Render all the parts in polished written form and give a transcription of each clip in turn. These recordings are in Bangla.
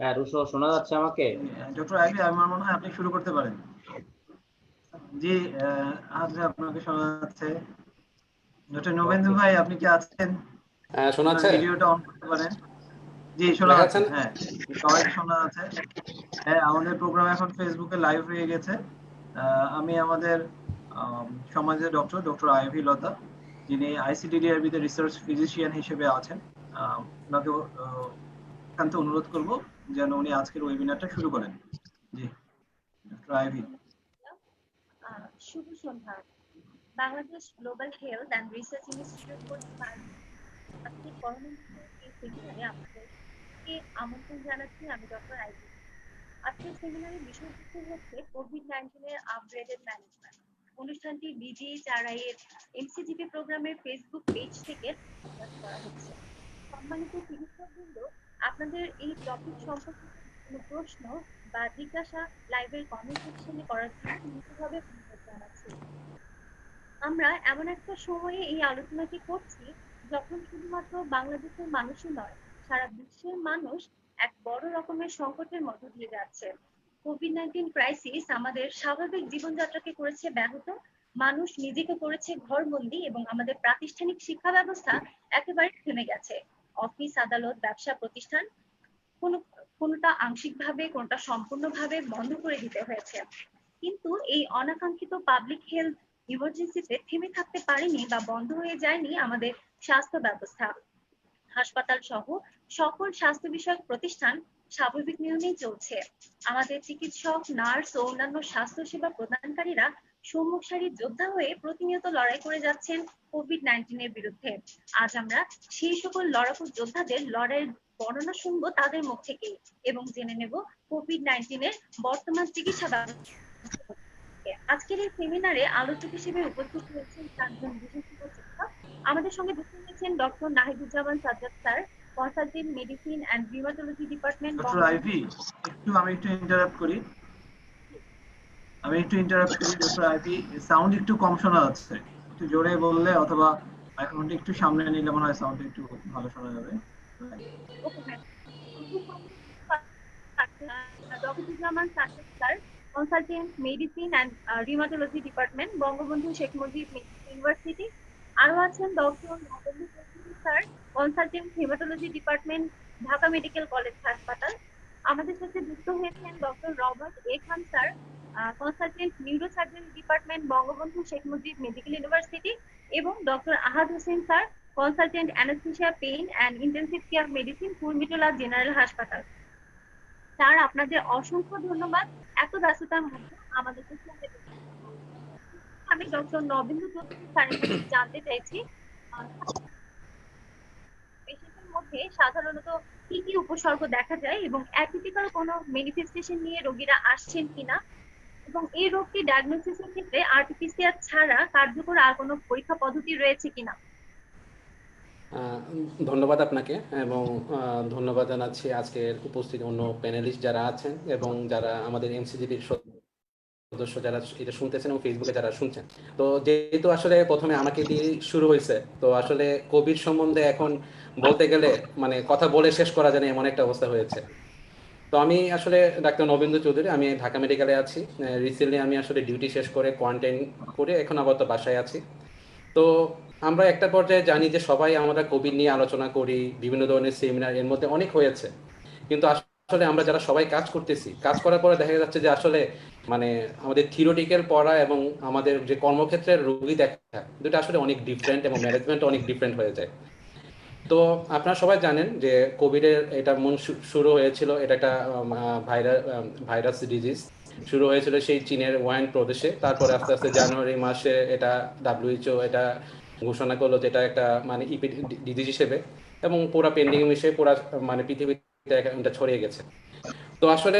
হ্যাঁ রুশো, শোনা যাচ্ছে আমাকে? ডক্টর আইভি, আমার মনে হয় আপনি শুরু করতে পারেন। জি, আচ্ছা, আপনাকে শোনা যাচ্ছে। ডক্টর নবেন্দু ওকে। ভাই, আপনি কি আছেন? শোনা আপনার যাচ্ছে? ভিডিওটা অন করতে পারেন। জি, শোনা দেখা যাচ্ছে। যাচ্ছে না? হ্যাঁ, সবাইকে শোনা যাচ্ছে। হ্যাঁ, আমাদের প্রোগ্রাম এখন ফেসবুকে লাইভ হয়ে গেছে। আমি আমাদের সমাজের ডক্টর আইভি লতা, যিনি আইসিডিডিআরবি তে রিসার্চ ফিজিশিয়ান হিসেবে আছেন, ওনাকে একান্ত অনুরোধ করব যেন উনি আজকের ওয়েবিনারটা শুরু করেন। জি, ডক্টর আইভি। শুভ সন্ধ্যা। Bangladesh global health and research institute কর্তৃক আজকের করোনা এই সেমিনারে আপনাদেরকে আমন্ত্রণ জানাচ্ছি। আমি ডক্টর আইভি। আজকের সেমিনারের বিষয়বস্তু হচ্ছে কোভিড-19 এর আপগ্রেডেড ম্যানেজমেন্ট। অনুষ্ঠানটি বিজিএইচআরআই এর এমসিজিপি প্রোগ্রামের ফেসবুক পেজ থেকে প্রকাশ করা হচ্ছে। সম্মানিত চিকিৎসকবৃন্দ, আপনাদের এই টপিক সম্পর্কে কোনো প্রশ্ন বা জিজ্ঞাসা লাইভের কমেন্ট সেকশনে করার জন্য বিনীতভাবে অনুরোধ জানাচ্ছি। আমরা এমন একটা সময়ে এই আলোচনাটি করছি যখন শুধুমাত্র বাংলাদেশের মানুষই নয়, সারা বিশ্বের মানুষ এক বড় রকমের সংকটের মধ্য দিয়ে যাচ্ছে। কোভিড-19 ক্রাইসিস আমাদের স্বাভাবিক জীবনযাত্রাকে করেছে ব্যাহত, মানুষ নিজেকে করেছে ঘরবন্দি এবং আমাদের প্রাতিষ্ঠানিক শিক্ষা ব্যবস্থা একেবারে থেমে গেছে। অফিস, আদালত, ব্যবসা প্রতিষ্ঠান কোনোটা আংশিকভাবে, কোনোটা সম্পূর্ণভাবে বন্ধ করে দিতে হয়েছে। কিন্তু এই অনাকাঙ্ক্ষিত পাবলিক হেলথ ইমার্জেন্সিতে থেমে থাকতে পারেনি বা বন্ধ হয়ে যায়নি আমাদের স্বাস্থ্য ব্যবস্থা। হাসপাতাল সহ সকল স্বাস্থ্য বিষয়ক প্রতিষ্ঠান স্বাভাবিক নিয়মেই চলছে। আমাদের চিকিৎসক, নার্স ও অন্যান্য স্বাস্থ্য সেবা প্রদানকারীরা সম্মুখ সারির যোদ্ধা হয়ে প্রতিনিয়ত লড়াই করে যাচ্ছেন কোভিড-19 এর বিরুদ্ধে। আজ আমরা সেই সকল লড়াকু যোদ্ধাদের লড়াইয়ের বর্ণনা শুনবো তাদের মুখ থেকেই এবং জেনে নেব কোভিড-19 এর বর্তমান চিকিৎসা ব্যবস্থা। আজকের এই সেমিনারে আলোচক হিসেবে উপস্থিত হয়েছেন 4 জন বিশেষজ্ঞ চিকিৎসক। আমাদের সঙ্গে যুক্ত হয়েছেন doctor Nahiduzzaman Sajjad sir, consultant medicine and rheumatology department. Doctor Ivy, আমি একটু ইন্টারাপ্ট করি। ডক্টর আইভি, সাউন্ড একটু কম শোনা যাচ্ছে। একটু জোরে বললে অথবা মাইক্রোফোনটা একটু সামনে নিলে মনে হয় সাউন্ডটা একটু ভালো শোনা যাবে। Rafiquzzaman Sajjad sir, consultant medicine and rheumatology department, Bangabandhu Sheikh Mujib university. আরো আছেন doctor Nabendu Chowdhury sir, consultant haematology department, Dhaka medical college হাসপাতাল। আমাদের সাথে যুক্ত হয়েছেন doctor Robert A Khan sir, consultant neurosurgery department, Bangabandhu Sheikh Mujib medical university, এবং doctor Ahad Hossain sir, consultant anaesthesia pain and intensive care medicine, Kurmitola general হাসপাতাল। স্যার, আপনাদের অসংখ্য ধন্যবাদ এত ব্যস্ততার মধ্যে আমাদেরকে সময় দিতে। আমি ডক্টর নবেন্দু চৌধুরী স্যারের কাছে জানতে চাইছি পেশেন্টের মধ্যে সাধারণত কি কি উপসর্গ দেখা যায় এবং অ্যাটিপিক্যাল কোনো ম্যানিফেস্টেশন নিয়ে রোগীরা আসছেন কিনা, এবং এই রোগটি ডায়াগনোসিসের ক্ষেত্রে আরটিপিসিআর ছাড়া কার্যকর আর কোনো পরীক্ষা পদ্ধতি রয়েছে কিনা। ধন্যবাদ আপনাকে এবং ধন্যবাদ জানাচ্ছি আজকের উপস্থিত অন্য প্যানেলিস্ট যারা আছেন এবং যারা আমাদের এমসিজিপির সদস্য যারা এটা শুনতেছেন এবং ফেসবুকে যারা শুনছেন। তো যেহেতু আসলে প্রথমে আমাকে দিয়ে শুরু হয়েছে, তো আসলে কোভিড সম্বন্ধে এখন বলতে গেলে মানে কথা বলে শেষ করা যায় না এমন একটা অবস্থা হয়েছে। তো আমি আসলে ডাক্তার নবেন্দু চৌধুরী, আমি ঢাকা মেডিকেলে আছি। রিসেন্টলি আমি আসলে ডিউটি শেষ করে কোয়ারেন্টাইন করে এখন আপাতত বাসায় আছি। তো আমরা একটা পর্যায়ে জানি যে সবাই আমরা কোভিড নিয়ে আলোচনা করি, বিভিন্ন ধরনের সেমিনার এর মধ্যে অনেক হয়েছে, কিন্তু আসলে আমরা যারা সবাই কাজ করতেছি, কাজ করার পরে দেখা যাচ্ছে যে আসলে মানে আমাদের থিওরিটিক্যাল পড়া এবং আমাদের যে কর্মক্ষেত্রের রোগী দেখা দুটো আসলে অনেক ডিফারেন্ট এবং ম্যানেজমেন্ট অনেক ডিফারেন্ট হয়ে যায়। তো আপনারা সবাই জানেন যে কোভিডের এটা মূল শুরু হয়েছিল, এটা একটা ভাইরাস ডিজিজ শুরু হয়েছিল সেই চীনের ওয়ান প্রদেশে। তারপরে আস্তে আস্তে জানুয়ারি মাসে এটা WHO এটা ঘোষণা করলো যে এটা একটা মানে ডিজিজ হিসেবে, এবং পুরো পেন্ডিং হিসেবে পুরো মানে পৃথিবীতে এটা ছড়িয়ে গেছে। তো আসলে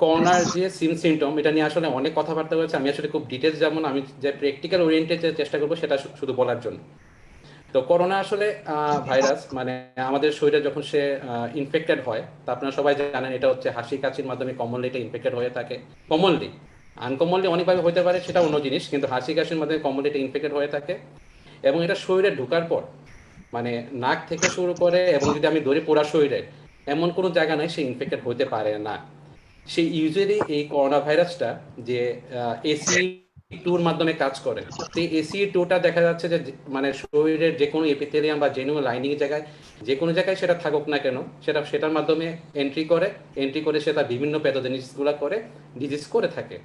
করোনার যে সিমটম এটা নিয়ে আসলে অনেক কথাবার্তা হয়েছে। আমি আসলে খুব ডিটেলস যেমন আমি যে প্র্যাকটিক্যাল ওরিয়েন্টেড চেষ্টা করবো সেটা শুধু বলার জন্য। তো করোনা আসলে ভাইরাস মানে আমাদের শরীরে যখন সে ইনফেক্টেড হয়, তা আপনারা সবাই জানেন এটা হচ্ছে হাসি কাশির মাধ্যমে কমনলি এটা ইনফেক্টেড হয়ে থাকে। কমনলি, আনকমনলি অনেকভাবে হতে পারে, সেটা অন্য জিনিস, কিন্তু হাসি কাশির মাধ্যমে কমনলি এটা ইনফেক্টেড হয়ে থাকে। এবং এটা শরীরে ঢোকার পর মানে নাক থেকে শুরু করে এবং যদি আমি ধরি পুরা শরীরে এমন কোনো জায়গা নাই সে ইনফেক্টেড হতে পারে না। সে ইউজুয়ালি এই করোনা ভাইরাসটা যে এসি টুর মাধ্যমে কাজ করে, সেই এসি টুটা দেখা যাচ্ছে যে মানে শরীরের যে কোনো এপিথেলিয়াম বা যে কোনো লাইনিং জায়গায় যে কোনো জায়গায় সেটা থাকুক না কেন, সেটার মাধ্যমে এন্ট্রি করে সেটা বিভিন্ন প্যাথোজেনিসগুলো করে ডিজিজ করে থাকে।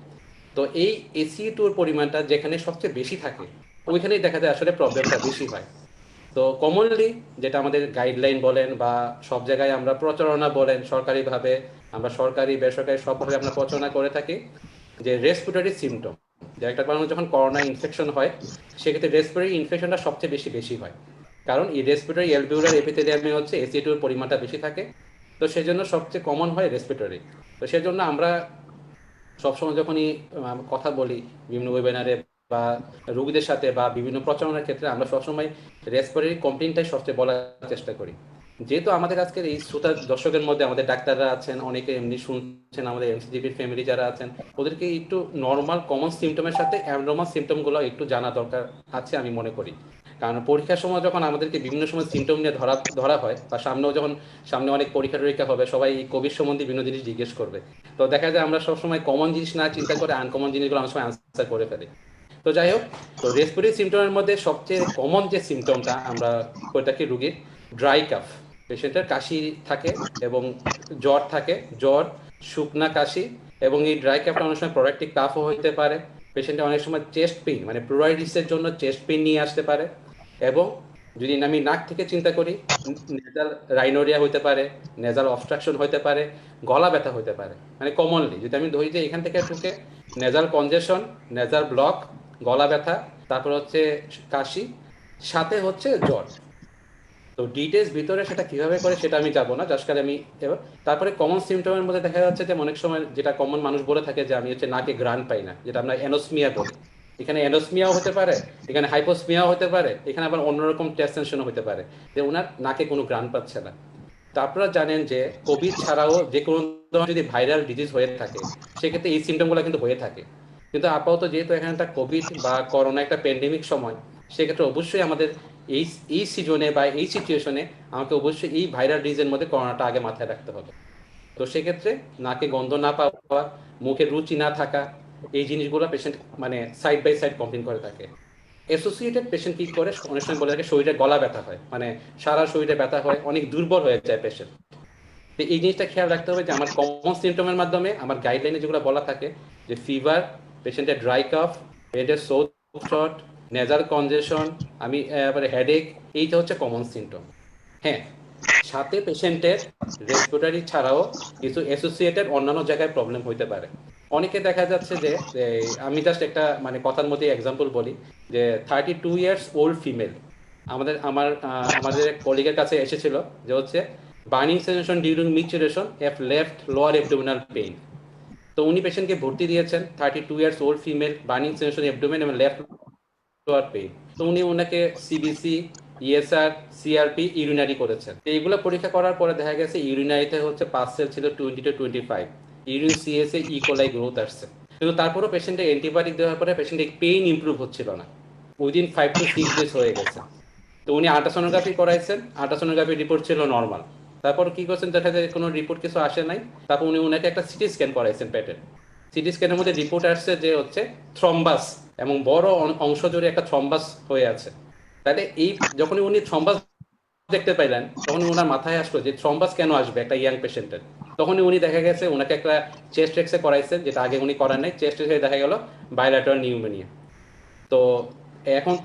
তো এই এসি টুর পরিমাণটা যেখানে সবচেয়ে বেশি থাকে ওইখানেই দেখা যায় আসলে প্রবলেমটা বেশি হয়। তো কমনলি যেটা আমাদের গাইডলাইন বলেন বা সব জায়গায় আমরা প্রচারণা বলেন, সরকারিভাবে আমরা সরকারি বেসরকারি সবভাবে আমরা প্রচারণা করে থাকি যে রেসপিরেটরি সিমটম, যে একটা কারণে যখন করোনা ইনফেকশন হয় সেক্ষেত্রে রেসপিরেটরি ইনফেকশনটা সবচেয়ে বেশি হয়, কারণ এই রেসপিরেটরি অ্যালভিওলার এপিথেলিয়ামে হচ্ছে এসিএ2 এর পরিমাণটা বেশি থাকে। তো সেজন্য সবচেয়ে কমন হয় রেসপিরেটরি। তো সেজন্য আমরা সবসময় যখনই কথা বলি বিভিন্ন ওয়েবিনারে বা রোগীদের সাথে বা বিভিন্ন প্রচারণার ক্ষেত্রে আমরা সবসময় রেসপিরেটরি কমপ্লেনটাই সবচেয়ে বলার চেষ্টা করি। যেহেতু আমাদের আজকের এই শ্রোতা দর্শকের মধ্যে আমাদের ডাক্তাররা আছেন, অনেকে এমনি শুনছেন, আমাদের এমসিজিবির ফ্যামিলি যারা আছেন, ওদেরকে একটু নর্মাল কমন সিমটমের সাথে অ্যাবনর্মাল সিমটমগুলো একটু জানা দরকার আছে আমি মনে করি। কারণ পরীক্ষার সময় যখন আমাদেরকে বিভিন্ন সময় সিমটম নিয়ে ধরা হয় বা সামনে অনেক পরীক্ষা টরীক্ষা হবে, সবাই কোভিড সম্বন্ধে বিভিন্ন জিনিস জিজ্ঞেস করবে। তো দেখা যায় আমরা সবসময় কমন জিনিস না চিন্তা করে আনকমন জিনিসগুলো অনেক সময় আনসার করে ফেলি। তো যাই হোক, তো রেসপিরেটরি সিমটমের মধ্যে সবচেয়ে কমন যে সিমটমটা আমরা করে থাকি রুগীর ড্রাই কাফ, পেশেন্টের কাশি থাকে এবং জ্বর থাকে, জ্বর, শুকনা কাশি, এবং এই ড্রাই কাফটা অনেক সময় প্রোডাক্টিভ কাফও হতে পারে। পেশেন্টের অনেক সময় চেস্ট পেইন মানে প্লুরাইটিসের জন্য চেস্ট পেইন নিয়ে আসতে পারে। এবং যদি আমি নাক থেকে চিন্তা করি, নেজাল রাইনোরিয়া হতে পারে, নেজাল অবস্ট্রাকশন হতে পারে, গলা ব্যথা হতে পারে। মানে কমনলি যদি আমি ধরি যে এখান থেকে ঢুকে নেজাল কনজেশন, নেজাল ব্লক, গলা ব্যথা, তারপর হচ্ছে কাশি, সাথে হচ্ছে জ্বর। তো ডিটেলস ভিতরে সেটা কিভাবে করে সেটা আমি যাবো না, জাস্ট আমি এবার তারপরে কমন সিমটমের মধ্যে দেখা যাচ্ছে যে অনেক সময় যেটা কমন মানুষ বলে থাকে যে আমি হচ্ছে নাকে গ্রান পাই না, যেটা আমরা অ্যানোসমিয়া বলি। এখানে অ্যানোসমিয়াও হতে পারে, এখানে হাইপোসমিয়াও হতে পারে, এখানে আবার অন্যরকম টেনশনও হতে পারে যে ওনার নাকে কোনো গ্রান পাচ্ছে না। তো আপনারা জানেন যে কোভিড ছাড়াও যে কোনো ধরনের যদি ভাইরাল ডিজিজ হয়ে থাকে সেক্ষেত্রে এই সিমটমগুলো কিন্তু হয়ে থাকে। কিন্তু আপাতত যেহেতু এখানে একটা কোভিড বা করোনা একটা প্যান্ডেমিক সময়, সেক্ষেত্রে অবশ্যই আমাদের এই এই সিজনে বা এই সিচুয়েশনে আমাকে অবশ্যই এই ভাইরাল ডিজিজের মধ্যে করোনাটা আগে মাথায় রাখতে হবে। তো সেক্ষেত্রে নাকে গন্ধ না পাওয়া, মুখে রুচি না থাকা, এই জিনিসগুলো পেশেন্ট মানে সাইড বাই সাইড কমপ্লেন করে থাকে। অ্যাসোসিয়েটেড পেশেন্ট কি করে, অনেক সময় বলে থাকে শরীরে গলা ব্যথা হয়, মানে সারা শরীরে ব্যথা হয়, অনেক দুর্বল হয়ে যায় পেশেন্ট। তো এই জিনিসটা খেয়াল রাখতে হবে যে আমার কমন সিমটমের মাধ্যমে আমার গাইডলাইনে যেগুলো বলা থাকে যে ফিভার, পেশেন্টের ড্রাই কাফ, পেশেন্টের সোর থ্রট, নেজাল কনজেশন, আমি এবারে হেডেক, এইটা হচ্ছে কমন সিমটম। হ্যাঁ, সাথে পেশেন্টের রেসপিরেটরি ছাড়াও কিছু অ্যাসোসিয়েটেড অন্যান্য জায়গায় প্রবলেম হইতে পারে। অনেকে দেখা যাচ্ছে যে আমি জাস্ট একটা মানে কথার মধ্যে এক্সাম্পল বলি যে 32 ইয়ার্স ওল্ড ফিমেল আমাদের এক কলিগের কাছে এসেছিল যে হচ্ছে burning sensation during micturition F left lower abdominal pain. তো উনি পেশেন্টকে ভর্তি দিয়েছেন, 32 years old female, burning sensation abdomen এবং লেফট লোয়ার পেইন। তো উনি ওনাকে সিবিসি, ইএসআর, সিআরপি, ইউরিনারি করেছেন। তো এইগুলো পরীক্ষা করার পরে দেখা গেছে ইউরিনারিতে হচ্ছে পাস সেল ছিল 20 to 25, urine CSA E. coli growth আসছে। কিন্তু তারপরেও পেশেন্টের অ্যান্টিবায়োটিক দেওয়ার পরে পেশেন্টের পেইন ইমপ্রুভ হচ্ছিল না, উইদিন 5 to 6 days হয়ে গেছে। তো উনি আল্ট্রাসোনোগ্রাফি করাইছেন, আল্ট্রাসোনোগ্রাফির রিপোর্ট ছিল নর্মাল। তারপর কি করছেন, দেখা যায় কোনো রিপোর্ট কিছু আসে নাই। তারপর উনি ওনাকে একটা সিটি স্ক্যান করাইছেন পেটের। সিটি স্ক্যানের মধ্যে রিপোর্ট আসছে যে হচ্ছে থ্রম্বাস, এবং বড় অংশ জুড়ে একটা থ্রম্বাস হয়ে আছে। তাহলে এই যখনই উনি থ্রম্বাস দেখতে পাইলেন তখনই ওনার মাথায় আসলো যে থ্রম্বাস কেন আসবে একটা ইয়াং পেশেন্টের। তখনই উনি দেখা গেছে ওনাকে একটা চেস্ট এক্সরে করাইছেন, যেটা আগে উনি করার নাই। চেস্ট এক্সরে দেখা গেল বাইলেটারাল নিউমোনিয়া। তো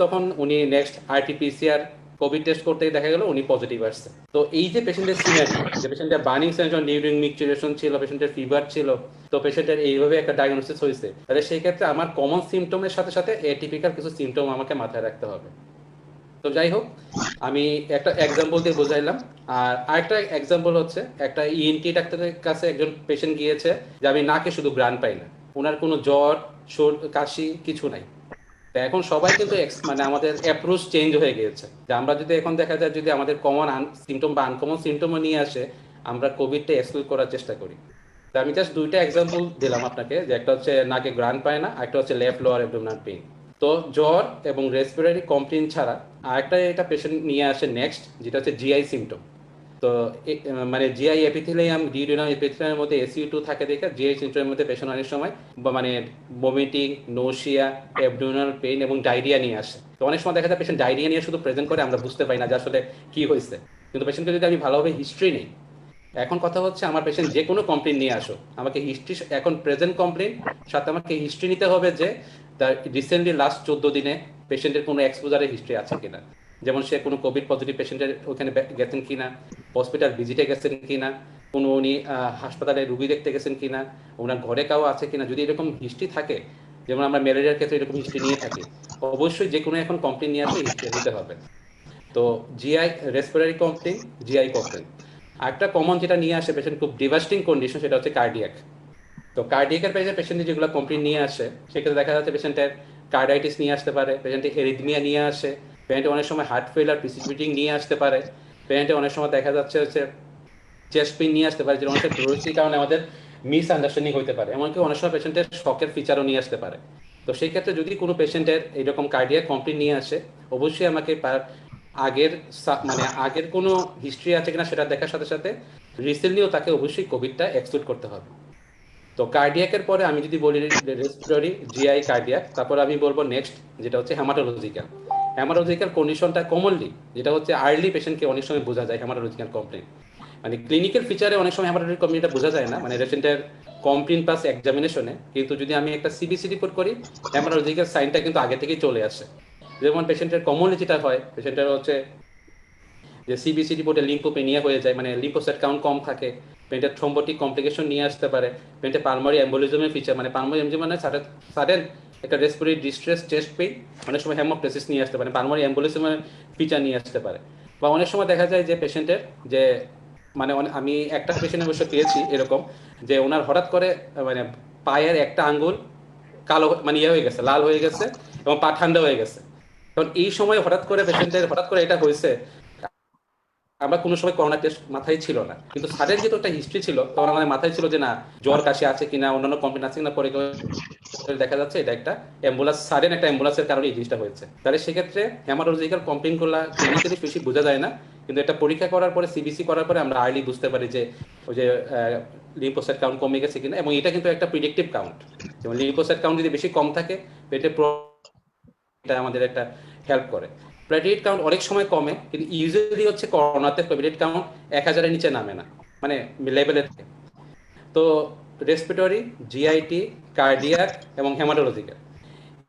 তখন উনি নেক্সট আরটিপিসিআর কোভিড টেস্ট করতেই দেখা গেল উনি পজিটিভ আসছে। তো এই যে পেশেন্টের সিনারি, যে পেশেন্টের বার্নিং সেন্সেশন ডিউরিং মিকচুরেশন ছিল, পেশেন্টের ফিভার ছিল, তো পেশেন্টের এইভাবে একটা ডায়াগনোসিস হয়েছে, তাহলে সেই ক্ষেত্রে আমার কমন সিমটমের সাথে সাথে এটিপিক্যাল কিছু সিমটম আমাকে মাথায় রাখতে হবে। তো যাই হোক, আমি একটা এক্সাম্পল দিয়ে বোঝাইলাম। আর আরেকটা এক্সাম্পল হচ্ছে একটা ইএনটি ডাক্তারের কাছে একজন পেশেন্ট গিয়েছে যে আমি নাকে শুধু গ্রান পাই না, ওনার কোনো জ্বর, কাশি কিছু নাই। তো এখন সবাই কিন্তু মানে আমাদের অ্যাপ্রোচ চেঞ্জ হয়ে গিয়েছে, যে আমরা যদি এখন দেখা যায় যদি আমাদের কমন সিমটম বা আনকমন সিমটমও নিয়ে আসে, আমরা কোভিডটা এক্সক্লুড করার চেষ্টা করি। তো আমি জাস্ট দুইটা এক্সাম্পল দিলাম আপনাকে, যে একটা হচ্ছে নাকে গ্রান পায় না, একটা হচ্ছে লেফট লোয়ার অ্যাবডোমিনাল পেইন। তো জ্বর এবং রেসপিরেটরি কমপ্লেন ছাড়া আরেকটা এটা পেশেন্ট নিয়ে আসে নেক্সট, যেটা হচ্ছে জিআই সিমটম। তো মানে জিআই এপিথেলিয়াম ডিউডিনাম এপিথেলিয়ামের মধ্যে SU2 থাকে দেখে জিআই সিনড্রোমের মধ্যে পেশেন্ট অনেক সময় মানে বমিটিং, নোশিয়া, অ্যাবডোমিনাল পেইন এবং ডায়রিয়া নিয়ে আসে। তো অনেক সময় দেখা যায় পেশেন্ট ডায়রিয়া নিয়ে শুধু প্রেজেন্ট করে, আমরা বুঝতে পারি না যে আসলে কি হয়েছে। কিন্তু পেশেন্টকে যদি আমি ভালোভাবে হিস্ট্রি নিই, এখন কথা হচ্ছে আমার পেশেন্ট যে কোনো কমপ্লেন নিয়ে আসো, আমাকে হিস্ট্রি এখন প্রেজেন্ট কমপ্লেন সাথে আমাকে হিস্ট্রি নিতে হবে যে তার রিসেন্টলি লাস্ট 14 দিনে পেশেন্টের কোনো এক্সপোজারের হিস্ট্রি আছে কিনা, যেমন সে কোনো কোভিড পজিটিভ পেশেন্টের ওখানে গেছেন কিনা, হসপিটাল ভিজিটে গেছেন কিনা, কোনো উনি হাসপাতালে রুগী দেখতে গেছেন কিনা, ওনার ঘরে কাউ আছে কিনা। যদি এরকম হিস্ট্রি থাকে, যেমন আমরা ম্যালেরিয়ার ক্ষেত্রে এরকম হিস্ট্রি নিয়ে থাকি, অবশ্যই যে কোনো এখন কমপ্লেন নিয়ে আসলে হিস্ট্রি নিতে হবে। তো GI respiratory complain, GI complain. আরেকটা কমন যেটা নিয়ে আসে পেশেন্ট খুব ডিভাস্টিং কন্ডিশন, সেটা হচ্ছে কার্ডিয়াক। তো কার্ডিয়াকের পেশেন্ট যেগুলো কমপ্লেন নিয়ে আসে, সেক্ষেত্রে দেখা যাচ্ছে পেশেন্টের কার্ডাইটিস নিয়ে আসতে পারে, পেশেন্টের হেরিথমিয়া নিয়ে আসে, পেশেন্টের অনেক সময় হার্ট ফেলার প্রিসিপিটিং নিয়ে আসতে পারে, পেশেন্টের অনেক সময় দেখা যাচ্ছে হচ্ছে চেস্ট পেইন নিয়ে আসতে পারে, যেটা অনেক প্রেগন্যান্সির কারণে আমাদের মিস আন্ডারস্ট্যান্ডিং হতে পারে। এমনকি অনেক সময় পেশেন্টের শকের ফিচারও নিয়ে আসতে পারে। তো সেই ক্ষেত্রে যদি কোনো পেশেন্টের এরকম কার্ডিয়াক কমপ্লেন নিয়ে আসে, অবশ্যই আমাকে আগের মানে আগের কোনো হিস্ট্রি আছে কিনা সেটা দেখার সাথে সাথে রিসেন্টলিও তাকে অবশ্যই কোভিডটা এক্সক্লুড করতে হবে। তো কার্ডিয়াকের পরে আমি যদি বলি রেসপিরেটরি, জিআই, কার্ডিয়াক, তারপর আমি বলবো নেক্সট যেটা হচ্ছে হেমাটোলজিক্যাল। হেমাটোলজিক্যাল কন্ডিশনটা কমনলি যেটা হচ্ছে আর্লি পেশেন্টকে অনেক সময় বোঝা যায় হেমাটোলজিক্যাল কমপ্লেন। মানে ক্লিনিক্যাল ফিচারে অনেক সময় হেমাটোলজিক্যাল কমপ্লেনটা বোঝা যায় না, মানে পেশেন্টের কমপ্লেন প্লাস এক্সামিনেশনে। কিন্তু যদি আমি একটা সিবিসি রিপোর্ট করি, হেমাটোলজিক্যাল সাইনটা কিন্তু আগে থেকেই চলে আসে। যেমন পেশেন্টের কমনলি যেটা হয়, পেশেন্টের হচ্ছে যে সিবিসি রিপোর্টে লিম্ফোপেনিয়া হয়ে যায়, মানে লিম্ফোসাইট কাউন্ট কম থাকে, পেশেন্টের থ্রম্বোটিক কমপ্লিকেশন নিয়ে আসতে পারে, পেশেন্টের পালমারি এম্বোলিজমের ফিচার, মানে পালমারি এম্বোলিজম মানে সাডেন একটা রেসপিরেটরি ডিস্ট্রেস, চেস্ট পেইন, অনেক সময় হেমোপ্টেসিস নিয়ে আসতে পারে, পালমারি এম্বোলিজমের ফিচার নিয়ে আসতে পারে। বা অনেক সময় দেখা যায় যে পেশেন্টের যে মানে আমি একটা পেশেন্টের অবশ্য পেয়েছি এরকম, যে ওনার হঠাৎ করে মানে পায়ের একটা আঙ্গুল কালো মানে ইয়ে হয়ে গেছে, লাল হয়ে গেছে, এবং পা ঠান্ডা হয়ে গেছে। কারণ এই সময় হঠাৎ করে পেশেন্টের হঠাৎ করে এটা হয়েছে, আমরা কোনো সময় করোনা টেস্ট মাথায় ছিল না, কিন্তু সাডেন যেহেতু একটা হিস্ট্রি ছিল, তখন আমাদের মাথায় ছিল যে না জ্বর কাশি আছে কিনা, অন্যান্য কমপ্লেন আছে কিনা। পরে দেখা যাচ্ছে এটা একটা অ্যাম্বুলেন্স, সাডেন একটা অ্যাম্বুলেন্সের কারণে এই জিনিসটা হয়েছে। তাহলে সেক্ষেত্রে হেমাটোলজিক্যাল কমপ্লেন গুলো ক্লিনিক্যালি বেশি বোঝা যায় না, কিন্তু এটা পরীক্ষা করার পরে, সিবিসি করার পরে আমরা আর্লি বুঝতে পারি যে ওই যে লিম্ফোসাইট কাউন্ট কমে গেছে কিনা। এবং এটা কিন্তু একটা প্রিডিক্টিভ কাউন্ট, যেমন লিম্ফোসাইট কাউন্ট যদি বেশি কম থাকে, পেটে এটা আমাদের একটা হেল্প করে। প্লেটলেট কাউন্ট অনেক সময় কমে, কিন্তু ইউজুয়ালি হচ্ছে করোনাতে প্লেটলেট কাউন্ট 1000-এর নিচে নামে না, মানে লেভেলের থেকে। তো রেসপিরেটরি, জিআইটি, কার্ডিয়াক এবং হেমাটোলজিক্যাল,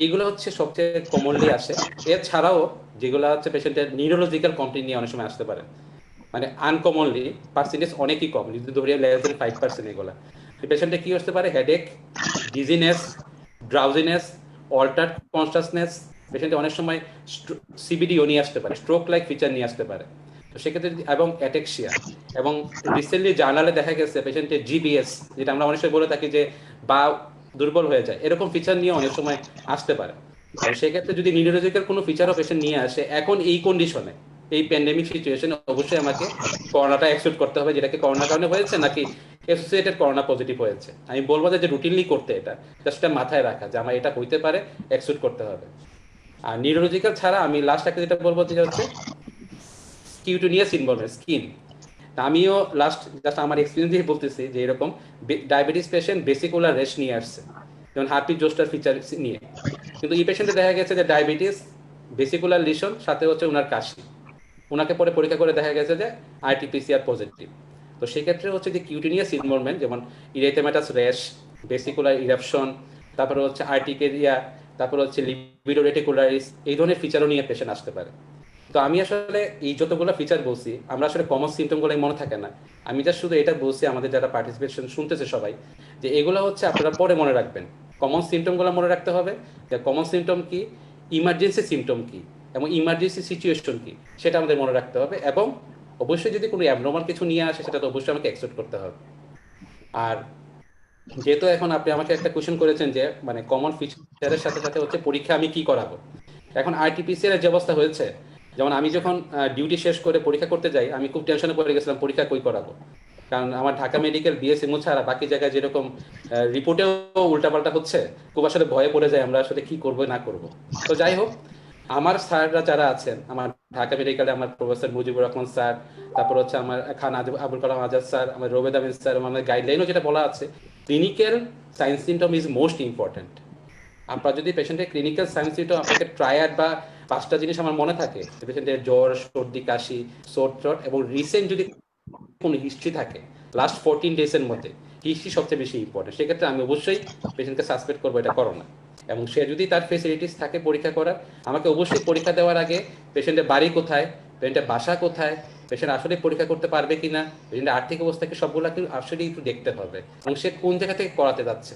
এগুলো হচ্ছে সবচেয়ে কমনলি আসে। এছাড়াও যেগুলো হচ্ছে পেশেন্টের নিউরোলজিক্যাল কমপ্লেন নিয়ে অনেক সময় আসতে পারে, মানে আনকমনলি পার্সেন্টেজ অনেকই কম, যদি ধরিয়ে লেস দেন 5%। এগুলো পেশেন্টের কি আসতে পারে, headache, dizziness, drowsiness, altered consciousness, পেশেন্টে অনেক সময় সিবিডিও নিয়ে আসতে পারে, স্ট্রোক লাইক ফিচার নিয়ে আসতে পারে। তো সেক্ষেত্রে এবং অ্যাটেক্সিয়া, এবং রিসেন্টলি জার্নালে দেখা গেছে পেশেন্টের জিবিএস, যেটা আমরা অনেক সময় বলে থাকি যে বা দুর্বল হয়ে যায়, এরকম ফিচার নিয়ে অনেক সময় আসতে পারে। তো সেক্ষেত্রে যদি নিউরোলজিক্যাল কোনো ফিচারও পেশেন্ট নিয়ে আসে এখন এই কন্ডিশনে, এই প্যান্ডেমিক সিচুয়েশনে, অবশ্যই আমাকে করোনাটা অ্যাকসেপ্ট করতে হবে, যেটাকে করোনার কারণে হয়েছে নাকি অ্যাসোসিয়েটেড করোনা পজিটিভ হয়েছে। আমি বলবো যে রুটিনলি করতে, এটা জাস্ট মাথায় রাখা যে আমার এটা হইতে পারে, অ্যাকসেপ্ট করতে হবে। আর নিউরোলজিক্যাল ছাড়া আমি লাস্ট একটা যেটা বলবো যে হচ্ছে কিউটেনিয়াস ইনভলভমেন্ট, স্কিন। আমিও লাস্ট জাস্ট আমার এক্সপিরিয়েন্স দিয়ে বলতেছি যে এরকম ডায়াবেটিস পেশেন্ট বেসিকুলার রেস্ট নিয়ে আসছে, যেমন হার্টবিট জোস্টার ফিচার নিয়ে। কিন্তু এই পেশেন্টে দেখা গেছে যে ডায়াবেটিস, বেসিকুলার লিশন, সাথে হচ্ছে ওনার কাশি। ওনাকে পরে পরীক্ষা করে দেখা গেছে যে আরটিপিসিআর পজিটিভ। তো সেক্ষেত্রে হচ্ছে যে কিউটেনিয়াস ইনভলভমেন্ট, যেমন ইরেথেমাটাস র্যাশ, বেসিকুলার ইরাপশন, তারপরে হচ্ছে আর্টিকেরিয়া, তারপরে হচ্ছে লিবিডো রেটিকুলারিস, এই ধরনের ফিচারও নিয়ে পেশেন্ট আসতে পারে। তো আমি আসলে এই যতগুলো ফিচার বলছি, আমরা আসলে কমন সিমটমগুলো মনে থাকে না। আমি জাস্ট শুধু এটা বলছি আমাদের যারা পার্টিসিপেশন শুনতেছে সবাই, যে এগুলো হচ্ছে আপনারা পরে মনে রাখবেন। কমন সিমটমগুলো মনে রাখতে হবে, যে কমন সিমটম কি, ইমার্জেন্সি সিমটম কি, এবং ইমার্জেন্সি সিচুয়েশন কি, সেটা আমাদের মনে রাখতে হবে। এবং অবশ্যই যদি কোনো অ্যাবনর্মাল কিছু নিয়ে আসে, সেটা তো অবশ্যই আমাকে অ্যাকসেপ্ট করতে হবে। আর যেহেতু এখন আপনি আমাকে একটা কোয়েশ্চেন করেছেন যে মানে কমন ফিচারের সাথে সাথে হচ্ছে পরীক্ষা আমি কি করাবো, এখন আরটিপিসিআর এর যে অবস্থা হয়েছে, যেমন আমি যখন ডিউটি শেষ করে পরীক্ষা করতে যাই, আমি খুব টেনশনে পড়ে গেছিলাম পরীক্ষা কই করাবো। কারণ আমার ঢাকা মেডিকেল বিএসএমও ছাড়া বাকি জায়গায় যেরকম রিপোর্টেও উল্টাপাল্টা হচ্ছে, খুব আসলে ভয়ে পড়ে যায় আমরা আসলে কি করবো না করব। তো যাই হোক, আমার স্যাররা যারা আছেন, আমার ঢাকা মেডিকেলে আমার প্রফেসর মুজিবুর রহমান স্যার, তারপর হচ্ছে আমার খান আবুল কালাম আজাদ স্যার, আমার রোবেদ আমিন স্যার, আমার গাইডলাইনও যেটা বলা আছে, clinical science symptom is most important. আপনার যদি পেশেন্টের ক্লিনিক্যাল সায়েন্স সিমটম আপনাকে ট্রায়াড বা 5টা জিনিস আমার মনে থাকে, পেশেন্টের জ্বর, সর্দি, কাশি, চোট এবং রিসেন্ট যদি কোনো হিস্ট্রি থাকে লাস্ট 14 ডেজের মধ্যে, হিস্ট্রি সবচেয়ে বেশি ইম্পর্টেন্ট। সেক্ষেত্রে আমি অবশ্যই পেশেন্টকে সাসপেক্ট করবো এটা করোনা। এবং সে যদি তার ফেসিলিটিস থাকে পরীক্ষা করার, আমাকে অবশ্যই পরীক্ষা দেওয়ার আগে পেশেন্টের বাড়ি কোথায়, পেশেন্টের বাসা কোথায়, পেশেন্ট আসলে পরীক্ষা করতে পারবে কিনা, পেশেন্টের আর্থিক অবস্থাকে সবগুলো আসলে একটু দেখতে হবে, এবং সে কোন জায়গা থেকে করাতে যাচ্ছে।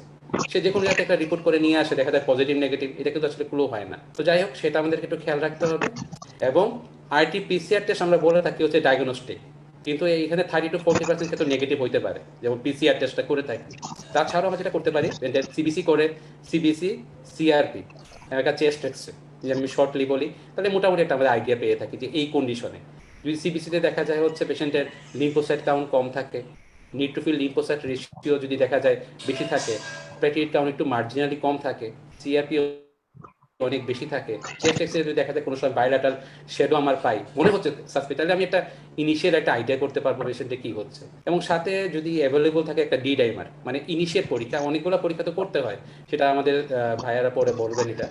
সে যে কোনো জায়গাতে একটা রিপোর্ট করে নিয়ে আসে, দেখা যায় পজিটিভ নেগেটিভ, এটা কিন্তু আসলে ক্লু হয় না। তো যাই হোক, সেটা আমাদেরকে একটু খেয়াল রাখতে হবে। এবং RT-PCR টেস্ট আমরা বলে থাকি হচ্ছে ডায়াগনস্টিক, কিন্তু এইখানে 30-40% ক্ষেত্রে নেগেটিভ হইতে পারে, যেমন PCR টেস্টটা করে থাকি। তাছাড়াও আমরা যেটা করতে পারি, সিবিসি করে, সিবিসি, সিআরপি, একটা চেস্ট এক্সরে, যে আমি শর্টলি বলি, তাহলে মোটামুটি একটা আমাদের আইডিয়া পেয়ে থাকি যে এই কন্ডিশনে যদি সিবিসিতে দেখা যায় হচ্ছে পেশেন্টের লিম্ফোসাইট কাউন্ট কম থাকে, নিউট্রোফিল লিম্ফোসাইট রেশিও যদি দেখা যায় বেশি থাকে, প্লেটলেট কাউন্ট একটু মার্জিনালি কম থাকে, সিআরপি অনেক বেশি থাকে, চেস্ট এক্সরে যদি দেখা যায় কোনো সময় বাইলাটাল শেডও আমার পাই, মনে হচ্ছে সাসপেক্ট, তাহলে আমি একটা ইনিশিয়াল একটা আইডিয়া করতে পারবো পেশেন্টে কি হচ্ছে। এবং সাথে যদি অ্যাভেলেবল থাকে একটা ডি ডাইমার, মানে ইনিশিয়েট পরীক্ষা, অনেকগুলো পরীক্ষা তো করতে হয়, সেটা আমাদের ভাইয়ারা পরে বলবেন এটা।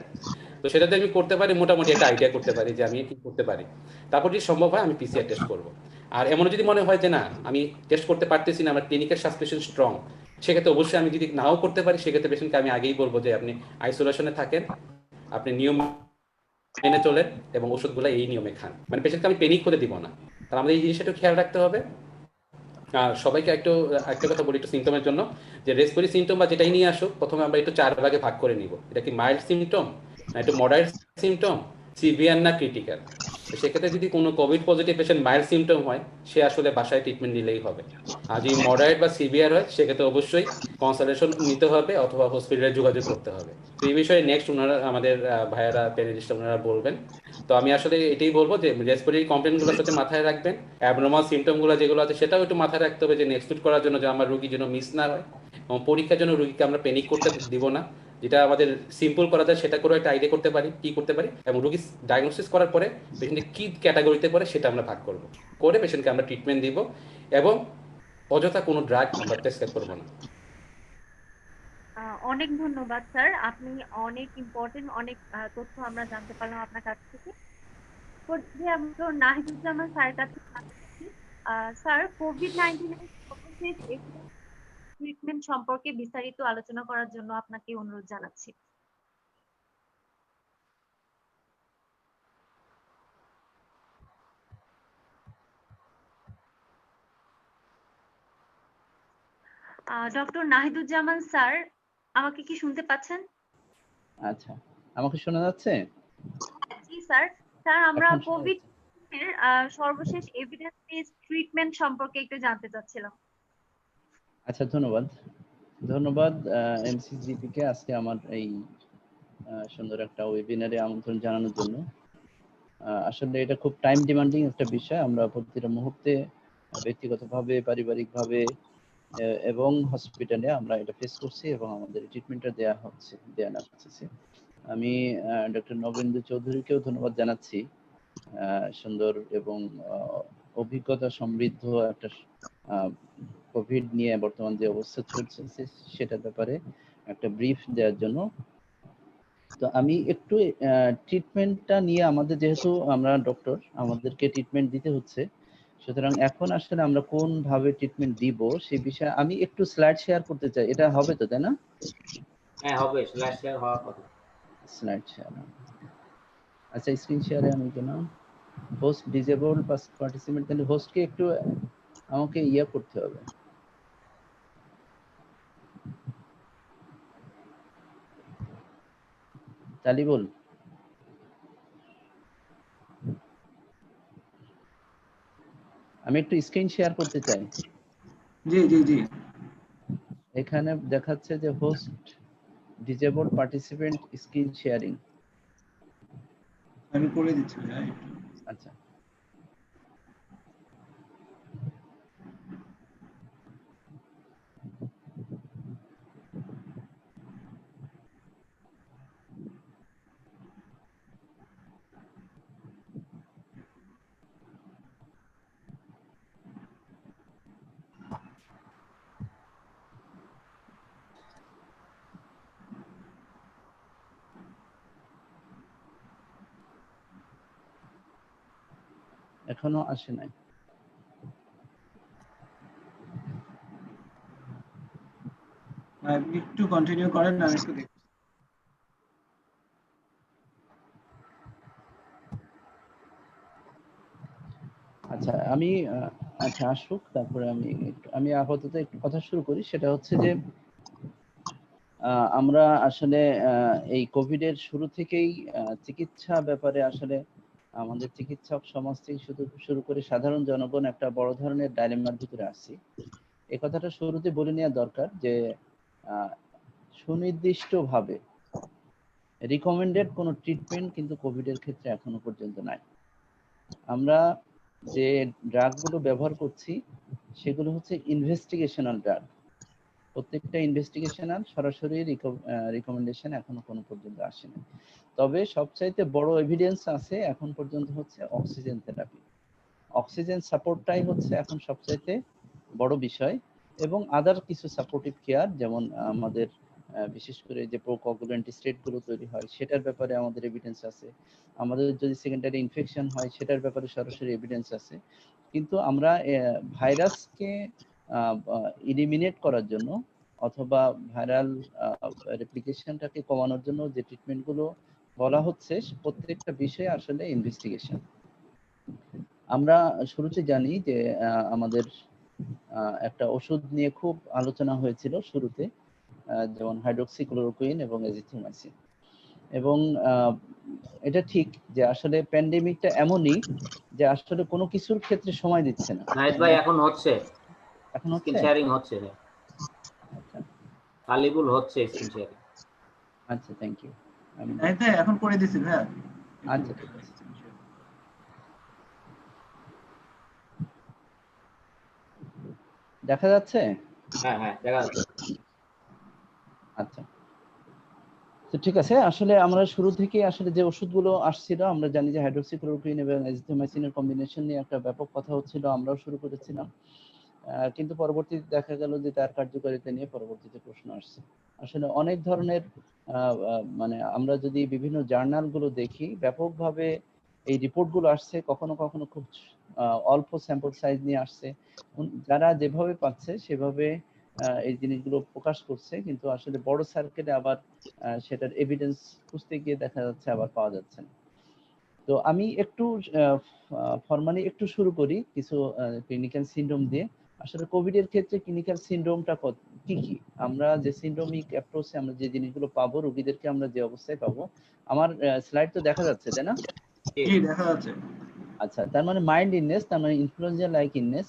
তো সেটাতে আমি করতে পারি, মোটামুটি একটা আইডিয়া করতে পারি যে আমি কি করতে পারি। তারপর যদি সম্ভব হয় আমি PCR টেস্ট করব। আর এমনও যদি মনে হয় যে না, আমি টেস্ট করতে পারতেছি না, আমার ক্লিনিক্যাল সাসপেশন স্ট্রং, সেক্ষেত্রে অবশ্যই আমি যদি নাও করতে পারি, সেক্ষেত্রে পেশেন্টকে আমি আগেই বলবো যে আপনি আইসোলেশনে থাকেন, আপনি নিয়ম মেনে চলেন এবং ওষুধগুলো এই নিয়মে খান, মানে পেশেন্টকে আমি পেনিক করে দিব না। তাহলে আমাদের এই জিনিসটা একটু খেয়াল রাখতে হবে। আর সবাইকে একটু একটা কথা বলি একটু সিমটমের জন্য, যে রেসপিরেটরি সিমটম বা যেটাই নিয়ে আসুক, প্রথমে আমরা একটু 4 ভাগে ভাগ করে নিব, এটা কি মাইল্ড সিমটম, না একটু মডারেট সিমটম, সিভিয়ার না ক্রিটিক্যাল। তো সেক্ষেত্রে যদি কোনো Covid positive patient mild symptom হয়, সে আসলে বাসায় ট্রিটমেন্ট নিলেই হবে। আর যদি মডারেট বা সিভিয়ার হয়, সেক্ষেত্রে অবশ্যই কনসালটেশন নিতে হবে অথবা হসপিটালে যোগাযোগ করতে হবে। তো এই বিষয়ে নেক্সট ওনারা আমাদের ভাইয়ারা প্যানেলিস্ট ওনারা বলবেন। তো আমি আসলে এটাই বলবো যে রেসপিরেটরি কমপ্লেনগুলো সাথে মাথায় রাখবেন, অ্যাবনর্মাল সিমটমগুলো যেগুলো আছে সেটাও একটু মাথায় রাখতে হবে, যে এক্সক্লুড করার জন্য, যে আমার রুগী যেন মিস না হয়। এবং পরীক্ষার জন্য রুগীকে আমরা প্যানিক করতে দিব না, যেটা আমাদের সিম্পল করা যায় সেটা করে একটা আইডিয়া করতে পারি কি করতে পারি, এবং রুগী ডায়াগনোসিস করার পরে পেশেন্টের কী ক্যাটাগরিতে পড়ে সেটা আমরা ভাগ করব, করে পেশেন্টকে আমরা ট্রিটমেন্ট দিব। এবং অযথা কোনো ড্রাগ আমরা প্রেসক্রাইব করবো না। অনেক ধন্যবাদ স্যার, আপনি অনেক ইম্পর্টেন্ট অনেক তথ্য আমরা জানতে পারলাম আপনার কাছ থেকে। পর্যায়ে আমরা নাহিদুজ্জামান স্যারের কাছে জানতে চাচ্ছি। স্যার, কোভিড-19 এর সর্বশেষ ট্রিটমেন্ট সম্পর্কে বিস্তারিত আলোচনা করার জন্য আপনাকে অনুরোধ জানাচ্ছি। ডক্টর নাহিদুজ্জামান স্যার, আমাকে কি শুনতে পাচ্ছেন? আচ্ছা, আমাকে শোনা যাচ্ছে? জি স্যার। স্যার, আমরা এখন শোনা কোভিড যাচ্ছে? এর সর্বশেষ এভিডেন্স বেসড ট্রিটমেন্ট সম্পর্কে একটু জানতে চাচ্ছিলাম। আচ্ছা, ধন্যবাদ। ধন্যবাদ এমসিজিপি কে আজকে আমার এই সুন্দর একটা ওয়েবিনারে আমন্ত্রণ জানানোর জন্য। আসলে এটা খুব টাইম ডিমান্ডিং একটা বিষয়। আমরা প্রতিটা মুহূর্তে ব্যক্তিগতভাবে, পারিবারিকভাবে এবং হসপিটালে আমরা এটা ফেস করছি এবং আমাদের ট্রিটমেন্টটা দেয়া লাগছে। আমি ডক্টর নবেন্দু চৌধুরীকেও ধন্যবাদ জানাচ্ছি। সুন্দর এবং অভিজ্ঞতা সমৃদ্ধ একটা কোভিড নিয়ে বর্তমান যে অবস্থা চলছে সেটার ব্যাপারে একটা ব্রিফ দেওয়ার জন্য। তো আমি একটু ট্রিটমেন্টটা নিয়ে, আমাদের যেহেতু আমরা ডক্টর, আমাদেরকে ট্রিটমেন্ট দিতে হচ্ছে, সুতরাং এখন আসলে আমরা কোন ভাবে ট্রিটমেন্ট দিব সেই বিষয়ে আমি একটু স্লাইড শেয়ার করতে চাই। এটা হবে তো, তাই না? হ্যাঁ হবে, স্ল্যাশ শেয়ার হওয়ার কথা। স্লাইড শেয়ার, আচ্ছা, স্ক্রিন শেয়ারে আমি কেন হোস্ট ডিসেবল পার্টিসিপেন্ট, তাহলে হোস্টকে একটু আমাকে করতে হবে। তালিবুল, আমি একটু স্ক্রিন শেয়ার করতে চাই। জি জি জি, এখানে দেখাচ্ছে যে host disable participant screen sharing. আমি করে দিচ্ছি ভাই। আচ্ছা, এখনো আসে নাই। একটু কন্টিনিউ করেন, আমি একটু দেখি। আচ্ছা আমি আচ্ছা আসুক, তারপরে আমি আপাতত একটু কথা শুরু করি। সেটা হচ্ছে যে আমরা আসলে এই কোভিডের শুরু থেকেই চিকিৎসা ব্যাপারে আসলে আমাদের চিকিৎসক সমাজ থেকে শুরু করে সাধারণ জনগণ একটা বড় ধরনের ডাইলেমার ভিতরে আসছি। এই কথাটা শুরুতে বলে নেওয়া দরকার যে সুনির্দিষ্টভাবে রিকমেন্ডেড কোনো ট্রিটমেন্ট কিন্তু কোভিডের ক্ষেত্রে এখনো পর্যন্ত নাই। আমরা যে ড্রাগগুলো ব্যবহার করছি সেগুলো হচ্ছে ইনভেস্টিগেশনাল ড্রাগ। প্রত্যেকটা ইনভেস্টিগেশনাল, সরাসরি রিকমেন্ডেশন এখনো কোনো পর্যন্ত আসেনি। তবে সবচাইতে বড় এভিডেন্স আছে এখন পর্যন্ত হচ্ছে অক্সিজেন থেরাপি। অক্সিজেন সাপোর্টটাই হচ্ছে এখন সবচাইতে বড় বিষয়, এবং আদার কিছু সাপোর্টিভ কেয়ার, যেমন আমাদের বিশেষ করে যে প্রোকগুলেন্ট স্টেটগুলো তৈরি হয় সেটার ব্যাপারে আমাদের এভিডেন্স আছে। আমাদের যদি সেকেন্ডারি ইনফেকশন হয় সেটার ব্যাপারে সরাসরি এভিডেন্স আছে। কিন্তু আমরা ভাইরাসকে ইলিমিনেট করার জন্য অথবা ভাইরাল রেপ্লিকেশনটাকে কমানোর জন্য যে ট্রিটমেন্টগুলো বলা হচ্ছে প্রত্যেকটা বিষয়ে আসলে ইনভেস্টিগেশন। আমরা শুরুতে জানি যে আমাদের একটা ওষুধ নিয়ে খুব আলোচনা হয়েছিল শুরুতে, যেমন হাইড্রোক্সিক্লোরোকুইন এবং এজিথ্রোমাইসিন। এবং এটা ঠিক যে আসলে প্যান্ডেমিকটা এমনই যে আসলে কোনো কিছুর ক্ষেত্রে সময় দিচ্ছে না। নাইট ভাই এখন হচ্ছে স্ক্রিন শেয়ারিং হচ্ছে। আচ্ছা কালিবুল হচ্ছে স্ক্রিন শেয়ারিং। আচ্ছা, থ্যাংক ইউ। নাইট ভাই এখন করে দিছি ভাইয়া। আচ্ছা ঠিক আছে। দেখা যাচ্ছে? হ্যাঁ হ্যাঁ দেখা যাচ্ছে। আচ্ছা, তো ঠিক আছে। আসলে আমরা শুরু থেকে আসলে যে ওষুধগুলো আসছিল, আমরা জানি যে হাইড্রোক্সিক্লোরোকুইন এবং এজিথ্রোমাইসিনের কম্বিনেশন নিয়ে একটা ব্যাপক কথা হচ্ছিল, আমরাও শুরু করেছিলাম। কিন্তু পরবর্তীতে দেখা গেল যে তার কার্যকারিতা নিয়ে পরবর্তীতে প্রশ্ন আসছে। আসলে অনেক ধরনের মানে আমরা যদি বিভিন্ন জার্নালগুলো দেখি, ব্যাপকভাবে এই রিপোর্টগুলো আসছে, কখনো কখনো খুব অল্প স্যাম্পল সাইজ নিয়ে আসছে। যারা যেভাবে পাচ্ছে সেভাবে এই জিনিসগুলো প্রকাশ করছে, কিন্তু আসলে বড় সার্কেলে আবার সেটার এভিডেন্স খুঁজতে গিয়ে দেখা যাচ্ছে আবার পাওয়া যাচ্ছে না। তো আমি একটু ফরমালি একটু শুরু করি কিছু ক্লিনিক্যাল সিনড্রোম দিয়ে। আসলে কোভিড এর ক্ষেত্রে ক্লিনিক্যাল সিনড্রোমটা কি কি, আমরা যে সিনড্রোমিক অ্যাপ্রোচে আমরা যে জিনিসগুলো পাবো, রোগীদেরকে আমরা যে অবস্থায় পাবো। আমার স্লাইড তো দেখা যাচ্ছে তাই না? জি দেখা যাচ্ছে। আচ্ছা, তার মানে মাইল্ড ইলনেস, তার মানে ইনফ্লুয়েঞ্জা লাইক ইলনেস,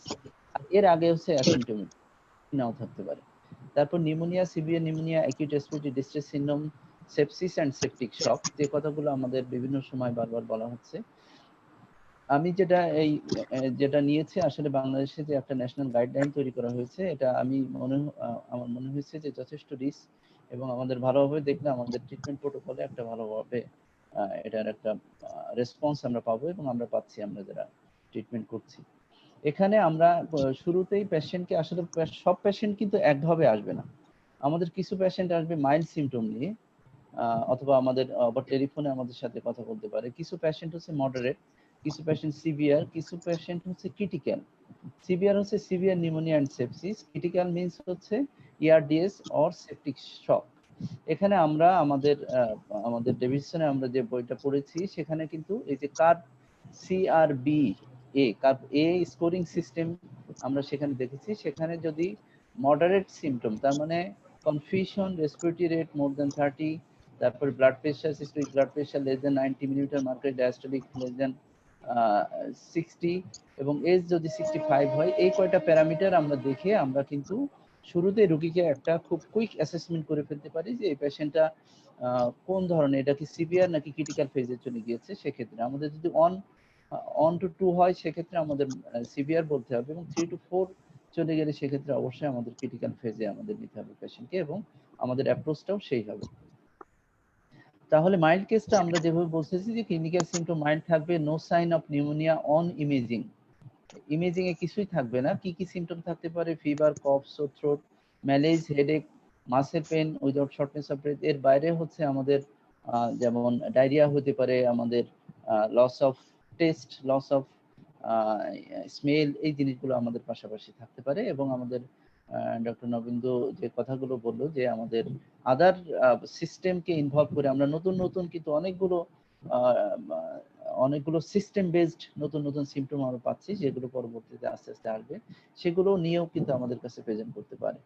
এর আগে হচ্ছে অ্যাসিম্পটোমেটিক নাও থাকতে পারে। তারপর pneumonia, severe pneumonia, acute respiratory distress syndrome, sepsis and septic shock, যে কথাগুলো আমাদের বিভিন্ন সময় বারবার বলা হচ্ছে। আমি যেটা নিয়েছি আসলে বাংলাদেশে যে একটা ন্যাশনাল গাইডলাইন তৈরি করা হয়েছে, এটা আমার মনে হয়েছে যে যথেষ্ট রিস্ক, এবং আমাদের ভালোভাবে দেখলে আমাদের ট্রিটমেন্ট প্রোটোকলে একটা ভালোভাবে এটার একটা রেসপন্স আমরা পাবো, এবং আমরা পাচ্ছি আমরা যারা ট্রিটমেন্ট করছি। এখানে আমরা শুরুতেই পেশেন্টকে আসলে সব পেশেন্ট কিন্তু একভাবে আসবে না। আমাদের কিছু পেশেন্ট আসবে মাইল্ড সিমটম নিয়ে, অথবা আমাদের টেলিফোনে আমাদের সাথে কথা বলতে পারে। কিছু পেশেন্ট হচ্ছে মডারেট, কিছু পেশেন্ট সিভিয়ার, কিছু পেশেন্ট হচ্ছে ক্রিটিক্যাল। সিভিয়ার হচ্ছে severe pneumonia and sepsis, critical means হচ্ছে ইআরডিএস অর সেপটিক শক। এখানে আমরা আমাদের ডেভিডসনে আমরা যে বইটা পড়েছি সেখানে কিন্তু এই যে কার্ভ এ স্কোরিং সিস্টেম আমরা সেখানে দেখেছি। সেখানে যদি মডারেট সিমটম, তার মানে confusion, respiratory rate more than 30, তারপর blood pressure, systolic blood pressure less than 90 millimetre mercury, diastolic less than 60, এবং এজ যদি 65 হয়, এই কয়টা প্যারামিটার আমরা দেখে আমরা কিন্তু শুরুতে রোগীকে একটা খুব কুইক অ্যাসেসমেন্ট করে ফেলতে পারি যে এই পেশেন্টটা কোন ধরনের, এটা কি সিভিয়ার নাকি ক্রিটিক্যাল ফেজে চলে গিয়েছে। সেক্ষেত্রে আমাদের যদি 1 to 2 হয় সেক্ষেত্রে আমাদের সিভিয়ার বলতে হবে, এবং 3 to 4 চলে গেলে সেক্ষেত্রে অবশ্যই আমাদের ক্রিটিক্যাল ফেজে আমাদের নিতে হবে পেশেন্টকে, এবং আমাদের অ্যাপ্রোচটাও সেই হবে। তাহলে মাইল্ড কেসটা আমরা যেভাবে বলতেছি যে ক্লিনিক্যাল সিমটম মাইল্ড থাকবে, no sign of pneumonia on imaging. Imaging এ কিছুই থাকবে না। কি কি সিমটম থাকতে পারে? Fever, cough, sore throat, malaise, headache, muscle pain without shortness of breath. এর বাইরে হচ্ছে আমাদের যেমন ডায়রিয়া হতে পারে, আমাদের loss of taste, loss of smell, এই জিনিসগুলো আমাদের পাশাপাশি থাকতে পারে। এবং আমাদের ডক্টর নবেন্দু যে কথাগুলো বললো যে আমাদের আদার সিস্টেমকে ইনভলভ করে আমরা নতুন নতুন কিন্তু অনেকগুলো সিস্টেম বেসড নতুন নতুন সিমটম আমরা পাচ্ছি, যেগুলো পরবর্তীতে আস্তে আস্তে আসবে, সেগুলো নিয়েও কিন্তু আমাদের কাছে প্রেজেন্ট করতে পারে।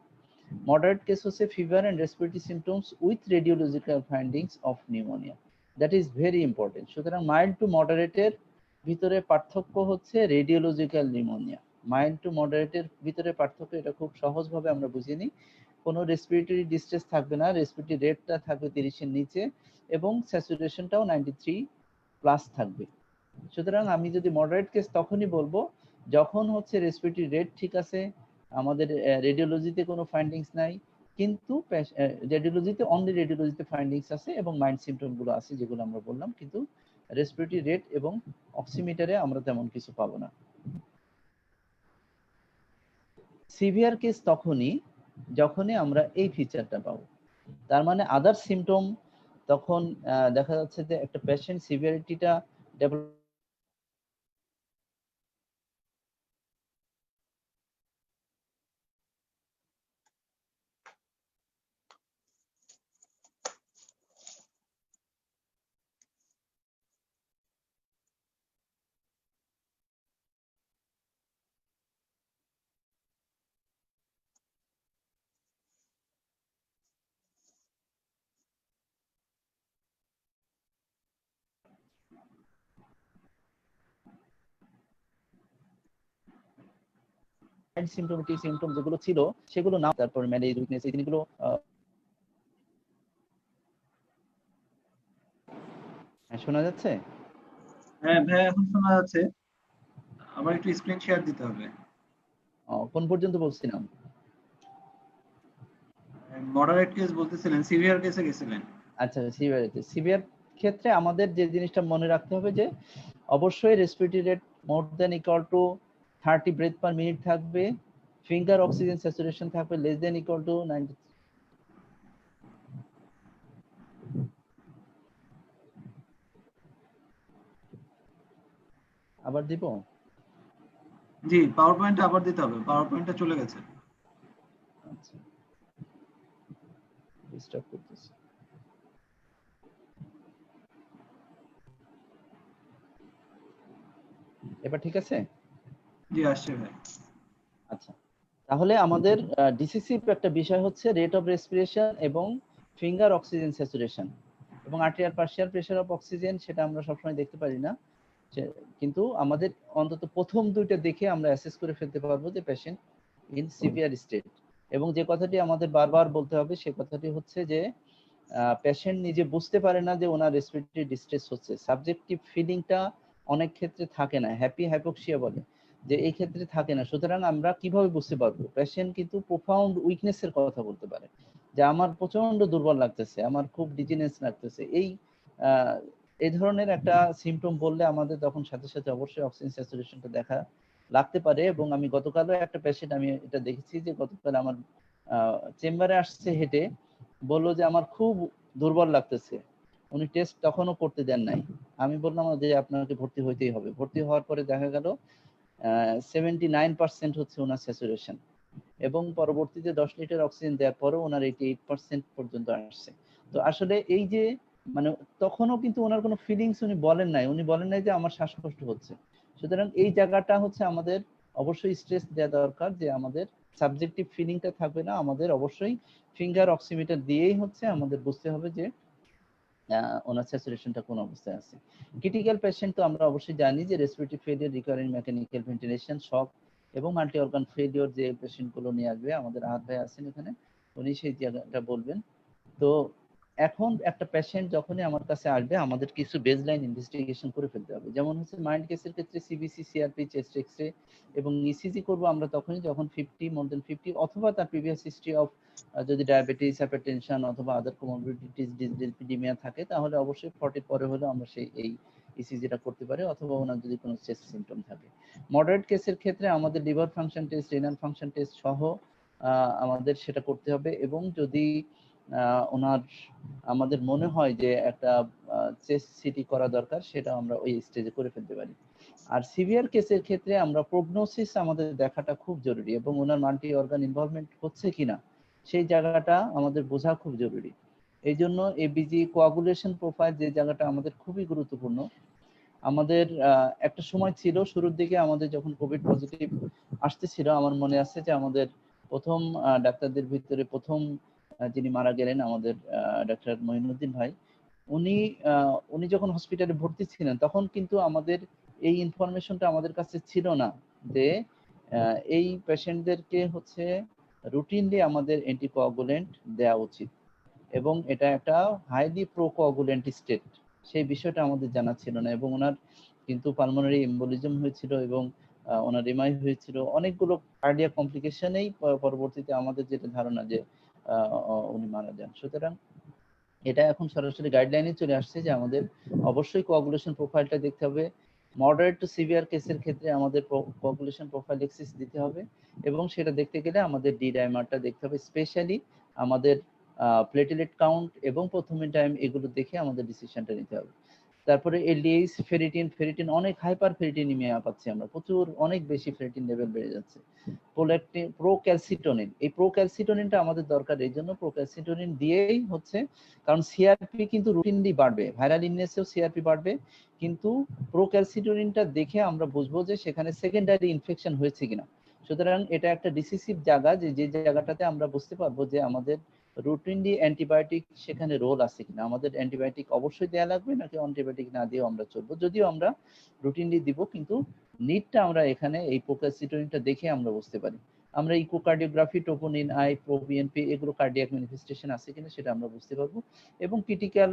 মডারেট কেস হচ্ছে fever and respiratory symptoms with radiological findings of pneumonia, that is very important. সুতরাং মাইল্ড টু মডারেটের ভিতরে পার্থক্য হচ্ছে রেডিওলজিক্যাল নিউমোনিয়া। মাইল্ড টু মডারেটের ভিতরে পার্থক্য এটা খুব সহজভাবে আমরা বুঝে নিই। কোনো রেসপিরেটরি ডিস্ট্রেস থাকবে না, রেসপিরেটরি রেটটা থাকবে 30-এর নিচে এবং স্যাচুরেশনটাও 93+ থাকবে। সুতরাং আমি যদি মডারেট কেস তখনই বলবো যখন হচ্ছে রেসপিরেটরি রেট ঠিক আছে, আমাদের রেডিওলজিতে কোনো ফাইন্ডিংস নাই, কিন্তু রেডিওলজিতে অনলি রেডিওলজিতে ফাইন্ডিংস আছে এবং মাইল্ড সিমটম গুলো আছে যেগুলো আমরা বললাম, কিন্তু রেসপিরেটরি রেট এবং অক্সিমিটারে আমরা তেমন কিছু পাবো না। সিভিয়ার কেস যখনই আমরা এই ফিচারটা পাবো, তার মানে আদার সিমটম তখন দেখা যাচ্ছে যে একটা পেশেন্ট সিভিয়ারিটিটা ডেভেলপ সিমটম যেগুলো ছিল সেগুলো না, তারপর ম্যালেজ উইকনেস, এই জিনিসগুলো শোনা যাচ্ছে? হ্যাঁ ভাই, এখন শোনা যাচ্ছে। আবার একটু স্ক্রিন শেয়ার দিতে হবে। কোন পর্যন্ত বলছিলাম? মডারেট কেস বলতেছিলেন, সিভিয়ার কেসে গেছিলেন। আচ্ছা, সিভিয়ার ক্ষেত্রে আমাদের যে জিনিসটা মনে রাখতে হবে যে অবশ্যই respiratory rate more than equal to 30 breadth per minute থাকবে, ফিঙ্গার অক্সিজেন স্যাচুরেশন থাকবে লেস দ্যান ইকুয়াল টু 90। আবার দিব? জি, পাওয়ার পয়েন্টটা আবার দিতে হবে, পাওয়ার পয়েন্টটা চলে গেছে। আচ্ছা, ডিস্টার্ব করতেছি। এবার ঠিক আছে? জি, আসছে ভাই। আচ্ছা, তাহলে আমাদের ডিসিসিভ একটা বিষয় হচ্ছে রেট অফ রেসপিরেশন এবং ফিঙ্গার অক্সিজেন স্যাচুরেশন এবং arterial partial pressure of oxygen, সেটা আমরা সবসময় দেখতে পারি না, কিন্তু আমাদের অন্তত প্রথম দুইটা দেখে আমরা অ্যাসেস করে ফেলতে পারবো যে পেশেন্ট ইন সিভিয়ার স্টেট। এবং যে কথাটি আমাদের বারবার বলতে হবে সে কথাটি হচ্ছে যে পেশেন্ট নিজে বুঝতে পারে না যে ওনার রেসপিরেটরি ডিস্ট্রেস হচ্ছে, সাবজেক্টিভ ফিলিংটা অনেক ক্ষেত্রে থাকে না, হ্যাপি হাইপোক্সিয়া বলে, যে এই ক্ষেত্রে থাকে না। সুতরাং আমরা কিভাবে বুঝতে পারবো? পেশেন্ট কিন্তু প্রোফাউন্ড উইকনেসের কথা বলতে পারে, যে আমার প্রচন্ড দুর্বল লাগতেছে, আমার খুব ডিজিনেস লাগতেছে, এই ধরনের একটা সিমটম বললে আমাদের তখন সাথে সাথে অবশ্যই অক্সিজেন স্যাচুরেশনটা দেখা লাগতে পারে। এবং আমি গতকালও একটা পেশেন্ট আমি এটা দেখেছি যে গতকাল আমার চেম্বারে আসছে হেঁটে, বললো যে আমার খুব দুর্বল লাগতেছে, উনি টেস্ট তখনও করতে দেন নাই। আমি বললাম যে আপনাকে ভর্তি হইতেই হবে। ভর্তি হওয়ার পরে দেখা গেল 79% হচ্ছে ওনার স্যাচুরেশন, এবং পরবর্তীতে 10 লিটার অক্সিজেন দেওয়ার পরেও ওনার 88% পর্যন্ত আসছে। তো আসলে এই যে মানে তখনও কিন্তু ওনার কোনো ফিলিংস উনি বলেন নাই, যে আমার শ্বাসকষ্ট হচ্ছে। সুতরাং এই জায়গাটা হচ্ছে আমাদের অবশ্যই স্ট্রেস দেওয়া দরকার, যে আমাদের সাবজেক্টিভ ফিলিংটা থাকবে না, আমাদের অবশ্যই ফিঙ্গার অক্সিমিটার দিয়েই হচ্ছে আমাদের বুঝতে হবে যে ওনার স্যাচুরেশনটা কোন অবস্থায় আছে। ক্রিটিক্যাল পেশেন্ট তো আমরা অবশ্যই জানি যে respiratory failure, recurring mechanical ventilation, shock এবং মাল্টি অর্গান ফেলিওর যে পেশেন্ট গুলো নিয়ে আসবে, আমাদের আহাদ ভাই আছেন এখানে, উনি সেই জায়গাটা বলবেন। তো এখন একটা পেশেন্ট যখনই আমার কাছে আসবে আমাদের কিছু বেসলাইন ইনভেস্টিগেশন করে ফেলতে হবে। যেমন হচ্ছে মাইল্ড কেসের ক্ষেত্রে সিবিসি, সিআরপি, চেস্ট এক্সরে এবং ইসিজি করব আমরা তখনই যখন 50 মোর দ্যান 50 অথবা তার প্রিভিয়াস হিস্ট্রি অফ যদি ডায়াবেটিস, হাইপারটেনশন অথবা আদার কোমরবিডিটিস, ডিসলিপিডিমিয়া থাকে, তাহলে অবশ্যই 40 পরে হলে আমরা এই ইসিজিটা করতে পারি, অথবা ওনার যদি কোনো চেস্ট সিমটম থাকে। মডারেট কেসের ক্ষেত্রে আমাদের liver function test, renal function test সহ আমাদের সেটা করতে হবে। এবং যদি ওনার আমাদের মনে হয় যে একটা চেস্ট সিটি করা দরকার সেটা আমরা ওই স্টেজে করে ফেলতে পারি। আর সিভিয়ার কেসের ক্ষেত্রে আমরা প্রগনোসিস আমাদের দেখাটা খুব জরুরি এবং ওনার মাল্টি অর্গান ইনভলভমেন্ট হচ্ছে কিনা সেই জায়গাটা আমাদের বোঝা খুব জরুরি। এই জন্য এবিজি কোয়াগুলেশন প্রোফাইল যে জায়গাটা আমাদের খুবই গুরুত্বপূর্ণ। আমাদের একটা সময় ছিল শুরুর দিকে আমাদের যখন কোভিড পজিটিভ আসতেছিল, আমার মনে আছে যে আমাদের প্রথম ডাক্তারদের ভিতরে প্রথম যিনি মারা গেলেন আমাদের ডাক্তার মঈনুদ্দিন ভাই, উনি যখন হসপিটালে ভর্তি ছিলেন তখন কিন্তু আমাদের এই ইনফরমেশনটা আমাদের কাছে ছিল না যে এই পেশেন্টদেরকে হচ্ছে রুটিনলি আমাদের অ্যান্টিকোয়াগুলেন্ট দেওয়া উচিত এবং এটা একটা হাইলি প্রোকোয়াগুলেন্ট স্টেট, সেই বিষয়টা আমাদের জানা ছিল না। এবং ওনার কিন্তু পালমোনারি এম্বোলিজম হয়েছিল এবং ওনার এমআই হয়েছিল, অনেকগুলো কার্ডিয়াক কমপ্লিকেশনেই পরবর্তীতে আমাদের যেটা ধারণা যে উনি মারা যান। সুতরাং এটা এখন সরাসরি গাইডলাইনে চলে আসছে যে আমাদের অবশ্যই কোয়াগুলেশন প্রোফাইলটা দেখতে হবে। মডারেট টু সিভিয়ার কেসের ক্ষেত্রে আমাদের কোয়াগুলেশন প্রোফাইল এক্সিস দিতে হবে এবং সেটা দেখতে গেলে আমাদের ডি ডাইমারটা দেখতে হবে, স্পেশালি আমাদের প্লেটলেট কাউন্ট এবং প্রথমে টাইম এগুলো দেখে আমাদের ডিসিশনটা নিতে হবে। তারপরে এলডিএইচ, ফেরিটিন অনেক হাইপার ফেরিটিনিমিয়া পাচ্ছি আমরা, প্রচুর অনেক বেশি ফেরিটিন লেভেল বেড়ে যাচ্ছে। প্রোক্যালসিটোনিন, এই প্রোক্যালসিটোনিনটা আমাদের দরকার, এই জন্য প্রোক্যালসিটোনিন দিয়েই হচ্ছে, কারণ সিআরপি কিন্তু রুটিনলি বাড়বে, ভাইরাল ইলনেসেও সিআরপি বাড়বে, কিন্তু প্রোক্যালসিটোনিনটা দেখে আমরা বুঝবো যে সেখানে সেকেন্ডারি ইনফেকশন হয়েছে কিনা। সুতরাং এটা একটা ডিসিসিভ জায়গা যে জায়গাটাতে আমরা বুঝতে পারবো যে আমাদের রুটিনলি অ্যান্টিবায়োটিক সেখানে রোল আছে কিনা, আমাদের অ্যান্টিবায়োটিক অবশ্যই দেওয়া লাগবে নাকি অ্যান্টিবায়োটিক না দিয়েও আমরা চলবো, যদিও আমরা রুটিনলি দিব কিন্তু নিডটা আমরা এখানে এই প্রোক্যালসিটোনিনটা দেখে আমরা বুঝতে পারি। আমরা ইকোকার্ডিওগ্রাফি, টোপোনিন আই, প্রোবিএনপি এগুলো কার্ডিয়াক ম্যানিফেস্টেশন আছে কিনা সেটা আমরা বুঝতে পারবো। এবং ক্রিটিক্যাল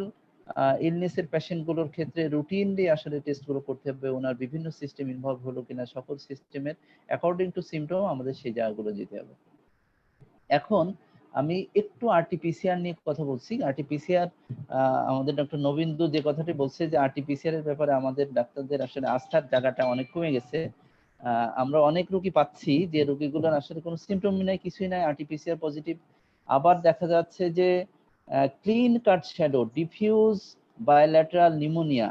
ইলনেসের পেশেন্টগুলোর ক্ষেত্রে রুটিনলি আসলে টেস্টগুলো করতে হবে, ওনার বিভিন্ন সিস্টেম ইনভলভ হলো কিনা, সকল সিস্টেমের অ্যাকর্ডিং টু সিমটম আমাদের সেই জায়গাগুলো যেতে হবে। এখন আমি একটু আরটিপিসিআর নিয়ে কথা বলছি। আরটিপিসিআর আমাদের ডক্টর নবীন্দু যে কথাটি বলছে যে আরটিপিসিআর এর ব্যাপারে আমাদের ডাক্তারদের আসলে আস্থার জায়গাটা অনেক কমে গেছে। আমরা অনেক রোগী পাচ্ছি যে রোগীগুলোর আসলে কোনো সিমটমই নাই, কিছুই নাই, আরটিপিসিআর পজিটিভ। আবার দেখা যাচ্ছে যে ক্লিন কাট শ্যাডো, ডিফিউজ বায়োল্যাটারাল নিউমোনিয়া,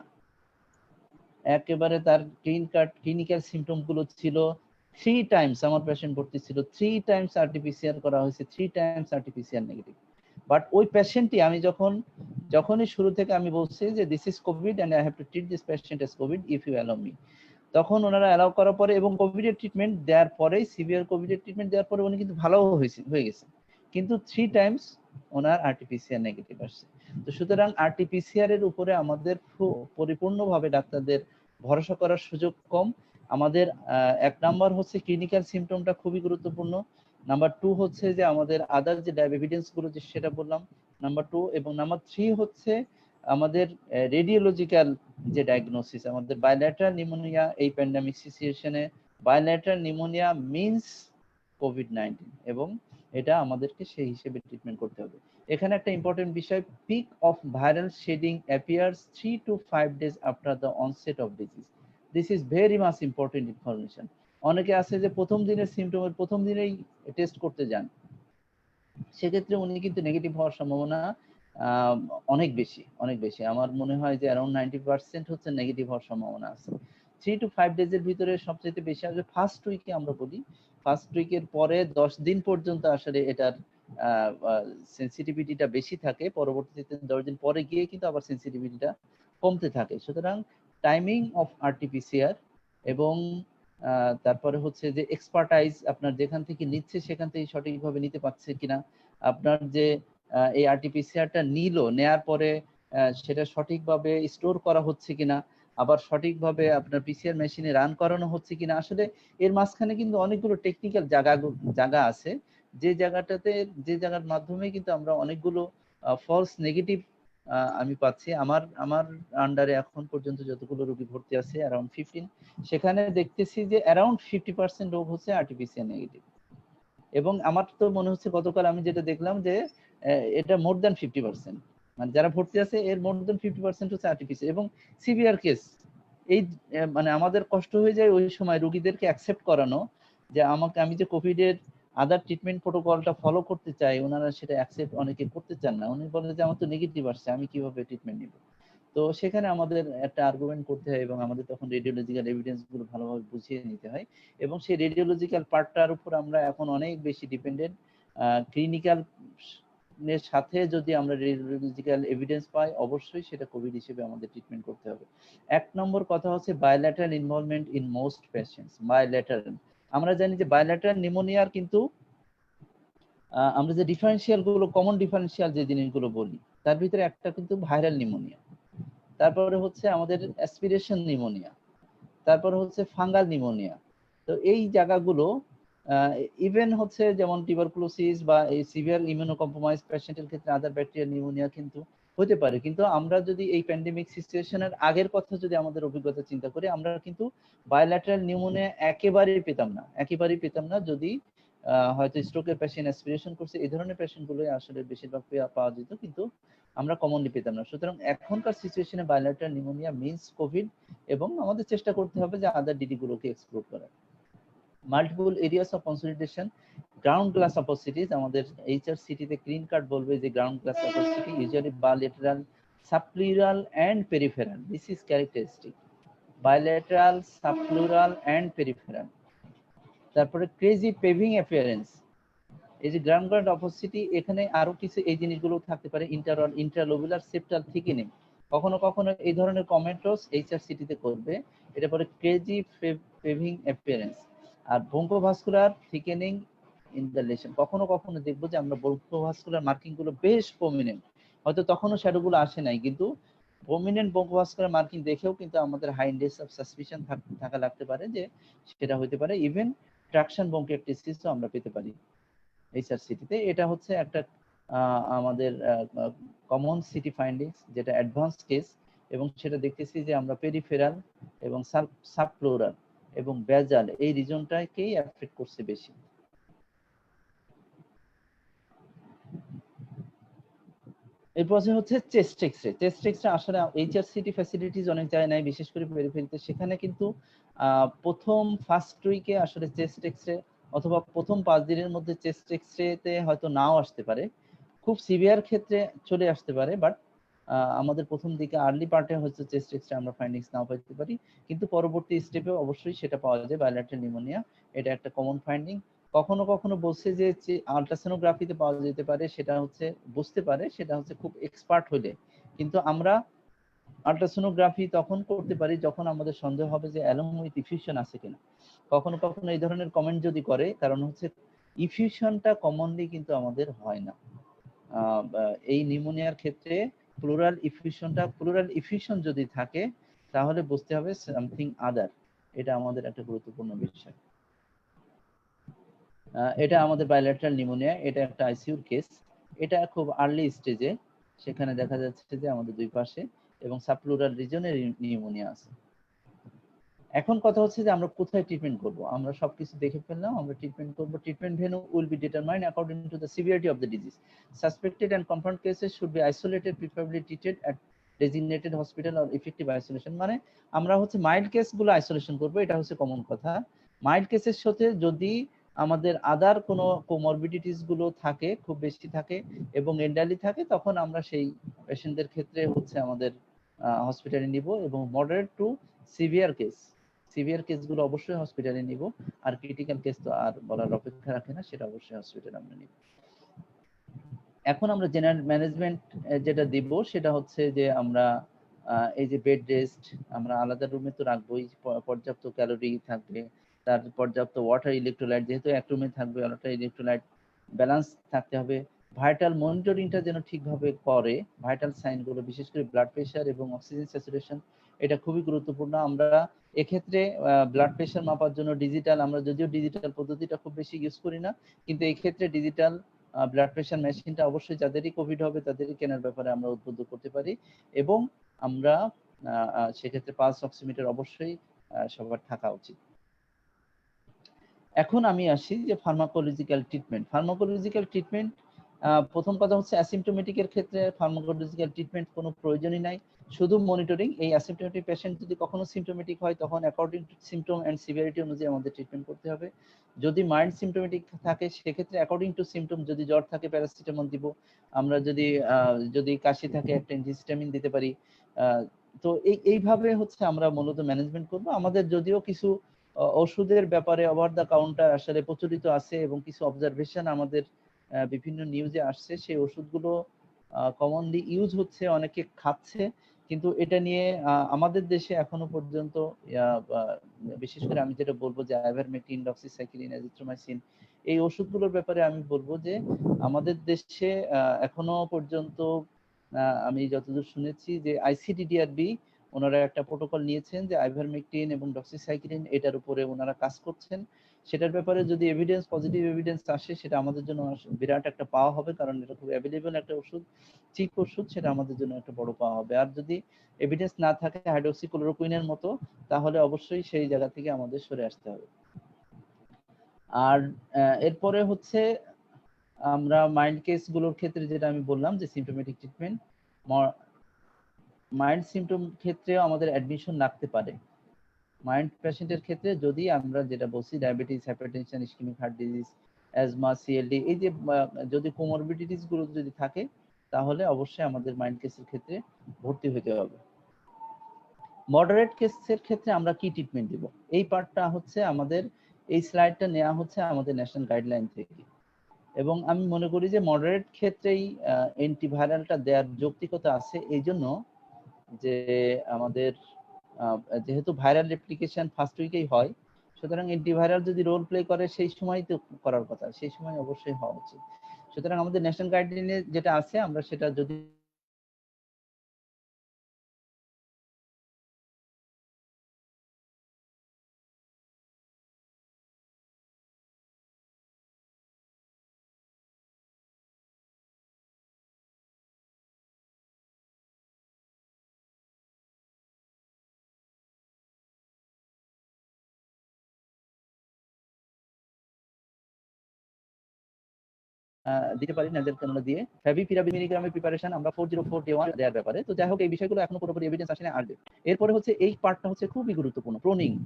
একেবারে তার ক্লিন কাট ক্লিনিক্যাল সিমটম গুলো ছিল। 3 টাইমস আমার পেশেন্ট ভর্তি ছিল, 3 টাইমস আরটিপিসিআর করা হয়েছে, 3 টাইমস আরটিপিসিআর নেগেটিভ। বাট ওই পেশেন্টই আমি যখনই শুরু থেকে আমি বলছি যে this is covid and I have to treat this patient as covid if you allow me, তখন ওনারা অ্যালাউ করার পরে এবং কোভিড এর ট্রিটমেন্ট দেওয়ার পরে, সিভিয়ার কোভিড এর ট্রিটমেন্ট দেওয়ার পরে উনি কিন্তু ভালো হয়ে গেছে, কিন্তু 3 টাইমস ওনার আরটিপিসিআর নেগেটিভ আসছে। তো সুতরাং আরটিপিসিআর এর উপরে আমাদের পরিপূর্ণভাবে ডাক্তারদের ভরসা করার সুযোগ কম। আমাদের 1 নাম্বার হচ্ছে ক্লিনিক্যাল সিমটমটা খুবই গুরুত্বপূর্ণ, নাম্বার 2 হচ্ছে যে আমাদের আদার যে এভিডেন্স গুলো যে সেটা বললাম, নাম্বার 2, এবং নাম্বার 3 হচ্ছে আমাদের রেডিওলজিক্যাল যে ডায়াগনোসিস। আমাদের বায়োল্যাটারাল নিউমোনিয়া এই প্যান্ডেমিক সিচুয়েশনে বায়োল্যাটারাল নিউমোনিয়া মিন্স কোভিড-19 এবং এটা আমাদেরকে সেই হিসেবে ট্রিটমেন্ট করতে হবে। এখানে একটা ইম্পর্টেন্ট বিষয়, peak of viral shedding appears 3 to 5 days after the onset of disease. This is very much important information. অনেকে আছে যে প্রথম দিনের সিমটমের প্রথম দিনেই টেস্ট করতে যান, সেক্ষেত্রে উনি কিন্তু নেগেটিভ হওয়ার সম্ভাবনা অনেক বেশি। আমার মনে হয় যে অ্যারাউন্ড 90% হচ্ছে নেগেটিভ হওয়ার সম্ভাবনা আছে। 3 to 5 days এর ভিতরে সবচেয়ে বেশি আসবে ফার্স্ট উইকে, আমরা বলি ফার্স্ট উইকের পরে 10 দিন পর্যন্ত আসলে এটার সেন্সিটিভিটিটা বেশি থাকে, পরবর্তীতে 10 দিন পরে গিয়ে কিন্তু আবার সেন্সিটিভিটিটা কমতে থাকে। সুতরাং টাইমিং অফ আরটিপিসিআর এবং তারপরে হচ্ছে যে এক্সপার্টাইজ আপনার যেখান থেকে নিচ্ছে সেখান থেকে সঠিকভাবে নিতে পারছে কিনা, আপনার যে এই আরটিপিসিআরটা নেয়ার পরে সেটা সঠিকভাবে স্টোর করা হচ্ছে কিনা, আবার সঠিকভাবে আপনার পিসিআর মেশিনে রান করানো হচ্ছে কিনা। আসলে এর মাঝখানে কিন্তু অনেকগুলো টেকনিক্যাল জায়গা আছে, যে জায়গার মাধ্যমে কিন্তু আমরা অনেকগুলো ফলস নেগেটিভ আমি পাচ্ছি। আমার আন্ডারে এখন পর্যন্ত যতগুলো রোগী ভর্তি আছে অ্যারাউন্ড 15, সেখানে দেখতেছি যে অ্যারাউন্ড 50% রোগ হচ্ছে আরটিপিসিআর নেগেটিভ। এবং আমার তো মনে হচ্ছে গতকাল আমি যেটা দেখলাম যে এটা মোর দ্যান 50%, মানে যারা ভর্তি আছে এর মোর দ্যান 50% হচ্ছে আরটিপিসিআর এবং সিভিয়ার কেস। এই মানে আমাদের কষ্ট হয়ে যায় ওই সময় রোগীদেরকে অ্যাকসেপ্ট করানো যে আমি যে কোভিড এর আদার ট্রিটমেন্ট প্রোটোকলটা ফলো করতে চাই, ওনারা সেটা অ্যাকসেপ্ট অনেকে করতে চান না। উনি বলেন যে আমার তো নেগেটিভ আসছে, আমি কিভাবে ট্রিটমেন্ট নিব। তো সেখানে আমাদের একটা আর্গুমেন্ট করতে হয় এবং আমাদের তখন রেডিওলজিক্যাল এভিডেন্স গুলো ভালোভাবে বুঝিয়ে নিতে হয় এবং সেই রেডিওলজিক্যাল পার্টটার উপর আমরা এখন অনেক বেশি ডিপেন্ডেন্ট। ক্লিনিক্যাল এর সাথে যদি আমরা রেডিওলজিক্যাল এভিডেন্স পাই অবশ্যই সেটা কোভিড হিসেবে আমাদের ট্রিটমেন্ট করতে হবে। এক নম্বর কথা হচ্ছে bilateral involvement in most patients. Bilateral আমরা জানি যে বায়োল্যাটারাল নিউমোনিয়ার কিন্তু আমরা যে ডিফারেন্সিয়াল গুলো কমন ডিফারেন্সিয়াল যে জিনিসগুলো বলি তার ভিতরে একটা কিন্তু ভাইরাল নিউমোনিয়া, তারপরে হচ্ছে আমাদের অ্যাসপিরেশন নিউমোনিয়া, তারপরে হচ্ছে ফাঙ্গাল নিউমোনিয়া। তো এই জায়গাগুলো ইভেন হচ্ছে যেমন টিউবারকুলোসিস বা এই সিভিয়ার ইমিউনোকম্প্রোমাইজ পেশেন্টের ক্ষেত্রে আদার ব্যাকটেরিয়া নিউমোনিয়া কিন্তু হতে পারে। কিন্তু আমরা যদি এই প্যান্ডেমিক সিচুয়েশনের আগের কথা যদি আমাদের অভিজ্ঞতা চিন্তা করি আমরা কিন্তু বায়োল্যাটারাল নিউমোনিয়া একেবারেই পেতাম না যদি হয়তো স্ট্রোকের পেশেন্ট অ্যাসপিরেশন করছে এই ধরনের পেশেন্টগুলোই আসলে বেশিরভাগ পাওয়া যেত, কিন্তু আমরা কমনলি পেতাম না। সুতরাং এখনকার সিচুয়েশনে বায়োল্যাটারাল নিউমোনিয়া মিন্স কোভিড এবং আমাদের চেষ্টা করতে হবে যে আদার ডিডি গুলোকে এক্সপ্লোর করার। Multiple areas of consolidation, ground glass opacities, আমাদের HRCT তে গ্রিন কার্ড বলবে যে ground glass opacity usually bilateral, subpleural and peripheral. This is characteristic, bilateral, subpleural and peripheral. তারপরে ক্রেজি পেভিং অ্যাপিয়ারেন্স, এই যে গ্রাউন্ড গ্লাস অপোসিটি এখানে আরো কিছু এই জিনিসগুলো থাকতে পারে, ইন্ট্রালোবুলার সেপ্টাল থিকেনিং, কখনো কখনো এই ধরনের কমেন্টও HRCT তে করবে। এটা পরে ক্রেজি পেভিং অ্যাপিয়ারেন্স। আর bronchovascular thickening in the lesion, কখনো কখনো দেখবো যে আমরা ব্রঙ্কোভাস্কুলার মার্কিং গুলো বেশ প্রমিনেন্ট, হয়তো তখনও শ্যাডো গুলো আসে নাই কিন্তু প্রমিনেন্ট ব্রঙ্কোভাস্কুলার মার্কিং দেখেও কিন্তু আমাদের হাই ইন্ডেক্স অফ সাসপিশন থাকা লাগতে পারে যে সেটা হতে পারে ইভেন ট্রাকশন ব্রঙ্কিওলাইটিসও আমরা পেতে পারি HRCT তে। এটা হচ্ছে একটা আমাদের কমন সিটি ফাইন্ডিংস যেটা অ্যাডভান্স কেস এবং সেটা দেখতেছি যে আমরা পেরিফেরাল এবং সাবপ্লুরাল এবং বেজাল এই রিজনটাকেই এফেক্ট করছে বেশি। এরপর হচ্ছে চেস্ট এক্সরে। চেস্ট এক্সরে আসলে HRCT ফ্যাসিলিটিস অনেক জায়গায় নাই, বিশেষ করে পেরিফেরিতে। সেখানে কিন্তু প্রথম ফার্স্ট উইকে আসলে চেস্ট এক্সরে অথবা প্রথম 5 দিনের মধ্যে চেস্ট এক্সরে তে হয়তো নাও আসতে পারে, খুব সিভিয়ার ক্ষেত্রে চলে আসতে পারে, বাট আমাদের প্রথম দিকে আর্লি পার্টে হচ্ছে চেস্ট এক্সরে আমরা ফাইন্ডিংস নাও পেতে পারি, কিন্তু পরবর্তী স্টেপে অবশ্যই সেটা পাওয়া যায় বায়োল্যাটারাল নিউমোনিয়া। এটা একটা কমন ফাইন্ডিং। কখনো কখনো বলছে যে আলট্রাসোনোগ্রাফিতে পাওয়া যেতে পারে, সেটা হচ্ছে বুঝতে পারে, সেটা হচ্ছে খুব এক্সপার্ট হলে। কিন্তু আমরা আলট্রাসোনোগ্রাফি তখন করতে পারি যখন আমাদের সন্দেহ হবে যে অ্যালং উইথ ইফিউশন আছে কিনা। কখনো কখনো এই ধরনের কমেন্ট যদি করে, কারণ হচ্ছে ইফিউশনটা কমনলি কিন্তু আমাদের হয় না এই নিউমোনিয়ার ক্ষেত্রে। প্লুরাল ইফিউশন যদি থাকে তাহলে বুঝতে হবে সামথিং আদার। এটা আমাদের একটা গুরুত্বপূর্ণ বিষয়। এটা আমাদের বায়োল্যাটারাল নিউমোনিয়া, এটা একটা আইসিইউর কেস। এটা খুব আর্লি স্টেজে, সেখানে দেখা যাচ্ছে যে আমাদের দুই পাশে এবং সাবপ্লুরাল রিজনে নিউমোনিয়া আছে। এখন কথা হচ্ছে যে আমরা কোথায় ট্রিটমেন্ট করব। আমরা সবকিছু দেখে ফেললাম, আমরা ট্রিটমেন্ট করব। Treatment venue will be determined according to the severity of the disease. Suspected and confirmed cases should be isolated, preferably treated at designated hospital or effective isolation. মানে আমরা হচ্ছে মাইল্ড কেসগুলো আইসোলেশন করব, এটা হচ্ছে কমন কথা। মাইল্ড কেসের সাথে যদি আমাদের আদার কোনো কোমরবিডিটিস গুলো থাকে, খুব বেশি থাকে এবং এন্ডালি থাকে, তখন আমরা সেই পেশেন্টদের ক্ষেত্রে হচ্ছে আমাদের হসপিটালে নিব এবং মডারেট টু সিভিয়ার কেসগুলো অবশ্যই হসপিটালে নিব। আর ক্রিটিক্যাল কেস তো আর বলার অপেক্ষা রাখে না, সেটা অবশ্যই হসপিটালে আমরা নিব। এখন আমরা জেনারেল ম্যানেজমেন্ট যেটা দিব সেটা হচ্ছে যে আমরা এই যে বেড রেস্ট আমরা আলাদা রুমে তো রাখবোই, পর্যাপ্ত ক্যালোরি থাকবে, তার পর্যাপ্ত ওয়াটার ইলেকট্রোলাইট, যেহেতু এক রুমে থাকবে ওয়াটার ইলেকট্রোলাইট ব্যালেন্স থাকতে হবে। ভাইটাল মনিটরিংটা যেন ঠিকভাবে করে, ভাইটাল সাইনগুলো বিশেষ করে ব্লাড প্রেশার এবং অক্সিজেন স্যাচুরেশন, এটা খুবই গুরুত্বপূর্ণ। আমরা এক্ষেত্রে ব্লাড প্রেশার মাপার জন্য ডিজিটাল, আমরা যদিও ডিজিটাল পদ্ধতিটা খুব বেশি ইউজ করি না, কিন্তু এই ক্ষেত্রে ডিজিটাল ব্লাড প্রেশার মেশিনটা অবশ্যই যাদেরই কোভিড হবে তাদেরই কেনার ব্যাপারে আমরা উদ্বুদ্ধ করতে পারি। এবং আমরা সেক্ষেত্রে পালস অক্সিমিটার অবশ্যই সবার থাকা উচিত। এখন আমি আসি যে ফার্মাকোলজিক্যাল ট্রিটমেন্ট। প্রথম কথা হচ্ছে অ্যাসিম্পটোমেটিকের ক্ষেত্রে ফার্মাকোলজিক্যাল ট্রিটমেন্ট কোনো প্রয়োজনই নাই, শুধু মনিটরিং। এই অ্যাসিম্পটোমেটিক পেশেন্ট যদি কখনো সিমটোমেটিক হয় তখন according to symptom and severity অনুযায়ী আমাদের ট্রিটমেন্ট করতে হবে। যদি মাইল্ড সিমটোমেটিক থাকে সেক্ষেত্রে অ্যাকর্ডিং টু সিমটম, যদি জ্বর থাকে প্যারাসিটামল দিব আমরা, যদি কাশি থাকে একটা অ্যান্টিহিস্টামিন দিতে পারি, তো এইভাবে হচ্ছে আমরা মূলত ম্যানেজমেন্ট করব। আমাদের যদিও কিছু ওষুধের ব্যাপারে ওভার দ্য কাউন্টার আসলে প্রচলিত আছে এবং কিছু অবজারভেশন আমাদের বিভিন্ন নিউজে আসছে, সেই ওষুধগুলো কমনলি ইউজ হচ্ছে, অনেকে খাচ্ছে, কিন্তু এটা নিয়ে আমাদের দেশে এখনো পর্যন্ত বিশেষ করে আমি যেটা বলবো যে আইভারমেকটিন, ডক্সিসাইক্লিন, এজিথ্রোমাইসিন, এই ওষুধগুলোর ব্যাপারে আমি বলবো যে আমাদের দেশে এখনো পর্যন্ত আমি যতদূর শুনেছি যে আইসিডিডিআরবি ওনারা একটা প্রোটোকল নিয়েছেন যে আইভারমেকটিন এবং ডক্সিসাইক্লিন এটার উপরে ওনারা কাজ করছেন। সেটার ব্যাপারে যদি এভিডেন্স, পজিটিভ এভিডেন্স আসে, সেটা আমাদের জন্য বিরাট একটা পাওয়া হবে, কারণ এটা খুব অ্যাভেলেবল একটা ওষুধ, চিপ ওষুধ, সেটা আমাদের জন্য একটা বড় পাওয়া হবে। আর যদি এভিডেন্স না থাকে হাইড্রোক্সিক্লোরোকুইনের মতো, তাহলে অবশ্যই সেই জায়গা থেকে আমাদের সরে আসতে হবে। আর এরপরে হচ্ছে আমরা মাইল্ড কেস গুলোর ক্ষেত্রে যেটা আমি বললাম যে সিমটোমেটিক ট্রিটমেন্ট, মাইল্ড সিমটম ক্ষেত্রেও আমাদের অ্যাডমিশন লাগতে পারে। মাইল্ড পেশেন্টের ক্ষেত্রে যদি আমরা যেটা বলছি diabetes, hypertension, ischaemic heart disease, asthma, CLD, এই যে যদি কোমরবিডিটিস গুলো যদি থাকে, তাহলে অবশ্যই আমাদের মাইল্ড কেসের ক্ষেত্রে ভর্তি হতে হবে। মডারেট কেসের ক্ষেত্রে আমরা কি ট্রিটমেন্ট দিব, এই পার্টটা হচ্ছে আমাদের, এই স্লাইডটা নেওয়া হচ্ছে আমাদের ন্যাশনাল গাইডলাইন থেকে, এবং আমি মনে করি যে মডারেট ক্ষেত্রেই অ্যান্টিভাইরালটা দেওয়ার যৌক্তিকতা আছে, এই জন্য যে আমাদের যেহেতু ভাইরাল রেপ্লিকেশন ফার্স্ট উইকেই হয়, সুতরাং অ্যান্টিভাইরাল যদি রোল প্লে করে সেই সময় তো করার কথা, সেই সময় অবশ্যই হওয়া উচিত। সুতরাং আমাদের ন্যাশনাল গাইডলাইনে যেটা আছে আমরা সেটা যদি দিতে পারি নাজেল কানুনা দিয়ে ফেভিপিরাভির মিলিগ্রামের প্রিপারেশন আমরা 404 ডে 1 দেওয়ার ব্যাপারে। তো যাই হোক, এই বিষয়গুলো এখনো পুরোপুরি এভিডেন্স আসেনি, আসবে। এরপরে হচ্ছে এই পার্টটা হচ্ছে খুবই গুরুত্বপূর্ণ,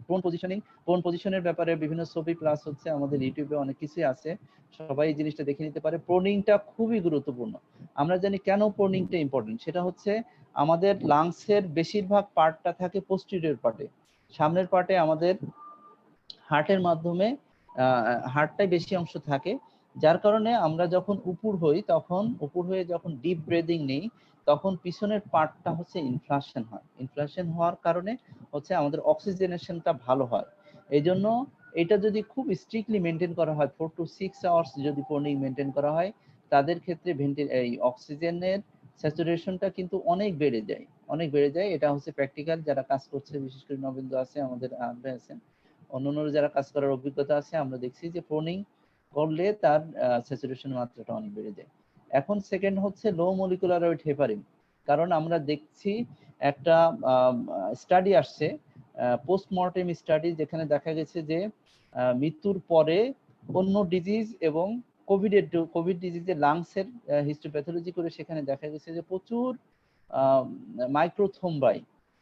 প্রোন পজিশনিং। প্রোন পজিশনের ব্যাপারে বিভিন্ন ছবি প্লাস হচ্ছে আমাদের ইউটিউবে অনেক কিছুই আছে, সবাই এই জিনিসটা দেখে নিতে পারে। প্রোনিংটা খুবই গুরুত্বপূর্ণ। আমরা জানি কেন প্রোনিংটা ইম্পর্টেন্ট, সেটা হচ্ছে আমাদের লাংসের বেশিরভাগ পার্টটা থাকে পোস্টেরিয়র পার্টে, সামনের পার্টে আমাদের হার্টের মাধ্যমে হার্টটাই বেশি অংশ থাকে, যার কারণে আমরা যখন উপর হই, তখন উপর হয়ে যখন ডিপ ব্রিদিং নেই, তখন পিছনের পার্টটা হচ্ছে ইনফ্লেশন হয়। ইনফ্লেশন হওয়ার কারণে হচ্ছে আমাদের অক্সিজেনেশনটা ভালো হয়। এই জন্য এটা যদি খুব স্ট্রিক্টলি মেনটেন করা হয়, 4 to 6 আওয়ার্স যদি প্রোনিং মেনটেন করা হয়, তাদের ক্ষেত্রে এই অক্সিজেনের স্যাচুরেশনটা কিন্তু অনেক বেড়ে যায়, অনেক বেড়ে যায়। এটা হচ্ছে প্র্যাকটিক্যাল, যারা কাজ করছে, বিশেষ করে নবেন্দু আছে, আমাদের আছেন, অন্যান্য যারা কাজ করার অভিজ্ঞতা আছে, আমরা দেখছি যে প্রোনিং করলে তার স্যাচুরেশন মাত্রাটা অনেক বেড়ে যায়। এখন সেকেন্ড হচ্ছে লো মলিকুলার ওয়েট হেপারিন, কারণ আমরা দেখছি একটা স্টাডি আসছে, পোস্টমর্টেম স্টাডি, যেখানে দেখা গেছে যে মৃত্যুর পরে অন্য ডিজিজ এবং কোভিড ডিজিজের লাংসের হিস্টোপ্যাথোলজি করে সেখানে দেখা গেছে যে প্রচুর মাইক্রোথ্রোম্বাই,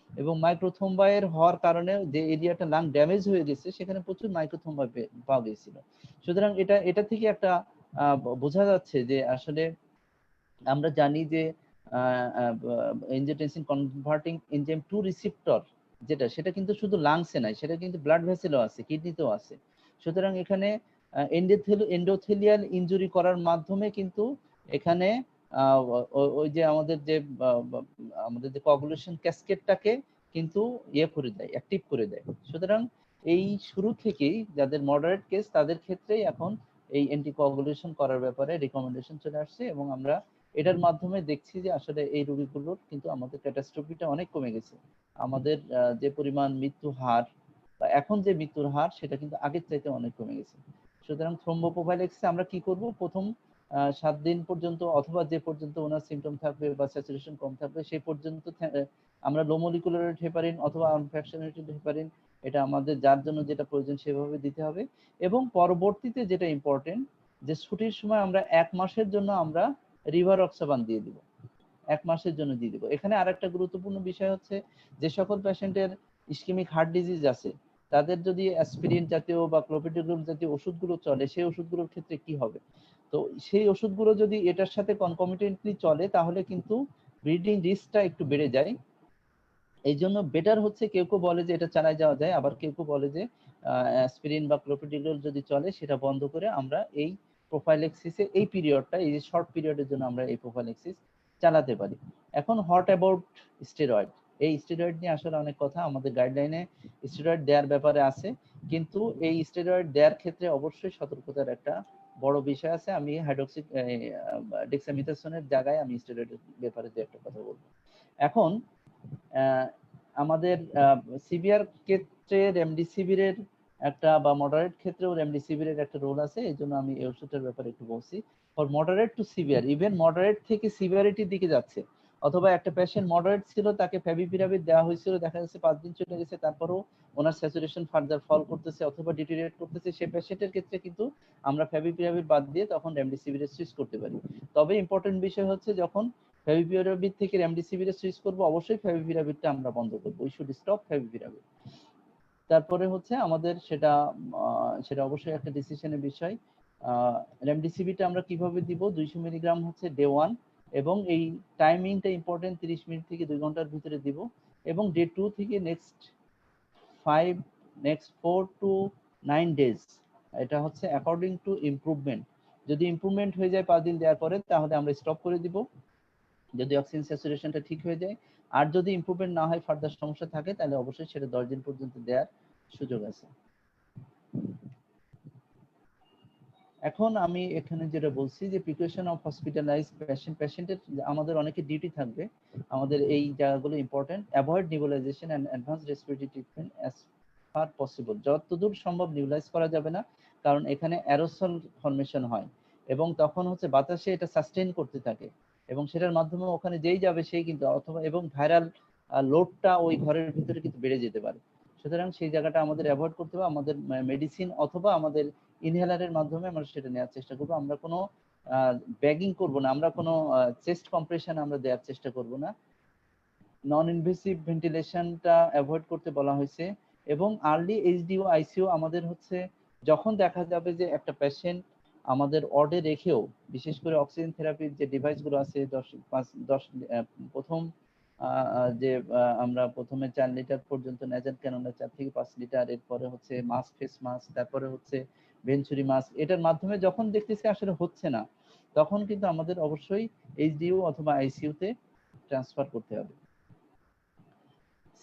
এবং মাইক্রোথ্রোম্বাইয়ের হওয়ার কারণে যে এরিয়াটা লাং ড্যামেজ হয়ে গেছে, সেখানে প্রচুর মাইক্রোথ্রোম্বাই পাওয়া গিয়েছিল। সুতরাং এটা থেকে একটা বোঝা যাচ্ছে যে আসলে আমরা জানি যে এনজিওটেনসিন কনভার্টিং এনজাইম 2 রিসেপ্টর যেটা, সেটা কিন্তু শুধু লাংসে নাই, সেটা কিন্তু ব্লাড ভেসেলও আছে, কিডনিতেও আছে। সুতরাং এখানে এন্ডোথেলিয়াল ইনজুরি করার মাধ্যমে কিন্তু এখানে ওই যে আমাদের যে কোয়াগুলেশন ক্যাসকেডটাকে কিন্তু করে দেয়, অ্যাক্টিভ করে দেয়। সুতরাং এই শুরু থেকেই যাদের মডারেট কেস, তাদের ক্ষেত্রেই এখন এই অ্যান্টিকোয়াগুলেশন করার ব্যাপারে রিকমেন্ডেশন চলে আসছে, এবং আমরা এটার মাধ্যমে দেখছি যে আসলে এই রোগীগুলোর কিন্তু আমাদের ক্যাটাস্ট্রফিটা অনেক কমে গেছে। আমাদের যে পরিমাণ মৃত্যু হার বা এখন যে মৃত্যুর হার, সেটা কিন্তু আগের চাইতে অনেক কমে গেছে। সুতরাং থ্রোম্বোপ্রোফাইল্যাক্সিসে আমরা কি করব, প্রথম 7 দিন পর্যন্ত, অথবা যে পর্যন্ত ওনার সিমটম থাকবে বা স্যাচুরেশন কম থাকবে, সেই পর্যন্ত আমরা লো মলিকুলার ওয়েট হেপারিন অথবা আনফ্র্যাকশনেটেড হেপারিন, এটা আমাদের যার জন্য যেটা প্রয়োজন সেভাবে দিতে হবে। এবং পরবর্তীতে যেটা ইম্পর্টেন্ট, যে ছুটির সময় আমরা 1 মাসের জন্য আমরা রিভারক্সাবান দিয়ে দিব, 1 মাসের জন্য দিয়ে দিব। এখানে আরেকটা গুরুত্বপূর্ণ বিষয় হচ্ছে, যে সকল পেশেন্টের ইসকেমিক হার্ট ডিজিজ আছে, তাদের যদি অ্যাসপিরিন জাতীয় বা ক্লোপিডোগ্রাম জাতীয় ওষুধগুলো চলে, সেই ওষুধগুলোর ক্ষেত্রে কি হবে। তো সেই ওষুধগুলো যদি এটার সাথে কনকমিটেন্টলি চলে, তাহলে কিন্তু ব্লিডিং রিস্কটা একটু বেড়ে যায়। এই জন্য বেটার হচ্ছে কেউ কেউ বলে যে এটা চালায় যাওয়া যায়, আবার কেউ কেউ বলে যে অ্যাসপিরিন বা ক্লোপিডিগ্রল যদি চলে সেটা বন্ধ করে আমরা এই প্রোফাইলেক্সিসে এই পিরিয়ডটা, এই যে শর্ট পিরিয়ডের জন্য আমরা এই প্রোফাইলেক্সিস চালাতে পারি। এখন হোয়াট অ্যাবাউট স্টেরয়েড? এই স্টেরয়েড নিয়ে আসলে অনেক কথা আমাদের গাইডলাইনে স্টেরয়েড দেওয়ার ব্যাপারে আছে, কিন্তু এই স্টেরয়েড দেওয়ার ক্ষেত্রে অবশ্যই সতর্কতার একটা বড় বিষয় আছে। আমি হাইড্রোক্সি ডেক্সামিথাসোনের জায়গায় আমি স্টেরয়েডের ব্যাপারে যে একটা কথা বলবো। এখন আমাদের সিভিয়ার ক্ষেত্রে রেমডিসিভিরের একটা, বা মডারেট ক্ষেত্রেও রেমডিসিভিরের একটা রোল আছে, এই জন্য আমি এই ওষুধটার ব্যাপারে একটু বলছি। For moderate two severe, even moderate থেকে সিভিয়ারিটির দিকে যাচ্ছে, অথবা একটা পেশেন্ট মডারেট ছিল, তাকে ফেভিপিরাভির দেওয়া হয়েছিল, দেখা যাচ্ছে 5 দিন চলে গেছে, তারপরেও ওনার স্যাচুরেশন ফার্দার ফল করতেছে অথবা ডিটেরিয়েট করতেছে, সেই পেশেন্টের ক্ষেত্রে কিন্তু আমরা ফেভিপিরাভির বাদ দিয়ে তখন রেমডিসিভিরে সুইচ করতে পারি। তবে ইম্পর্টেন্ট বিষয় হচ্ছে যখন ফেভিপিরাভির থেকে রেমডিসিভিরে সুইচ করব, অবশ্যই ফেভিপিরাভিরটা আমরা বন্ধ করব, উই শুড স্টপ ফেভিপিরাভির। তারপরে হচ্ছে আমাদের সেটা অবশ্যই একটা ডিসিশনের বিষয়। রেমডিসিভিরটা আমরা কিভাবে দিব? 200 মিলিগ্রাম হচ্ছে ডে 1, এবং এই টাইমিংটা ইম্পর্টেন্ট, 30 মিনিট থেকে 2 ঘন্টার ভিতরে দিব, এবং ডে 2 থেকে নেক্সট 4 to 9 ডেজ, এটা হচ্ছে অ্যাকর্ডিং টু ইমপ্রুভমেন্ট। যদি ইমপ্রুভমেন্ট হয়ে যায় 5 দিন দেওয়ার পরে, তাহলে আমরা স্টপ করে দিব, যদি অক্সিজেন স্যাচুরেশনটা ঠিক হয়ে যায়। আর যদি ইমপ্রুভমেন্ট না হয়, ফার্দার সমস্যা থাকে, তাহলে অবশ্যই সেটা 10 দিন পর্যন্ত দেওয়ার সুযোগ আছে। এখন আমি এখানে যেটা বলছি যে প্রিকশন অফ হসপিটালাইজ পেশেন্টের আমাদের অনেকে ডিউটি থাকবে, আমাদের এই জায়গাগুলো important. Avoid nebulisation and advance respiratory treatment as far possible, যতদূর সম্ভব নিউবুলাইজ করা যাবে না, কারণ এখানে অ্যারোসল ফর্মেশন হয় এবং তখন হচ্ছে বাতাসে এটা সাস্টেইন করতে থাকে, এবং সেটার মাধ্যমে ওখানে যেই যাবে সেই কিন্তু, অথবা এবং ভাইরাল লোডটা ওই ঘরের ভিতরে কিন্তু বেড়ে যেতে পারে। সুতরাং সেই জায়গাটা আমাদের অ্যাভয়েড করতে হবে। আমাদের মেডিসিন অথবা আমাদের ইনহেলারের মাধ্যমে আমরা সেটা নেওয়ার চেষ্টা করবো। আমরা কোনো ব্যাগিং করব না, আমরা কোনো চেস্ট কম্প্রেশন আমরা দেওয়ার চেষ্টা করব না। নন ইনভেসিভ ভেন্টিলেশনটা অ্যাভয়েড করতে বলা হয়েছে, এবং আর্লি এইচডিও আইসিইউ আমাদের হচ্ছে যখন দেখা যাবে যে একটা পেশেন্ট আমাদের ওয়ার্ডে রেখেও, বিশেষ করে অক্সিজেন থেরাপির যে ডিভাইসগুলো আছে, 10 প্রথম যে আমরা প্রথমে 4 লিটার পর্যন্ত নেজেল ক্যানুলা, 4 থেকে 5 লিটার, এরপরে হচ্ছে মাস্ক, ফেস মাস্ক, তারপরে হচ্ছে ভেঞ্চুরি মাস্ক, এটার মাধ্যমে যখন দেখতেছি আসলে হচ্ছে না, তখন কিন্তু আমাদের অবশ্যই এইচডিইউ অথবা আইসিইউ তে ট্রান্সফার করতে হবে।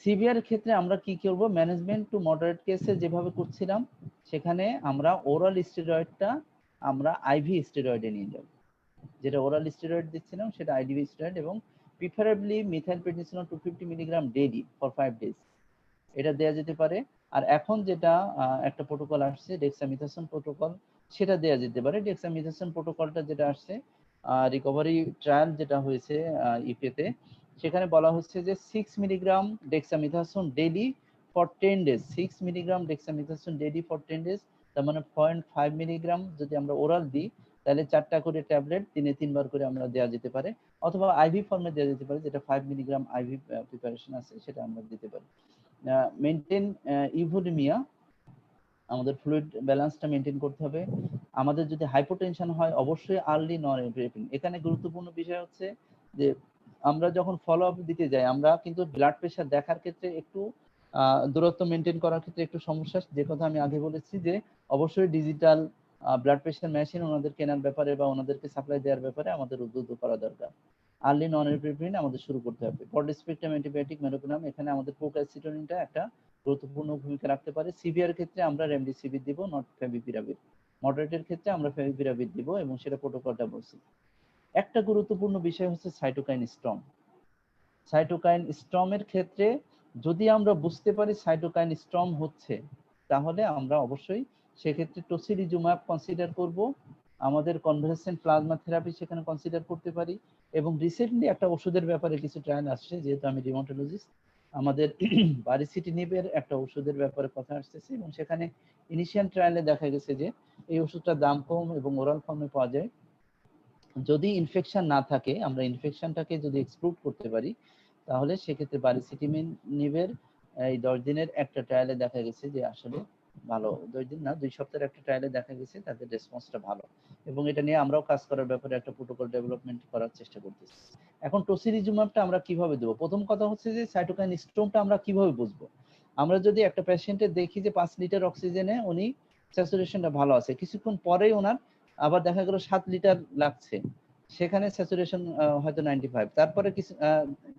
সিভিয়ার ক্ষেত্রে আমরা কি করব? ম্যানেজমেন্ট টু মডারেট কেসে যেভাবে করছিলাম, সেখানে আমরা ওরাল স্টেরয়েডটা আমরা আইভি স্টেরয়েডে নিয়ে যাব। যেটা ওরাল স্টেরয়েড দিচ্ছিলাম সেটা আইভি স্টেরয়েড, এবং preferably methylprednisolone 250 milligram daily for 5 days, এটা দেয়া যেতে পারে। আর এখন যেটা একটা প্রোটোকল আসছে, ডেক্সামিথাসোন প্রোটোকল, সেটা দেয়া যেতে পারে। ডেক্সামিথাসোন প্রোটোকলটা যেটা আসছে, রিকভারি ট্রায়াল যেটা হয়েছে ইউকেতে, সেখানে বলা হচ্ছে যে 6 milligram dexamethasone daily for 10 days, 6 milligram dexamethasone daily for 10 days, তার মানে 0.5 মিলিগ্রাম যদি আমরা ওরাল দিই, তাহলে 4টা করে ট্যাবলেট দিনে 3 বার করে আমরা দেওয়া যেতে পারে, অথবা আইভি ফর্মে দেওয়া যেতে পারে, যেটা 5 মিলিগ্রাম আইভি প্রিপারেশন আছে, সেটা আমরা দিতে পারি। মেনটেন ইভোলিমিয়া, আমাদের ফ্লুইড ব্যালেন্সটা মেনটেন করতে হবে। আমাদের যদি হাইপোটেনশন হয়, অবশ্যই আর্লি নরএপিনেফ্রিন। এখানে গুরুত্বপূর্ণ বিষয় হচ্ছে যে আমরা যখন ফলো আপ দিতে যাই, আমরা কিন্তু ব্লাড প্রেশার দেখার ক্ষেত্রে একটু দূরত্ব মেনটেন করার ক্ষেত্রে একটু সমস্যা, যে কথা আমি আগে বলেছি, যে অবশ্যই ডিজিটাল ব্লাড প্রেশার মেশিন ওনাদের কেনার ব্যাপারে বা ওনাদেরকে সাপ্লাই দেওয়ার ব্যাপারে আমাদের উদ্যোগ করা দরকার। আর্লি নরএপিনেফ্রিন আমাদের শুরু করতে হবে। ব্রড স্পেকট্রাম অ্যান্টিবায়োটিক মেরোপিনাম, এখানে আমাদের প্রোক্যালসিটোনিনটা একটা গুরুত্বপূর্ণ ভূমিকা রাখতে পারে। সিভিয়ার ক্ষেত্রে আমরা রেমডিসিভির দিব, নট ফেভিপিরাভির। মডারেটের ক্ষেত্রে আমরা ফেভিপিরাভির দিব, এবং সেটা প্রোটোকলটা বলছি। একটা গুরুত্বপূর্ণ বিষয় হচ্ছে সাইটোকাইন স্টর্ম। সাইটোকাইন স্টর্মের ক্ষেত্রে যদি আমরা বুঝতে পারি সাইটোকাইন স্টর্ম হচ্ছে, তাহলে আমরা অবশ্যই সেক্ষেত্রে টসিলিজুমাব কনসিডার করব, আমাদের কনভালসেন্ট প্লাজমা থেরাপি সেখানে কনসিডার করতে পারি। এবং রিসেন্টলি একটা ওষুধের ব্যাপারে কিছু ট্রায়াল আসছে, যেহেতু আমি রিউমাটোলজিস্ট, আমাদের বারিসিটিনিবের একটা ওষুধের ব্যাপারে কথা আসতেছে, এবং সেখানে ইনিশিয়াল ট্রায়ালে দেখা গেছে যে এই ওষুধটার দাম কম এবং ওরাল ফর্মে পাওয়া যায়। যদি ইনফেকশন না থাকে, আমরা ইনফেকশনটাকে যদি এক্সক্লুড করতে পারি, তাহলে সেক্ষেত্রে বারিসিটিনিবের এই 10 দিনের একটা ট্রায়ালে দেখা গেছে যে আসলে ভালো, 2 দিন না 2 সপ্তাহের একটা ট্রায়ালে দেখা গেছে তাদের রেসপন্সটা ভালো, এবং এটা নিয়ে আমরাও কাজ করার ব্যাপারে একটা প্রোটোকল ডেভেলপমেন্ট করার চেষ্টা করতেছি। এখন টসিলিজুমাবটা আমরা কিভাবে দেবো? প্রথম কথা হচ্ছে যে সাইটোকাইন স্টর্মটা আমরা কিভাবে বুঝবো? আমরা যদি একটা পেশেন্টের দেখি যে 5 লিটার অক্সিজেনে উনি স্যাচুরেশনটা ভালো আছে, কিছুক্ষণ পরেই ওনার আবার দেখা গেল 7 লিটার লাগছে, সেখানে স্যাচুরেশন হয়তো 95, তারপরে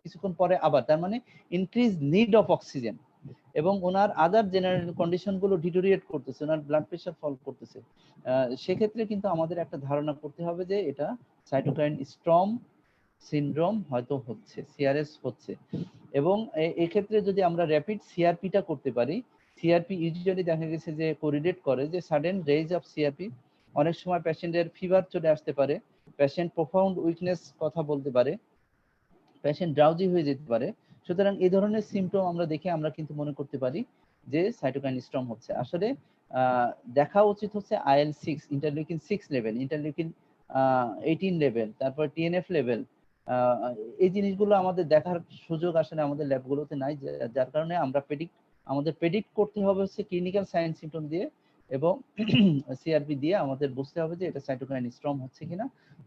কিছুক্ষণ পরে আবার, তার মানে ইনক্রিজ নিড অফ অক্সিজেন, এবং ওনার আদার জেনারেল কন্ডিশন গুলো ডিটোরিয়েট করতেছে, ওনার ব্লাড প্রেশার ফল করতেছে। সেক্ষেত্রে কিন্তু আমাদের একটা ধারণা করতে হবে যে এটা সাইটোকাইন স্টর্ম সিনড্রোম হয়তো হচ্ছে, সিআরএস হচ্ছে। এবং এক্ষেত্রে যদি আমরা র্যাপিড সিআরপিটা করতে পারি, সিআরপি ইউজুয়ালি দেখা গেছে যে কোরিলেট করে যে সাডেন রেজ অফ সিআরপি, অনেক সময় পেশেন্টের ফিভার চলে আসতে পারে, পেশেন্ট প্রোফাউন্ড উইকনেস কথা বলতে পারে, পেশেন্ট ড্রাউজি হয়ে যেতে পারে। সুতরাং এই ধরনের সিমটম আমরা দেখে আমরা কিন্তু মনে করতে পারি যে সাইটোকাইন স্টর্ম হচ্ছে। আসলে দেখা উচিত হচ্ছে IL-6, interleukin 6 level, interleukin 18 level, তারপর টিএনএফ লেভেল। এই জিনিসগুলো আমাদের দেখার সুযোগ আসলে আমাদের ল্যাবগুলোতে নাই, যার কারণে আমরা আমাদের প্রেডিক্ট করতে হবে হচ্ছে ক্লিনিক্যাল সাইন সিমটম দিয়ে, এবং সিআরপি দিয়ে আমাদের বুঝতে হবে যে এটা সাইটোকাইন স্টর্ম হচ্ছে কিনা।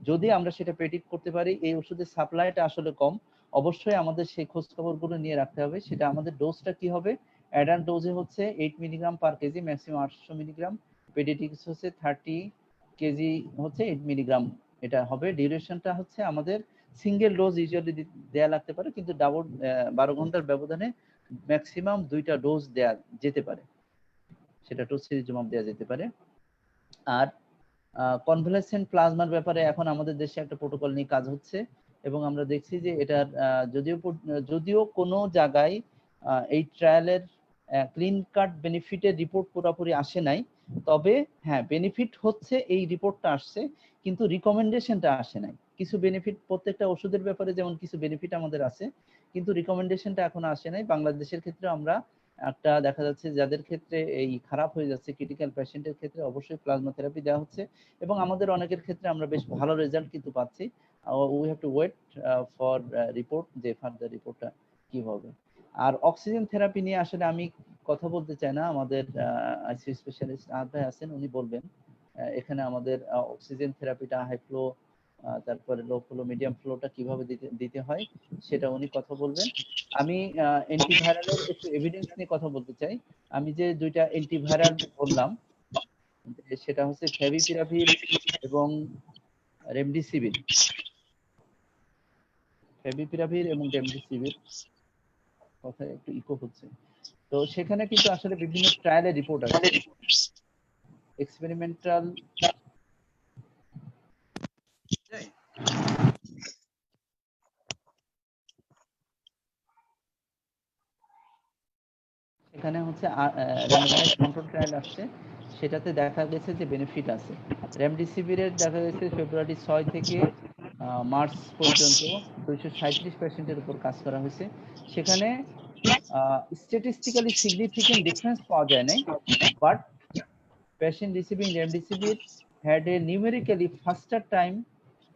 যদি আমরা সেটা প্রেডিক্ট করতে পারি, এই ওষুধের সাপ্লাইটা আসলে কম, অবশ্যই আমাদের সেই খোঁজ খবরগুলো নিয়ে রাখতে হবে। সেটা আমাদের ডোজটা কি হবে? অ্যাডাল্ট ডোজে হচ্ছে 8 milligram per KG, maximum 800 milligram, paediatrics হচ্ছে 30 কেজি হচ্ছে 8 মিলিগ্রাম, এটা হবে। ডিউরেশনটা হচ্ছে আমাদের সিঙ্গেল ডোজ ইউজুয়ালি দেয়া লাগতে পারে, কিন্তু ডাবল 12 ঘন্টার ব্যবধানে ম্যাক্সিমাম 2টা ডোজ দেয়া যেতে পারে, সেটা টসিলিজুমাব দেয়া যেতে পারে। আর কনভালেসেন্ট প্লাজমার ব্যাপারে এখন আমাদের দেশে একটা প্রোটোকল নিয়ে কাজ হচ্ছে, এবং আমরা দেখছি যে এটার যদিও কোনো জায়গায় এই ট্রায়ালের ক্লিন কাট বেনিফিটের রিপোর্ট পুরোপুরি আসে নাই, তবে হ্যাঁ বেনিফিট হচ্ছে, এই রিপোর্টটা আসছে, কিন্তু রিকমেন্ডেশনটা আসে নাই। কিছু বেনিফিট প্রত্যেকটা ওষুধের ব্যাপারে যেমন কিছু বেনিফিট আমাদের আছে, কিন্তু রিকমেন্ডেশনটা এখন আসে নাই। বাংলাদেশের ক্ষেত্রে আমরা একটা দেখা যাচ্ছে যাদের ক্ষেত্রে এই খারাপ হয়ে যাচ্ছে, ক্রিটিক্যাল পেশেন্টের ক্ষেত্রে অবশ্যই প্লাজমা থেরাপি দেওয়া হচ্ছে, এবং আমাদের অনেকের ক্ষেত্রে আমরা বেশ ভালো রেজাল্ট কিন্তু পাচ্ছি। We have to wait for report, যে ফার্দার রিপোর্টটা কি হবে। আর অক্সিজেন থেরাপি নিয়ে আসলে আমি কথা বলতে চাই না, আমাদের আইসিইউ স্পেশালিস্ট ভাই আছেন, উনি বলবেন। এখানে আমাদের অক্সিজেন থেরাপিটা হাই ফ্লো, তারপরে লো ফ্লো, মিডিয়াম ফ্লোটা কিভাবে দিতে হয় সেটা উনি কথা বলবেন। আমি অ্যান্টিভাইরালের একটু এভিডেন্স নিয়ে কথা বলতে চাই। আমি যে 2টা অ্যান্টিভাইরাল বললাম, সেটা হচ্ছে ফেভিপিরাভির এবং রেমডিসিভির। ফেভিপিরাভির এবং রেমডিসিভির, কথা একটু ইকো হচ্ছে। তো সেখানে কিন্তু আসলে বিভিন্ন ট্রায়ালের রিপোর্ট আসছে, এক্সপেরিমেন্টাল। সেখানে হচ্ছে র্যান্ডমাইজড কন্ট্রোল ট্রায়াল আসছে, সেটাতে দেখা গেছে যে বেনিফিট আছে। রেমডিসিভিরের দেখা গেছে ফেব্রুয়ারি 6 থেকে মার্চ পর্যন্ত 237 পেশেন্টের উপর কাজ করা হয়েছে। সেখানে স্ট্যাটিস্টিক্যালি সিগনিফিকেন্ট ডিফারেন্স পাওয়া যায় নাই, but patient receiving remdesivir had a numerically faster time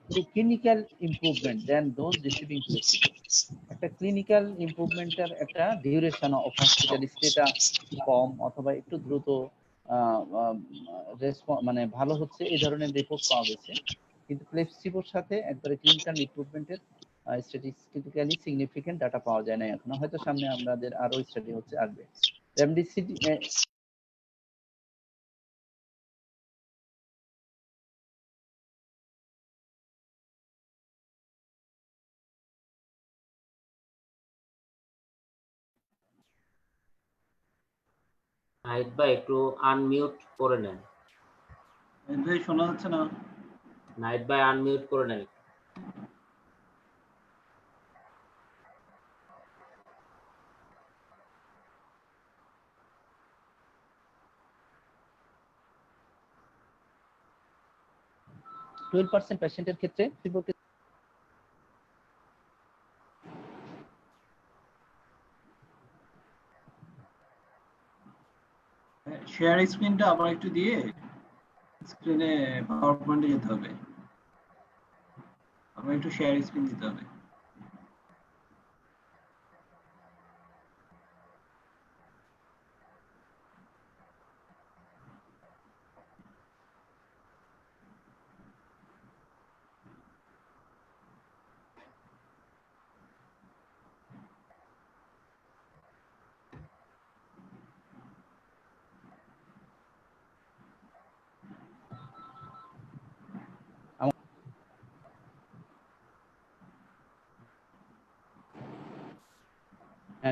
to clinical improvement than those receiving placebo. একটা ক্লিনিক্যাল ইমপ্রুভমেন্টের একটা ডিউরেশন অফ হসপিটাল স্টেটা কম অথবা একটু দ্রুত মানে ভালো হচ্ছে, এই ধরনের রিপোর্ট পাওয়া গেছে। কিন্তু প্লেসিবোর সাথে একবারে ক্লিনিক্যাল ইমপ্রুভমেন্টের স্ট্যাটিস্টিক্যালি সিগনিফিকেন্ট ডাটা পাওয়া যায় না এখনো, হয়তো সামনে আমাদের আরো স্টাডি হচ্ছে, আসবে। রেমডিসিভির নাহিদ ভাই একটু আনমিউট করে নেন। ভাই শোনা যাচ্ছে না? নাহিদ ভাই আনমিউট করে নেন। টুয়েলভ পার্সেন্ট পেশেন্টের ক্ষেত্রে শেয়ার স্ক্রিনটা আবার একটু দিয়ে স্ক্রিনে পাওয়ার পয়েন্টে যেতে হবে, আবার একটু শেয়ার স্ক্রিন দিতে হবে।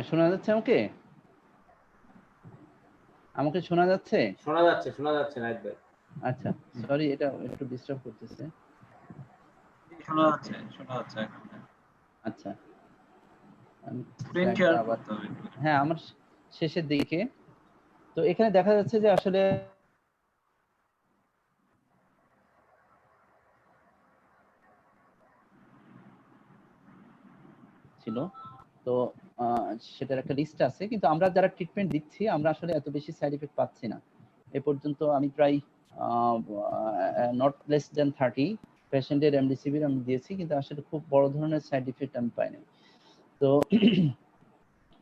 হ্যাঁ, শোনা যাচ্ছে আমাকে? আমাকে শোনা যাচ্ছে? শোনা যাচ্ছে নাইট ভাই। আচ্ছা, সরি, এটা একটু ডিস্টার্ব করতেছে। শোনা যাচ্ছে এখন। আচ্ছা, আমি স্ক্রিন স্লাইডটা শেয়ার আবার, করতে হবে একটু। হ্যাঁ, আমার শেষের দিকে। তো এখানে দেখা যাচ্ছে যে আসলে ছিল, তো সেটার একটা লিস্ট আছে, কিন্তু আমরা যারা ট্রিটমেন্ট দিচ্ছি আমরা আসলে এত বেশি সাইড এফেক্ট পাচ্ছি না। এ পর্যন্ত আমি প্রায় নট লেস দেন 30 পেশেন্টের রেমডেসিভির আমি দিয়েছি, কিন্তু আসলে খুব বড় ধরনের সাইড এফেক্ট আমি পাইনি। তো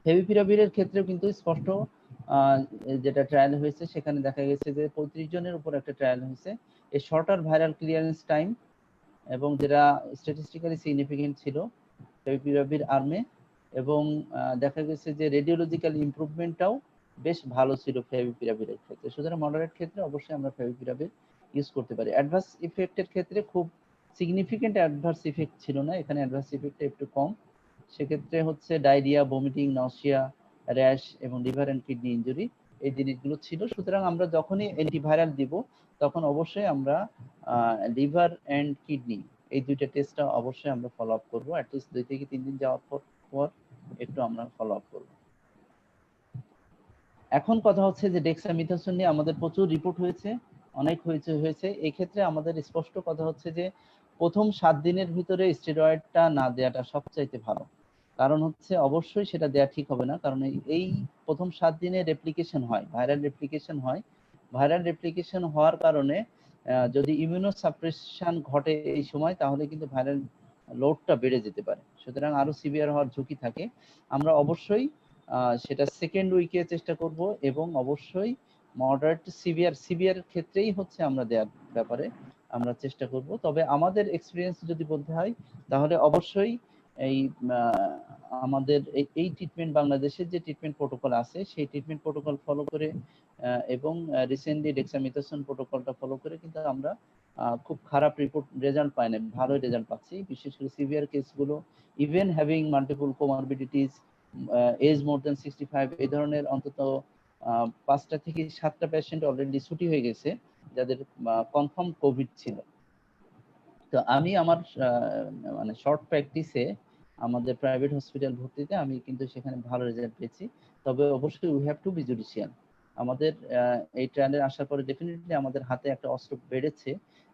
ফেভিপিরাভিরের ক্ষেত্রেও কিন্তু স্পষ্ট যেটা ট্রায়াল হয়েছে সেখানে দেখা গেছে যে 35 জনের উপর একটা ট্রায়াল হয়েছে। এই শর্টার ভাইরাল ক্লিয়ারেন্স টাইম এবং যেটা স্ট্যাটিস্টিক্যালি সিগনিফিকেন্ট ছিল ফেভিপিরাভির আর্মে, এবং দেখা গেছে যে রেডিওলজিক্যাল ইমপ্রুভমেন্টটাও বেশ ভালো ছিল ফেভিপিরাভিরের ক্ষেত্রে। সুতরাং মডারেট ক্ষেত্রে অবশ্যই আমরা ফেভিপিরাভির ইউজ করতে পারি। অ্যাডভার্স ইফেক্টের ক্ষেত্রে খুব সিগনিফিকেন্ট অ্যাডভার্স ইফেক্ট ছিল না, এখানে অ্যাডভার্স ইফেক্টটা একটু কম। সেক্ষেত্রে হচ্ছে ডায়রিয়া, ভমিটিং, নসিয়া, র্যাশ এবং লিভার অ্যান্ড কিডনি ইনজুরি, এই জিনিসগুলো ছিল। সুতরাং আমরা যখনই অ্যান্টিভাইরাল দিব তখন অবশ্যই আমরা লিভার অ্যান্ড কিডনি এই দুইটা টেস্টটা অবশ্যই আমরা ফলো আপ করবো। অ্যাটলিস্ট 2 থেকে 3 দিন যাওয়ার পর একটু আমরা ফলো আপ করবো। এখন কথা হচ্ছে যে ডেক্সামিথাসোন নিয়ে আমাদের প্রচুর রিপোর্ট হয়েছে, অনেক হয়েছে। এই ক্ষেত্রে আমাদের স্পষ্ট কথা হচ্ছে যে প্রথম 7 দিনের ভিতরে স্টেরয়েডটা না দেওয়াটা সবচাইতে ভালো। কারণ হচ্ছে অবশ্যই সেটা দেওয়া ঠিক হবে না, কারণ এই প্রথম 7 দিনে রেপ্লিকেশন হয়, ভাইরাল রেপ্লিকেশন হয়। ভাইরাল রেপ্লিকেশন হওয়ার কারণে যদি ইমিউনো সাপ্রেশন ঘটে এই সময়, তাহলে কিন্তু ভাইরাল লোডটা বেড়ে যেতে পারে। সুতরাং আরো সিভিয়ার হওয়ার ঝুঁকি থাকে। আমরা অবশ্যই সেটা সেকেন্ড উইকে চেষ্টা করব, এবং অবশ্যই মডারেট টু সিভিয়ার ক্ষেত্রেই হচ্ছে আমরা দেওয়ার ব্যাপারে আমরা চেষ্টা করব। তবে আমাদের এক্সপিরিয়েন্স যদি বলতে হয় তাহলে অবশ্যই এই আমাদের এই ট্রিটমেন্ট, বাংলাদেশের যে ট্রিটমেন্ট প্রোটোকল আছে সেই ট্রিটমেন্ট প্রোটোকল ফলো করে এবং রিসেন্টলি ডেক্সামিথাসোন প্রোটোকলটা ফলো করে কিন্তু আমরা খুব খারাপ রেজাল্ট পাই না, ভালো রেজাল্ট পাচ্ছি। বিশেষ করে সিভিয়ার কেসগুলো, even having multiple comorbidities, age more than 65, এই ধরনের অন্তত 5টা থেকে 7টা পেশেন্ট অলরেডি ছুটি হয়ে গেছে যাদের কনফার্ম কোভিড ছিল। তো আমি আমার মানে শর্ট প্র্যাকটিসে আমাদের প্রাইভেট হসপিটাল ভর্তিতে আমি কিন্তু সেখানে ভালো রেজাল্ট পেয়েছি। তবে অবশ্যই we have to be judicial. আমাদের এই ট্রায়ালে আসার পরে ডেফিনেটলি আমাদের হাতে একটা অস্ত্র বেড়েছে,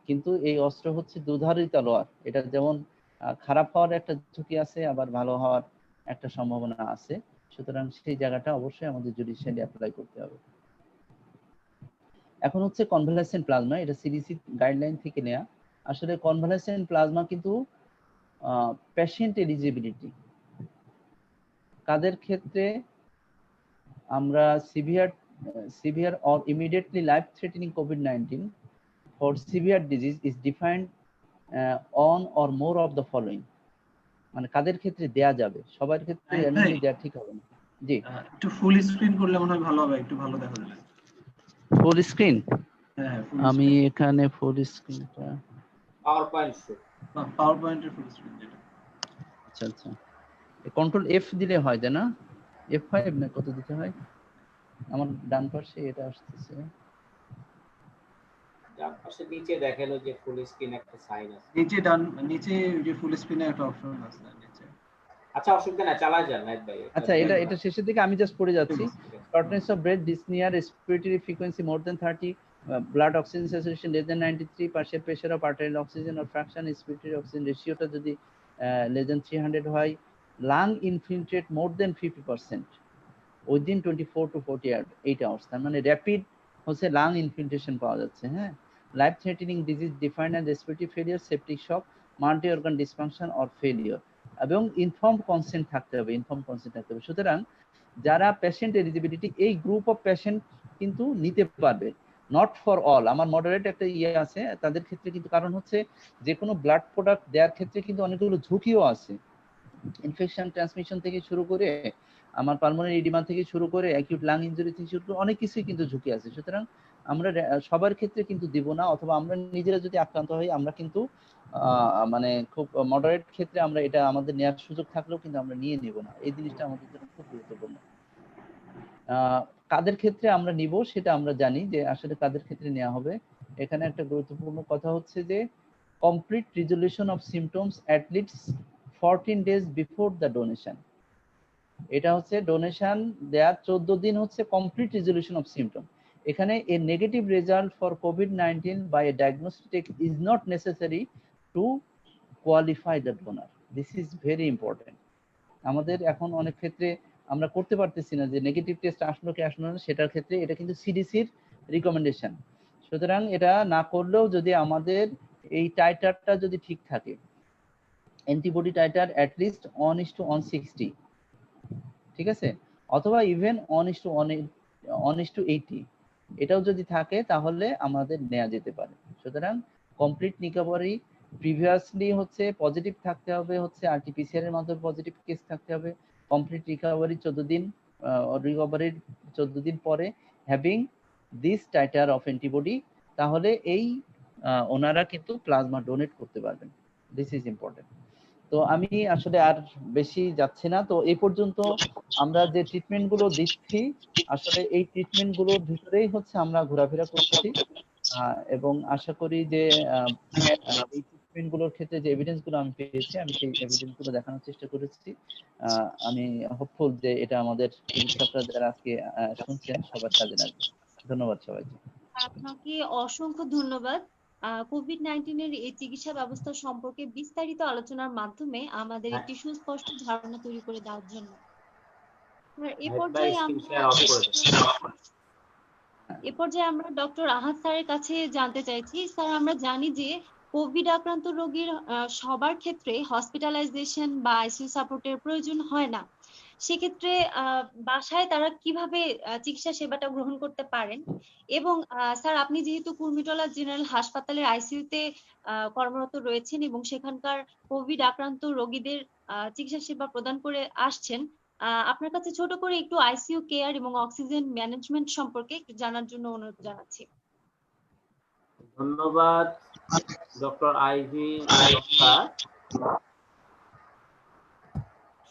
কিন্তু এই অস্ত্র হচ্ছে দুধারী তলোয়ার। এটা যেমন খারাপ হওয়ার একটা ঝুঁকি আছে, আবার ভালো হওয়ার একটা সম্ভাবনা আছে। সুতরাং সেই জায়গাটা অবশ্যই আমাদের জুডিশিয়ালি অ্যাপ্লাই করতে হবে। এখন হচ্ছে কনভালেসেন্ট প্লাজমা, এটা সিডিসি গাইডলাইন থেকে নেওয়া। আসলে কনভালেসেন্ট প্লাজমা কিন্তু পেশেন্ট এলিজিবিলিটি কাদের ক্ষেত্রে আমরা severe or immediately life threatening COVID-19 for severe disease is defined on or more of the following, মানে কাদের ক্ষেত্রে দেয়া যাবে, সবার ক্ষেত্রে র্যান্ডমলি দেয়া ঠিক হবে না। জি, একটু ফুল স্ক্রিন করলে মনে হয় ভালো হবে, একটু ভালো দেখা যাবে। ফুল স্ক্রিন, হ্যাঁ, আমি এখানে ফুল স্ক্রিনটা, পাওয়ার পয়েন্ট শো, পাওয়ার পয়েন্টের ফুল স্ক্রিন যেটা। আচ্ছা, কন্ট্রোল এফ দিলে হয় তাই না? F5 না কত দিতে হয়? আমার ডান পাশে এটা আসতেছে। ডান পাশে নিচে দেখালো যে ফুল স্ক্রিন একটা সাইন আছে। নিচে যে ফুল স্ক্রিনে একটা অপশন আছে নিচে। আচ্ছা, অসুবিধা নাই, চালা যান নাইট ভাই। আচ্ছা, এটা শেষের দিকে আমি জাস্ট পড়ে যাচ্ছি। Shortness of breadth, dyspnea, respiratory frequency more than 30, blood oxygen saturation less than 93, partial pressure of arterial oxygen or fraction, respiratory oxygen ratio-টা যদি less than 300 হয়, lung infiltrate more than 50% within 24 to 48 hours, তার মানে র্যাপিড হচ্ছে লাং ইনফিল্ট্রেশন পাওয়া যাচ্ছে। হ্যাঁ, life threatening disease defined as respiratory failure, septic shock, multi organ dysfunction or failure, এবং ইনফর্ম কনসেন্ট থাকতে হবে। সুতরাং যারা পেশেন্ট এলিজিবিলিটি, এই গ্রুপ অফ পেশেন্ট কিন্তু নিতে পারবে, নট ফর অল। আমার মডারেট একটা আছে তাদের ক্ষেত্রে কিন্তু, কারণ হচ্ছে যে কোনো ব্লাড প্রোডাক্ট দেওয়ার ক্ষেত্রে কিন্তু অনেকগুলো ঝুঁকিও আছে। ইনফেকশন ট্রান্সমিশন থেকে শুরু করে আমার পালমোনারি এডিমা থেকে শুরু করে অ্যাকিউট লাং ইনজুরি থেকে শুরু করে অনেক কিছুই কিন্তু ঝুঁকি আছে। সুতরাং আমরা সবার ক্ষেত্রে কিন্তু দিব না, অথবা আমরা নিজেরা যদি আক্রান্ত হই আমরা কিন্তু মানে খুব মডারেট ক্ষেত্রে আমরা এটা আমাদের নেওয়ার সুযোগ থাকলেও কিন্তু আমরা নিয়ে নিব না। এই জিনিসটা আমাদের জন্য খুব গুরুত্বপূর্ণ। কাদের ক্ষেত্রে আমরা নিব সেটা আমরা জানি যে আসলে কাদের ক্ষেত্রে নেওয়া হবে। এখানে একটা গুরুত্বপূর্ণ কথা হচ্ছে যে complete resolution of symptoms at least 14 days before the donation. এটা হচ্ছে ডোনেশন দেওয়ার 14 দিন হচ্ছে কমপ্লিট রিজলিউশন অফ সিমটম। এখানে এ নেগেটিভ রেজাল্ট ফর কোভিড-19 by a diagnostic is not necessary to qualify the donor. This is very important. আমাদের এখন অনেক ক্ষেত্রে আমরা করতে পারতেছি না যে নেগেটিভ টেস্ট আসলো কি আসলো না, সেটার ক্ষেত্রে এটা কিন্তু সিডিসির রিকমেন্ডেশন। সুতরাং এটা না করলেও যদি আমাদের এই টাইটারটা যদি ঠিক থাকে, অ্যান্টিবডি টাইটার অ্যাটলিস্ট 1:160, ঠিক আছে, অথবা ইভেন 1:80, এটাও যদি থাকে তাহলে আমাদের নেওয়া যেতে পারে। সুতরাং কমপ্লিট রিকভারি, প্রিভিয়াসলি হচ্ছে পজিটিভ থাকতে হবে, হচ্ছে আরটিপিসিআর এর মাধ্যমে পজিটিভ কেস থাকতে হবে, কমপ্লিট রিকভারি 14 দিন, রিকভারির 14 দিন পরে having this titre of antibody, তাহলে এই ওনারা কিন্তু প্লাজমা ডোনেট করতে পারবেন। This is important. তো আমি আসলে আর বেশি যাচ্ছি না। তো এই পর্যন্ত আমরা যে ট্রিটমেন্ট গুলো দিচ্ছি আসলে এই ট্রিটমেন্ট গুলোর ভিতরেই হচ্ছে আমরা ঘোরাফেরা করছি, এবং আশা করি যে এই ট্রিটমেন্ট গুলোর ক্ষেত্রে যে এভিডেন্স গুলো আমি পেয়েছি আমি সেই এভিডেন্স গুলো দেখানোর চেষ্টা করেছি। আমি হোপফুল যে এটা আমাদের চিকিৎসকরা যারা আজকে শুনছেন সবার কাজে লাগবে। ধন্যবাদ সবাইকে। আপনাকে অসংখ্য ধন্যবাদ। কোভিড-19 এর এই চিকিৎসা ব্যবস্থা সম্পর্কে বিস্তারিত আলোচনার মাধ্যমে আমাদের একটি সুস্পষ্ট ধারণা তৈরি করে দেওয়ার জন্য। এ পর্যায়ে আমরা ডক্টর আহাদ স্যারের কাছে জানতে চাইছি, স্যার আমরা জানি যে কোভিড আক্রান্ত রোগীর সবার ক্ষেত্রে হসপিটালাইজেশন বা আইসিইউ সাপোর্টের প্রয়োজন হয় না। সেক্ষেত্রে বাসায় তারা কিভাবে চিকিৎসা সেবাটা গ্রহণ করতে পারেন? এবং স্যার আপনি যেহেতু কুর্মিটোলা জেনারেল হাসপাতালের আইসিইউতে কর্মরত রয়েছেন এবং সেখানকার কোভিড আক্রান্ত রোগীদের চিকিৎসা সেবা প্রদান করে আসছেন, আপনার কাছে ছোট করে একটু আইসিইউ কেয়ার এবং অক্সিজেন ম্যানেজমেন্ট সম্পর্কে একটু জানার জন্য অনুরোধ জানাচ্ছি। ধন্যবাদ ডক্টর আইভি।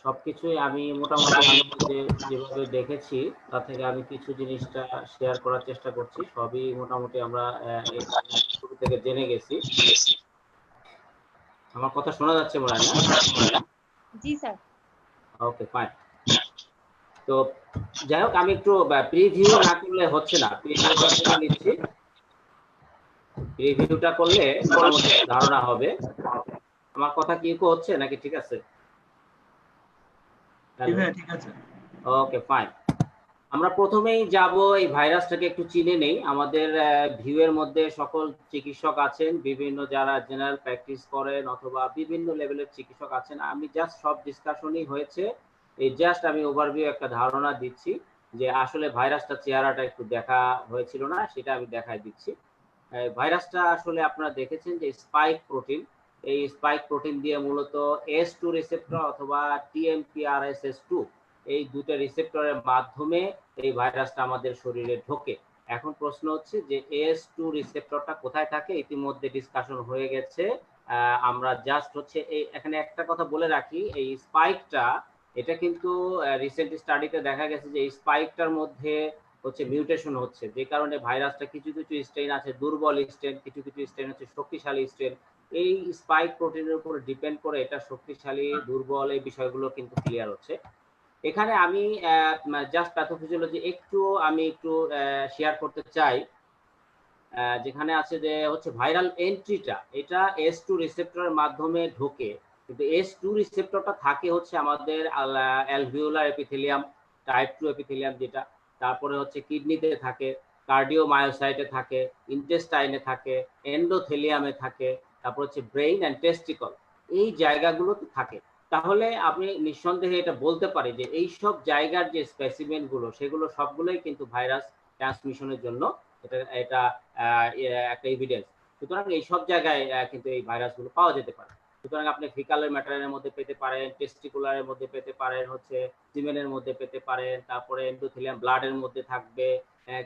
সবকিছুই আমি মোটামুটি যেভাবে দেখেছি তা থেকে আমি কিছু জিনিসটা শেয়ার করার চেষ্টা করছি। সবই মোটামুটি আমরা শুরু থেকে জেনে গেছি। আমার কথা শোনা যাচ্ছে মনে হয় না? জি স্যার। Okay fine. তো যাই হোক, আমি একটু প্রিভিউ না করলে হচ্ছে না, প্রিভিউটা নিচ্ছি। প্রিভিউটা করলে মোটামুটি ধারণা হবে। আমার কথা কি ইকো হচ্ছে নাকি ঠিক আছে? ঠিক আছে। Okay fine. আমরা প্রথমেই যাব এই ভাইরাসটাকে একটু চিনে নেই। আমাদের ভিউয়ের মধ্যে সকল চিকিৎসক আছেন, বিভিন্ন যারা জেনারেল প্র্যাকটিস করেন অথবা বিভিন্ন লেভেলের চিকিৎসক আছেন। আমি জাস্ট সব ডিসকাশনই হয়েছে, এই জাস্ট আমি ওভারভিউ একটা ধারণা দিচ্ছি যে আসলে ভাইরাসটা চেহারাটা একটু দেখা হয়েছিল না, সেটা আমি দেখাই দিচ্ছি। ভাইরাসটা আসলে আপনারা দেখেছেন যে স্পাইক প্রোটিন, এই স্পাইক প্রোটিন দিয়ে মূলত S2 রিসেপ্টর অথবা TMPRSS2 এই দুটো রিসেপ্টরের মাধ্যমে এই ভাইরাসটা আমাদের শরীরে ঢোকে। এখন প্রশ্ন হচ্ছে যে S2 রিসেপ্টরটা কোথায় থাকে? ইতিমধ্যে ডিসকাশন হয়ে গেছে। আমরা জাস্ট হচ্ছে এখানে একটা কথা বলে রাখি, এই স্পাইকটা এটা কিন্তু রিসেন্ট স্টাডিতে দেখা গেছে যে এই স্পাইকটার মধ্যে হচ্ছে মিউটেশন হচ্ছে, যে কারণে ভাইরাসটা কিছু কিছু স্ট্রেন আছে দুর্বল স্ট্রেন, কিছু কিছু স্ট্রেন হচ্ছে শক্তিশালী স্ট্রেন। এই স্পাইক প্রোটিনের উপর ডিপেন্ড করে এটা শক্তিশালী দুর্বল এই বিষয়গুলো কিন্তু ক্লিয়ার হচ্ছে। এখানে আমি জাস্ট প্যাথোফিজিওলজি একটু শেয়ার করতে চাই, যেখানে আছে যে হচ্ছে ভাইরাল এন্ট্রিটা এটা S2 রিসেপ্টরের মাধ্যমে ঢোকে, কিন্তু S2 রিসেপ্টরটা থাকে হচ্ছে আমাদের অ্যালভিওলার এপিথেলিয়াম, টাইপ 2 এপিথেলিয়াম যেটা, তারপরে হচ্ছে কিডনিতে থাকে, কার্ডিওমায়োসাইটে থাকে, ইন্টেস্টাইনে থাকে, এন্ডোথেলিয়ামে থাকে, তারপর হচ্ছে ব্রেইন অ্যান্ড টেস্টিকল, এই জায়গাগুলোতে থাকে। তাহলে আপনি নিঃসন্দেহে এটা বলতে পারি যে এই সব জায়গার যে স্পেসিমেন গুলো সেগুলো সবগুলোই কিন্তু ভাইরাস ট্রান্সমিশনের জন্য এটা একটা এভিডেন্স। সুতরাং এই সব জায়গায় কিন্তু এই ভাইরাসগুলো পাওয়া যেতে পারে। সুতরাং আপনি ফিকালের ম্যাটারের মধ্যে পেতে পারেন, টেস্টিকুলারের মধ্যে পেতে পারেন, হচ্ছে সিমেনের মধ্যে পেতে পারেন, তারপরে এন্ডোথেলিয়াম ব্লাডের মধ্যে থাকবে,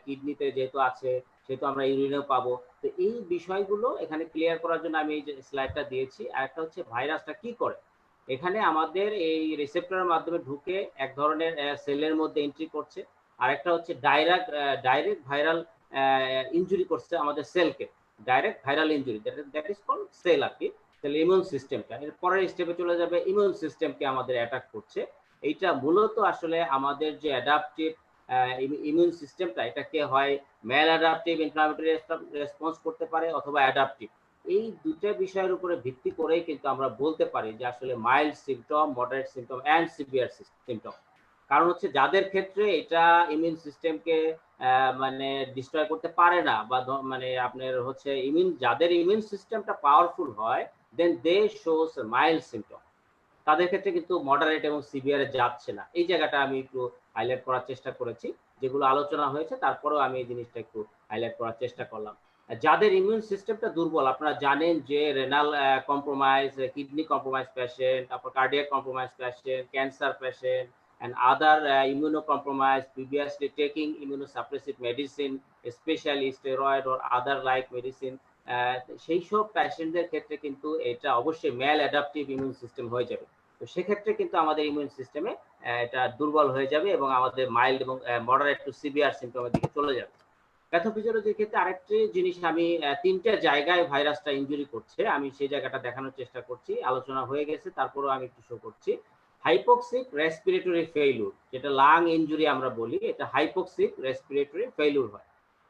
কিডনিতে যেহেতু আছে সেহেতু আমরা ইউরিনেও পাবো। তো এই বিষয়গুলো এখানে ক্লিয়ার করার জন্য আমি এই যে স্লাইডটা দিয়েছি। আর একটা হচ্ছে ভাইরাসটা কি করে, এখানে আমাদের এই রিসেপ্টরের মাধ্যমে ঢুকে এক ধরনের সেলের মধ্যে এন্ট্রি করছে, আর একটা হচ্ছে ডাইরেক্ট ভাইরাল ইনজুরি করছে আমাদের সেলকে, direct viral injury, that is called cell আর কি। তাহলে ইমিউন সিস্টেমটা এর পরের স্টেপে চলে যাবে, ইমিউন সিস্টেমকে আমাদের অ্যাটাক করছে। এইটা মূলত আসলে আমাদের যে অ্যাডাপটিভ ইমিউন সিস্টেমটা, এটাকে হয় ম্যাল অ্যাডাপটিভ ইনফ্লামেটরি রেসপন্স করতে পারে অথবা অ্যাডাপটিভ। এই দুটো বিষয়ের উপরে ভিত্তি করেই কিন্তু আমরা বলতে পারি যে আসলে mild symptom, moderate symptom and severe symptom. কারণ হচ্ছে যাদের ক্ষেত্রে এটা ইমিউন সিস্টেমকে মানে ডিস্ট্রয় করতে পারে না, বা মানে আপনার হচ্ছে যাদের ইমিউন সিস্টেমটা পাওয়ারফুল হয়, দেন দে শোস মাইল্ড সিমটম, তাদের ক্ষেত্রে কিন্তু মডারেট এবং সিভিয়ারে যাচ্ছে না। এই জায়গাটা আমি একটু হাইলাইট করার চেষ্টা করেছি, যেগুলো আলোচনা হয়েছে তারপরেও আমি এই জিনিসটা একটু হাইলাইট করার চেষ্টা করলাম। যাদের ইমিউন সিস্টেমটা দুর্বল, আপনারা জানেন যে renal compromise, kidney compromise patient, তারপর cardiac compromise patient, cancer patient and other immunocompromised previously taking immunosuppressive medicine, especially steroid or other like medicine, সেই সব পেশেন্টদের ক্ষেত্রে কিন্তু এটা অবশ্যই ম্যাল অ্যাডাপটিভ ইমিউন সিস্টেম হয়ে যাবে। তো সেক্ষেত্রে কিন্তু আমাদের ইমিউন সিস্টেমে এটা দুর্বল হয়ে যাবে এবং আমাদের মাইল্ড এবং মডারেট টু সিভিয়ার সিমটমের দিকে চলে যাবে। প্যাথোফিজিওলজির ক্ষেত্রে আরেকটি জিনিস, আমি তিনটে জায়গায় ভাইরাসটা ইনজুরি করছে, আমি সেই জায়গাটা দেখানোর চেষ্টা করছি, আলোচনা হয়ে গেছে তারপরেও আমি একটু শো করছি। হাইপোক্সিক রেসপিরেটরি ফেইলুর, যেটা লাং ইনজুরি আমরা বলি, এটা হাইপোক্সিক রেসপিরেটরি ফেইলুর হয়।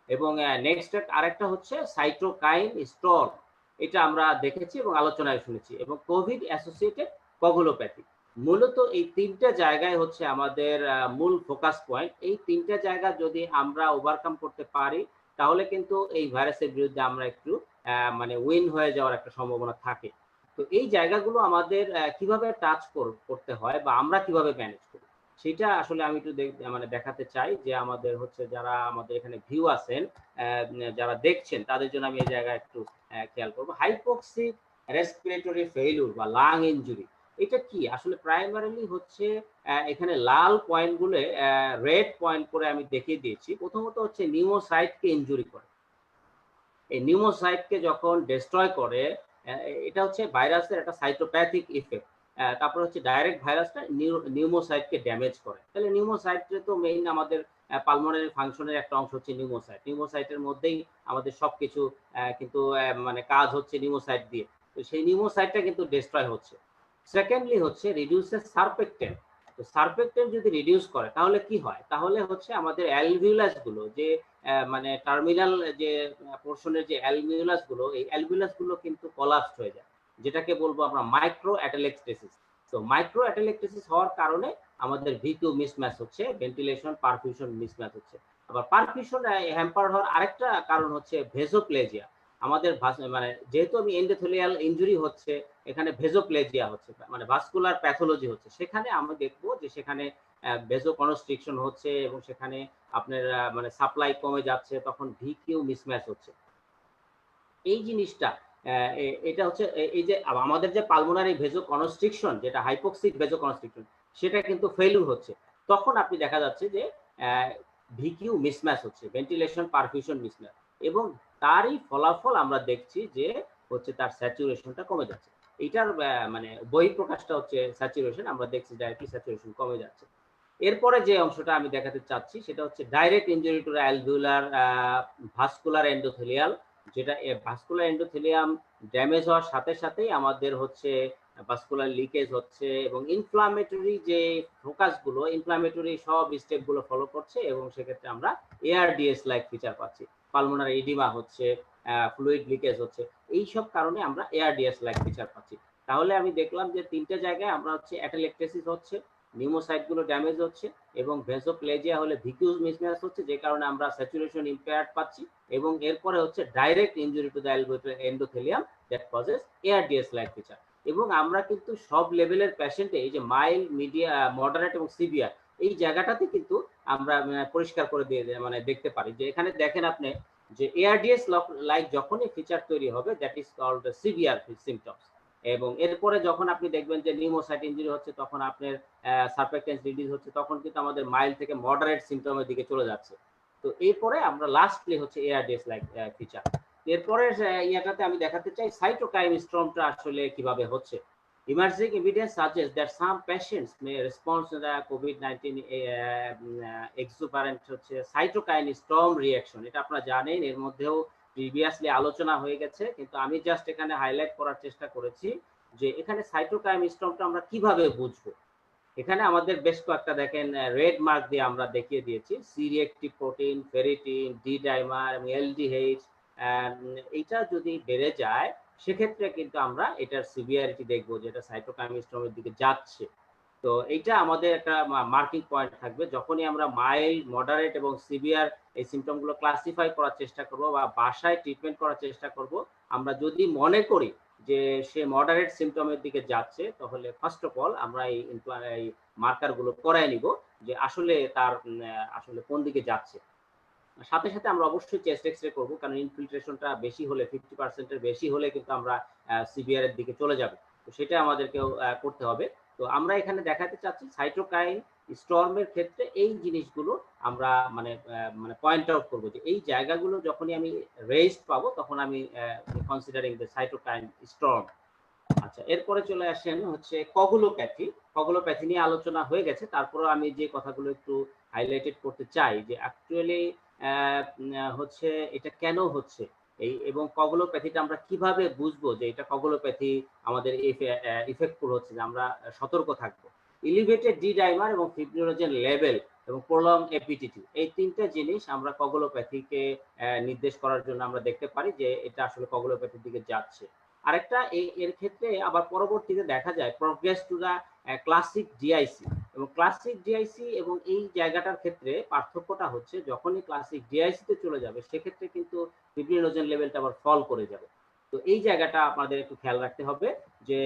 এবং নেক্সট আরেকটা হচ্ছে সাইটোকাইন স্টর্ম, এটা আমরা দেখেছি এবং আলোচনায় শুনেছি, এবং কোভিড অ্যাসোসিয়েটেড কগুলোপ্যাথি। মূলত এই তিনটা জায়গায় হচ্ছে আমাদের মূল ফোকাস পয়েন্ট। এই তিনটা জায়গা যদি আমরা ওভারকাম করতে পারি, তাহলে কিন্তু এই ভাইরাসের বিরুদ্ধে আমরা একটু মানে উইন হয়ে যাওয়ার একটা সম্ভাবনা থাকে। তো এই জায়গাগুলো আমাদের কিভাবে টাচ করতে হয় বা আমরা কিভাবে ম্যানেজ করি, সেটা আসলে আমি একটু মানে দেখাতে চাই, যে আমাদের হচ্ছে যারা আমাদের এখানে ভিউ আছেন, যারা দেখছেন, তাদের জন্য আমি এই জায়গায় একটু খেয়াল করবো। হাইপোক্সিক রেসপিরেটরি ফেইলুর বা লাং ইনজুরি, এটা কি আসলে প্রাইমারিলি হচ্ছে এখানে লাল পয়েন্টগুলো রেড পয়েন্ট করে আমি দেখিয়ে দিয়েছি। প্রথমত হচ্ছে নিউমোসাইটকে ইনজুরি করে। এই নিউমোসাইটকে যখন ডিস্ট্রয় করে, এটা হচ্ছে ভাইরাসের একটা সাইটোপ্যাথিক ইফেক্ট। তারপর হচ্ছে ডাইরেক্ট ভাইরাসটা নিউমোসাইটকে ড্যামেজ করে। তাহলে নিউমোসাইটে তো মেইন আমাদের পালমোনারি ফাংশনের একটা অংশ হচ্ছে নিউমোসাইট। নিউমোসাইটের মধ্যেই আমাদের সবকিছু কিন্তু মানে কাজ হচ্ছে নিউমোসাইট দিয়ে। তো সেই নিউমোসাইটটা কিন্তু ডিস্ট্রয় হচ্ছে। সেকেন্ডলি হচ্ছে রিডিউসের সারফেক্টেন্ট। তো সারফেক্টেন্ট যদি রিডিউস করে তাহলে কি হয়, তাহলে হচ্ছে আমাদের অ্যালভিউলাস গুলো, যে মানে টার্মিনাল যে পোর্শনের যে অ্যালভিউলাস গুলো, এই অ্যালভিউলাস গুলো কিন্তু কোলাপসড হয়ে যায়, যেটাকে বলবো আমরা মাইক্রো অ্যাটেলেক্টেসিস। তো মাইক্রো অ্যাটেলেক্টেসিস হওয়ার কারণে আমাদের ভিকিউ মিসম্যাচ হচ্ছে, ভেন্টিলেশন পারফিউশন মিসম্যাচ হচ্ছে। আবার পারফিউশন হ্যাম্পার হওয়ার আরেকটা কারণ হচ্ছে ভেসোপ্লেজিয়া। আমাদের মানে যেহেতু আমি এন্ডোথেলিয়াল ইনজুরি হচ্ছে, এখানে ভেসোপ্লেজিয়া হচ্ছে, মানে ভাস্কুলার প্যাথোলজি হচ্ছে, সেখানে আমরা দেখবো যে সেখানে ভেসো কনস্ট্রিকশন হচ্ছে এবং সেখানে আপনার মানে সাপ্লাই কমে যাচ্ছে, তখন ভিকিউ মিসম্যাচ হচ্ছে। এই জিনিসটা এটা হচ্ছে এই যে আমাদের যে পালমোনারি ভেসো কনস্ট্রিকশন, যেটা হাইপোক্সিক ভেসো কনস্ট্রিকশন, সেটা কিন্তু ফেইলুর হচ্ছে। তখন আপনি দেখা যাচ্ছে যে ভিকিউ মিসম্যাচ হচ্ছে, ভেন্টিলেশন পারফিউশন মিসম্যাচ, এবং তারই ফলাফল আমরা দেখছি যে হচ্ছে তার স্যাচুরেশনটা কমে যাচ্ছে। এইটার মানে বহিঃপ্রকাশটা হচ্ছে স্যাচুরেশন, আমরা দেখছি ডাইরেক্টলি স্যাচুরেশন কমে যাচ্ছে। এরপরে যে অংশটা আমি দেখাতে চাচ্ছি সেটা হচ্ছে direct injury to alveolar vascular endothelial, যেটা ভাস্কুলার এন্ডোথেলিয়াম ড্যামেজ হওয়ার সাথে সাথেই আমাদের হচ্ছে ভাস্কুলার লিকেজ হচ্ছে, এবং ইনফ্লামেটরি যে ফোকাসগুলো, ইনফ্লামেটরি সব স্টেপগুলো ফলো করছে, এবং সেক্ষেত্রে আমরা এআরডিএস লাইক ফিচার পাচ্ছি। পালমোনারি ইডিমা হচ্ছে, ফ্লুইড লিকেজ হচ্ছে, এই সব কারণে আমরা এআরডিএস লাইক ফিচার পাচ্ছি। তাহলে আমি দেখলাম যে তিনটে জায়গায় আমরা হচ্ছে অ্যাটেলেক্টেসিস হচ্ছে, নিউমোসাইটগুলো ড্যামেজ হচ্ছে, এবং ভেসোপ্লেজিয়া হলে ভিকিউ মিসম্যাচ হচ্ছে, যে কারণে আমরা স্যাচুরেশন ইম্পেয়ার্ড পাচ্ছি, এবং এরপরে হচ্ছে direct injury to the endothelium that causes ARDS like feature. এবং আমরা কিন্তু সব লেভেলের পেশেন্টে এই যে মাইল্ড, মিডিয়া, মডারেট এবং সিভিয়ার, এই জায়গাটাতে কিন্তু আমরা পরিষ্কার করে দিয়ে মানে দেখতে পারি, যে এখানে দেখেন আপনি যে এআরডিএস লাইক যখনই ফিচার তৈরি হবে, that is called severe symptoms. এবং এরপরে যখন আপনি দেখবেন যে নিউমোসাইট ইনজুরি হচ্ছে, তখন আপনার সারফেক্টেন্স রিডিউস হচ্ছে, তখন কিন্তু আমাদের মাইল্ড থেকে মডারেট সিমটমের দিকে চলে যাচ্ছে। তো এরপরে আমরা লাস্টলি হচ্ছে ARDS লাইক ফিচার। এরপরে ইয়াটাতে আমি দেখাতে চাই সাইটোকাইন স্টর্মটা আসলে কিভাবে হচ্ছে। Emerging evidence suggests that some patients may respond to the COVID-19 exuberant হচ্ছে সাইটোকাইন স্টর্ম রিঅ্যাকশন। এটা আপনারা জানেন, এর মধ্যেও প্রিভিয়াসলি আলোচনা হয়ে গেছে, কিন্তু আমি জাস্ট এখানে হাইলাইট করার চেষ্টা করেছি যে এখানে সাইটোকাইন স্টর্মটা আমরা কিভাবে বুঝবো। এখানে আমাদের বেশ কয়েকটা দেখেন রেড মার্ক দিয়ে আমরা দেখিয়ে দিয়েছি, C reactive protein, ferritin, D dimer এবং এলডিএইচ। এইটা যদি বেড়ে যায় সেক্ষেত্রে কিন্তু আমরা এটার সিভিয়ারিটি দেখবো, যেটা সাইটোকাইন স্টর্মের দিকে যাচ্ছে। তো এইটা আমাদের একটা মার্কিং পয়েন্ট থাকবে। যখনই আমরা মাইল্ড, মডারেট এবং সিভিয়ার এই সিমটমগুলো ক্লাসিফাই করার চেষ্টা করব বা বাসায় ট্রিটমেন্ট করার চেষ্টা করব, আমরা যদি মনে করি যে সে মডারেট সিমটমের দিকে যাচ্ছে, তাহলে ফার্স্ট অফ অল আমরা এই মার্কারগুলো করায় নিব যে আসলে তার আসলে কোন দিকে যাচ্ছে। সাথে সাথে আমরা অবশ্যই চেস্ট এক্সরে করব, কারণ ইনফিল্ট্রেশনটা বেশি হলে 50% এর বেশি হলে কিন্তু আমরা সিভিয়ার এর দিকে চলে যাব। তো সেটা আমাদেরকেও করতে হবে। তো আমরা এখানে দেখাতে চাচ্ছি সাইটোকাইন স্টর্মের ক্ষেত্রে এই জিনিসগুলো আমরা মানে পয়েন্ট আউট করব যে এই জায়গাগুলো যখনই আমি রেজড পাবো তখন আমি কনসিডারিং দ্য সাইটোকাইন স্টর্ম। আচ্ছা, এরপরে চলে আসেন হচ্ছে কগুলোপ্যাথি। কগুলোপ্যাথি নিয়ে আলোচনা হয়ে গেছে, তারপরে আমি যে কথাগুলো একটু হাইলাইটেড করতে চাই যে অ্যাকচুয়ালি হচ্ছে এটা কেন হচ্ছে এই, এবং কগুলোপ্যাথিটা আমরা কিভাবে বুঝবো যে এটা কগুলোপ্যাথি আমাদের ইফেক্টফুল হচ্ছে, যে আমরা সতর্ক থাকবো। এলিভেটেড ডি ডাইমার এবং ফিব্রিনোজেন লেভেল এবং প্রলং এপিটিটি, এই তিনটা জিনিস আমরা কগুলোপ্যাথিকে নির্দেশ করার জন্য আমরা দেখতে পারি যে এটা আসলে কগুলোপ্যাথির দিকে যাচ্ছে। আরেকটা এর ক্ষেত্রে আবার পরবর্তীতে দেখা যায় progress to the classic DIC, এবং ক্লাসিক ডিআইসি এবং এই জায়গাটার ক্ষেত্রে পার্থক্যটা হচ্ছে যখনই ক্লাসিক ডিআইসি তে চলে যাবে সেক্ষেত্রে কিন্তু ফিব্রিনোজেন লেভেলটা আবার ফল করে যাবে। তো এই জায়গাটা আপনাদের একটু খেয়াল রাখতে হবে যে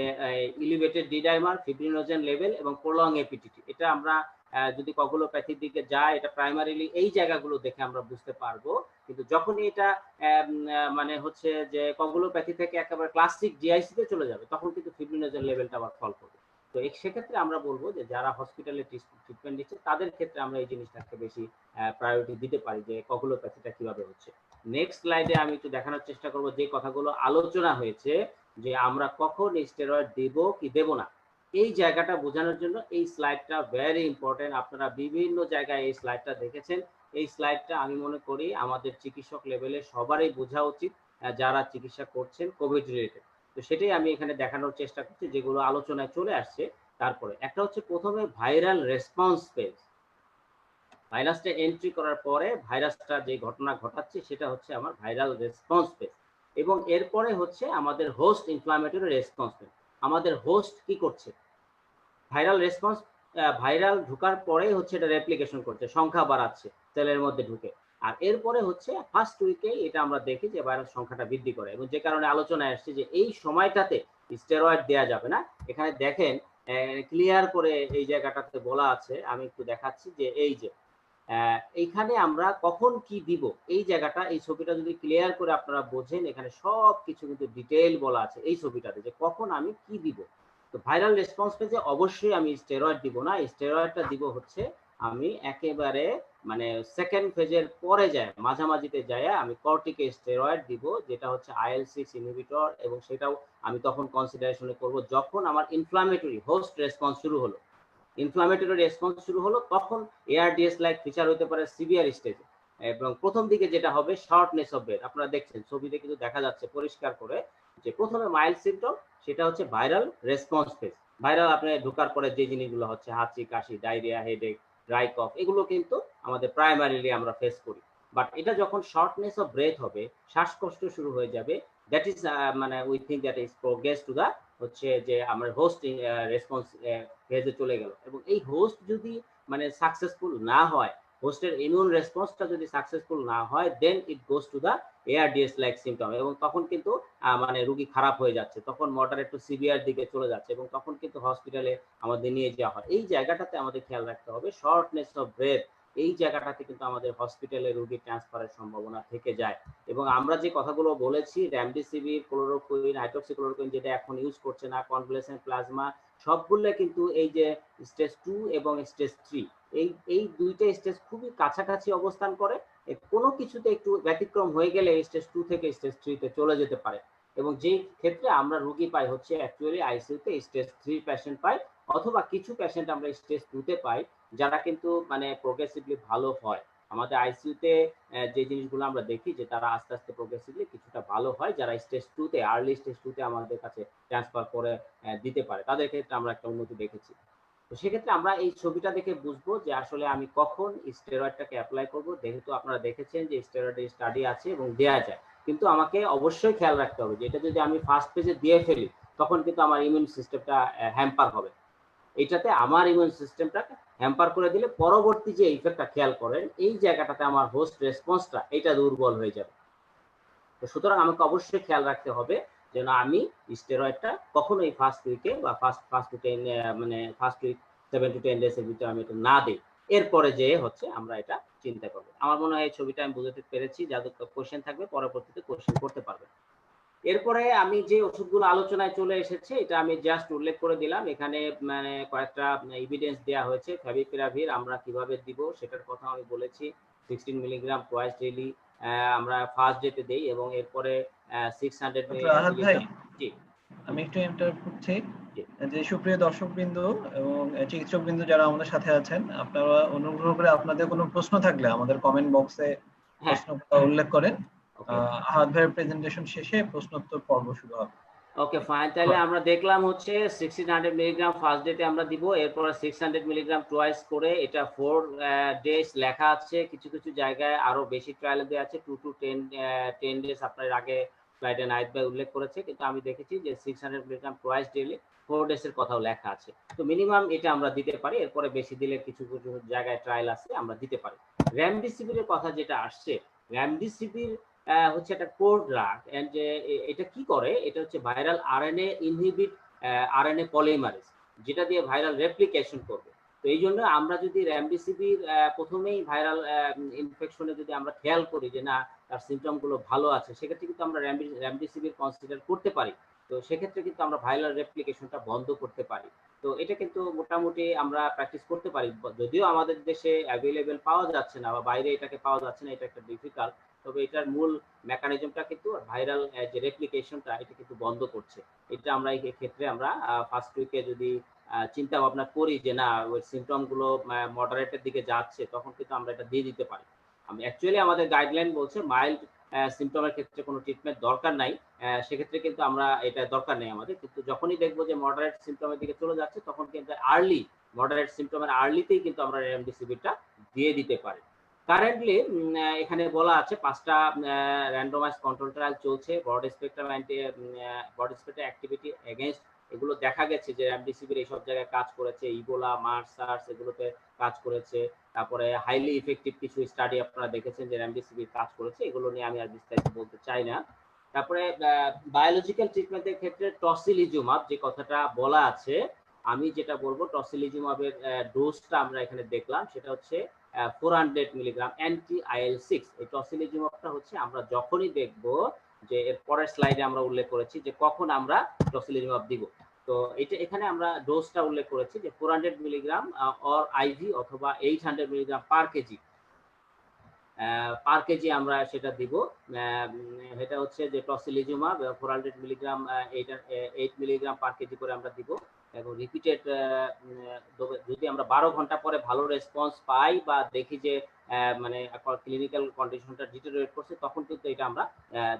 elevated D dimer, fibrinogen level এবং প্রলং এপিটিটি, এটা আমরা যদি কগুলোপ্যাথির দিকে যায় এটা প্রাইমারিলি এই জায়গাগুলো দেখে আমরা বুঝতে পারবো। কিন্তু যখনই এটা মানে হচ্ছে যে কগুলোপ্যাথি থেকে একেবারে ক্লাসিক ডিআইসি তে চলে যাবে তখন কিন্তু ফিব্রিনোজেন লেভেলটা আবার ফল করবে। তো সেক্ষেত্রে আমরা বলবো যে যারা হসপিটালে ট্রিটমেন্ট দিচ্ছে তাদের ক্ষেত্রে আমরা এই জিনিসটাকে বেশি প্রায়োরিটি দিতে পারি যে কগুলোপ্যাথিটা কিভাবে হচ্ছে। নেক্সট স্লাইডে আমি একটু দেখানোর চেষ্টা করব যে কথাগুলো আলোচনা হয়েছে যে আমরা কখন স্টেরয়েড দেব কি দেব না। এই জায়গাটা বোঝানোর জন্য এই স্লাইডটা ভেরি ইম্পর্টেন্ট। আপনারা বিভিন্ন জায়গায় এই স্লাইডটা দেখেছেন। এই স্লাইডটা আমি মনে করি আমাদের চিকিৎসক লেভেলে সবারই বোঝা উচিত যারা চিকিৎসা করছেন কোভিড রিলেটেড। তো সেটাই আমি এখানে দেখানোর চেষ্টা করছি যেগুলো আলোচনায় চলে আসছে। তারপরে একটা হচ্ছে প্রথমে ভাইরাল রেসপন্স ফেজ। ভাইরাসটা এন্ট্রি করার পরে ভাইরাসটা যে ঘটনা ঘটাচ্ছে সেটা হচ্ছে আমার ভাইরাল রেসপন্স ফেজ, এবং এরপরে হচ্ছে আমাদের হোস্ট ইনফ্লামেটরি রেসপন্স ফেজ। আমাদের হোস্ট কি করছে, ভাইরাল রেসপন্স, ভাইরাল ঢোকার পরে হচ্ছে এটা রেপ্লিকেশন করছে, সংখ্যা বাড়াচ্ছে সেলের মধ্যে ঢুকে, আর এরপরে হচ্ছে ফার্স্ট উইকে এটা আমরা দেখি যে ভাইরাস সংখ্যাটা বৃদ্ধি করে, এবং যে কারণে আলোচনায় আসছে যে এই সময়টাতে স্টেরয়েড দেওয়া যাবে না। এখানে দেখেন ক্লিয়ার করে এই জায়গাটাতে বলা আছে, আমি একটু দেখাচ্ছি যে এই যে এইখানে আমরা কখন কি দিব, এই জায়গাটা এই ছবিটা যদি ক্লিয়ার করে আপনারা বোঝেন এখানে সব কিছু কিন্তু ডিটেইল বলা আছে এই ছবিটাতে যে কখন আমি কি দিব। তো ভাইরাল রেসপন্স পেজে অবশ্যই আমি স্টেরয়েড দিব না, স্টেরয়েডটা দিব হচ্ছে আমি একেবারে মানে সেকেন্ড ফেজের পরে যায় মাঝামাঝিতে যায় আমি কর্টিকে স্টেরয়েড দিব, যেটা হচ্ছে IL-6 ইনহিবিটর, এবং সেটাও আমি তখন কনসিডারেশনে করব যখন আমার ইনফ্লামেটরি হোস্ট রেসপন্স শুরু হলো। ইনফ্লামেটরি রেসপন্স শুরু হলো তখন ARDS লাইক ফিচার হতে পারে সিভিয়ার স্টেজে, এবং প্রথম দিকে যেটা হবে শর্টনেস অফ ব্রেথ। আপনারা দেখছেন ছবিতে কিন্তু দেখা যাচ্ছে পরিষ্কার করে যে প্রথমে মাইল্ড সিম্পটম, সেটা হচ্ছে ভাইরাল রেসপন্স ফেজ। ভাইরাল আপনি ঢোকার পরে যে জিনিসগুলো হচ্ছে হাঁচি, কাশি, ডায়রিয়া, হেডেক, ড্রাই কফ, এগুলো কিন্তু আমাদের প্রাইমারিলি আমরা ফেস করি। বাট এটা যখন শর্টনেস অফ ব্রেথ হবে, শ্বাসকষ্ট শুরু হয়ে যাবে, দ্যাট ইজ মানে we think that is progress to the হচ্ছে যে আমার হোস্ট রেসপন্স ফেজে চলে গেল। এবং এই হোস্ট যদি মানে সাকসেসফুল না হয়, হোস্টের ইমিউন রেসপন্সটা যদি সাকসেসফুল না হয়, then it goes to the ARDS like symptom, এবং তখন কিন্তু মানে রোগী খারাপ হয়ে যাচ্ছে, তখন মডারেট টু সিভিয়ার দিকে চলে যাচ্ছে, এবং তখন কিন্তু হসপিটালে আমাদের নিয়ে যাওয়া হয়। এই জায়গাটাতে আমাদের খেয়াল রাখতে হবে শর্টনেস অফ ব্রেথ এই জায়গাটাতে কিন্তু আমাদের হসপিটালে রোগী ট্রান্সফারের সম্ভাবনা থেকে যায়। এবং আমরা যে কথাগুলো বলেছি, রেমডেসিভির, ক্লোরোকুইন, হাইড্রোক্সিক্লোরোকুইন যেটা এখন ইউজ করছে না, কনভালেসেন্ট প্লাজমা, সবগুলো কিন্তু এই যে স্টেজ 2 এবং স্টেজ 3, এই দুইটা স্টেজ খুবই কাছাকাছি অবস্থান করে। কোনো কিছুতে একটু ব্যতিক্রম হয়ে গেলে স্টেজ 2 থেকে স্টেজ 3 তে চলে যেতে পারে। এবং যেই ক্ষেত্রে আমরা রোগী পাই হচ্ছে অ্যাকচুয়ালি আইসিইউতে স্টেজ 3 পেশেন্ট পাই, অথবা কিছু পেশেন্ট আমরা স্টেজ 2 তে পাই, যারা কিন্তু মানে প্রোগ্রেসিভলি ভালো হয়। আমাদের আইসিইউতে যে জিনিসগুলো আমরা দেখি যে তারা আস্তে আস্তে প্রোগ্রেসিভলি কিছুটা ভালো হয়, যারা স্টেজ 2 তে, আর্লি স্টেজ 2 তে আমাদের কাছে ট্রান্সফার করে দিতে পারে, তাদের ক্ষেত্রে আমরা একটা উন্নতি দেখেছি। তো সেক্ষেত্রে আমরা এই ছবিটা দেখে বুঝবো যে আসলে আমি কখন স্টেরয়েডটাকে অ্যাপ্লাই করব। যেহেতু আপনারা দেখেছেন যে স্টেরয়েডের স্টাডি আছে এবং দেয়া যায়, কিন্তু আমাকে অবশ্যই খেয়াল রাখতে হবে যে এটা যদি আমি ফার্স্ট পেজে দিয়ে ফেলি তখন কিন্তু আমার ইমিউন সিস্টেমটা হ্যাম্পার হবে। এটাতে আমার ইমিউন সিস্টেমটা হ্যাম্পার করে দিলে পরবর্তী যে ইফেক্টটা, খেয়াল করেন এই জায়গাটাতে আমার হোস্ট রেসপন্সটা এটা দুর্বল হয়ে যাবে। তো সুতরাং আমাকে অবশ্যই খেয়াল রাখতে হবে যেন আমি স্টেরয়েডটা কখনোই ফার্স্ট উইকে বা ফার্স্ট উইক 7 to 10 ডেজ এর ভিতরে আমি এটা না দিই। এরপরে যে হচ্ছে আমরা এটা চিন্তা করব। আমার মনে হয় এই ছবিটা আমি বুঝাতে পেরেছি। যাদের কোশ্চেন থাকবে পরবর্তীতে কোশ্চেন করতে পারবে। এরপরে আমি যে ওষুধগুলো আলোচনায় চলে এসেছে এটা আমি জাস্ট উল্লেখ করে দিলাম। এখানে মানে কয়েকটা এভিডেন্স দেয়া হয়েছে। ফ্যাভিপিরাভির আমরা কিভাবে দিব সেটার কথা আমি বলেছি। 16 মিলিগ্রাম টুয়াইস ডেইলি আমরা ফার্স্ট ডেতে দেই এবং এরপরে 600 মিলিগ্রাম। জি, আমি একটু ইন্টারাপ্ট করছি। জি। যে সুপ্রিয় দর্শকবৃন্দ এবং চিকিৎসকবৃন্দ যারা আমাদের সাথে আছেন, আপনারা অনুগ্রহ করে আপনাদের কোনো প্রশ্ন থাকলে আমাদের কমেন্ট বক্সে প্রশ্নটা উল্লেখ করেন। আহাদ ভাইয়ের প্রেজেন্টেশন শেষে প্রশ্নোত্তর পর্ব শুরু হবে। ওকে, ফাইন। তাহলে আমরা দেখলাম হচ্ছে 1600 মিলিগ্রাম ফার্স্ট ডেতে আমরা দিব, এরপর 600 মিলিগ্রাম টুয়াইস করে, এটা 4 ডেজ লেখা আছে। কিছু কিছু জায়গায় আরো বেশি ট্রায়াল দেওয়া আছে, 2 to 10 ডেজ আপনার আগে স্লাইডে নাইট বাই উল্লেখ করেছে, কিন্তু আমি দেখেছি যে 600 মিলিগ্রাম টুয়াইস ডেইলি 4 ডেজ এর কথাও লেখা আছে। তো মিনিমাম এটা আমরা দিতে পারি, এরপরে বেশি দিলে কিছু কিছু জায়গায় ট্রায়াল আছে আমরা দিতে পারি। রেমডেসিভিরের কথা যেটা আসছে, রেমডেসিভির হচ্ছে একটা কোর ড্রাগ, এন্ড যে এটা কি করে, এটা হচ্ছে viral RNA inhibit RNA polymerase, যেটা দিয়ে ভাইরাল রেপ্লিকেশন করবে। তো এই জন্য আমরা যদি রেমডেসিভির প্রথমেই ভাইরাল ইনফেকশনে যদি আমরা খেয়াল করি যে না তার সিমটম গুলো ভালো আছে, সেক্ষেত্রে কিন্তু আমরা রেমডেসিভির কনসিডার করতে পারি। তো সেক্ষেত্রে কিন্তু আমরা ভাইরাল রেপ্লিকেশনটা বন্ধ করতে পারি। তো এটা কিন্তু মোটামুটি আমরা প্র্যাকটিস করতে পারি, যদিও আমাদের দেশে অ্যাভেলেবেল পাওয়া যাচ্ছে না বা বাইরে এটাকে পাওয়া যাচ্ছে না, এটা একটা ডিফিকাল্ট। তবে এটার মূল মেকানিজমটা কিন্তু ভাইরাল যে রেপ্লিকেশনটা এটা কিন্তু বন্ধ করছে। এটা আমরা এই ক্ষেত্রে আমরা ফার্স্ট উইকে যদি চিন্তা ভাবনা করি যে না ওই সিমটম গুলো মডারেটের দিকে যাচ্ছে, তখন কিন্তু আমরা এটা দিয়ে দিতে পারি। আমি অ্যাকচুয়ালি আমাদের গাইডলাইন বলছে মাইল্ড সিমটমের ক্ষেত্রে কোনো ট্রিটমেন্ট দরকার নাই, সেক্ষেত্রে কিন্তু আমরা এটা দরকার নেই আমাদের। কিন্তু যখনই দেখবো যে মডারেট সিমটমের দিকে চলে যাচ্ছে, তখন কিন্তু আর্লি মডারেট সিমটমের আর্লিতেই কিন্তু আমরা রেমডেসিভিরটা দিয়ে দিতে পারি। কারেন্টলি এখানে বলা আছে 5টা র্যান্ডমাইজ কন্ট্রোল ট্রায়াল চলছে। ব্রড স্পেকট্রাম অ্যাক্টিভিটি এগেইনস্ট এগুলো দেখা গেছে যে রেমডেসিভির এইসব জায়গায় কাজ করেছে, ইবোলা, মার্স, সার্স এগুলোতে কাজ করেছে। তারপরে হাইলি ইফেক্টিভ কিছু স্টাডি আপনারা দেখেছেন যে রেমডেসিভির কাজ করেছে, এগুলো নিয়ে আমি আর বিস্তারিত বলতে চাই না। তারপরে বায়োলজিক্যাল ট্রিটমেন্টের ক্ষেত্রে টসিলিজুমাব যে কথাটা বলা আছে, আমি যেটা বলবো টসিলিজুমাবের ডোজটা আমরা এখানে দেখলাম, সেটা হচ্ছে 400 মিলিগ্রাম অ্যান্টি IL-6। এই টসিলিজুমাবটা হচ্ছে আমরা যখনই দেখব যে এর পরের স্লাইডে আমরা উল্লেখ করেছি যে কখন আমরা টসিলিজুমাব দিব। তো এটা এখানে আমরা ডোজটা উল্লেখ করেছি যে 400 মিলিগ্রাম অর আইভি অথবা 800 মিলিগ্রাম পার কেজি আমরা সেটা দিব। এটা হচ্ছে যে tocilizumab 400 milligram 8 milligram per KG করে আমরা দিব, এবং রিপিটেড যদি আমরা 12 ঘন্টা পরে ভালো রেসপন্স পাই বা দেখি যে মানে ক্লিনিক্যাল কন্ডিশনটা ডিটেরিওরেট করছে, তখন কিন্তু এটা আমরা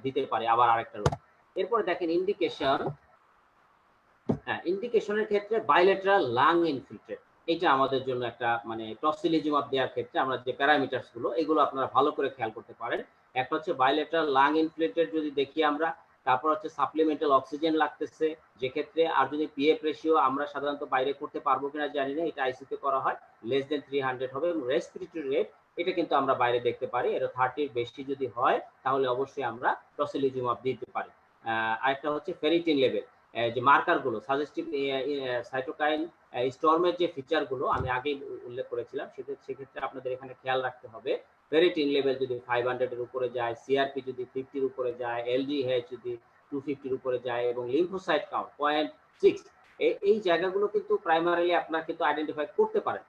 দিতে পারি আবার আরেকটা রোগ। এরপরে দেখেন ইন্ডিকেশনের ক্ষেত্রে বাইলেটারাল লাং ইনফিলট্রেট, এটা আমাদের জন্য একটা মানে টসিলিজুমাব দেওয়ার ক্ষেত্রে আমরা যে প্যারামিটারস গুলো এগুলো আপনারা ভালো করে খেয়াল করতে পারেন। একটা হচ্ছে বাইলেটারাল লাং ইনফিলট্রেট যদি দেখি আমরা, তারপর হচ্ছে সাপ্লিমেন্টাল অক্সিজেন লাগতেছে, যে ক্ষেত্রে আর যদি পিএফ রেশিও আমরা সাধারণত বাইরে করতে পারবো কিনা জানি না, এটা আইসিইউতে করা হয়, লেস দেন 300 হবে, এবং রেসপিরেটরি রেট এটা কিন্তু আমরা বাইরে দেখতে পারি, এটা 30 এর বেশি যদি হয় তাহলে অবশ্যই আমরা টসিলিজুমাব দিতে পারি। আরেকটা হচ্ছে ফেরিটিন লেভেল, যে মার্কারগুলো সাজেস্টিভ সাইটোকাইন স্টর্মের যে ফিচারগুলো আমি আগেই উল্লেখ করেছিলাম, সেক্ষেত্রে আপনাদের এখানে খেয়াল রাখতে হবে ফেরিটিন লেভেল যদি 500 এর উপরে যায়, সিআরপি যদি 50 এর উপরে যায়, এলডিএইচ যদি 250 এর উপরে যায় এবং লিম্ফোসাইট কাউন্ট 0.6, এই জায়গাগুলো কিন্তু প্রাইমারিলি আপনারা কিন্তু আইডেন্টিফাই করতে পারেন।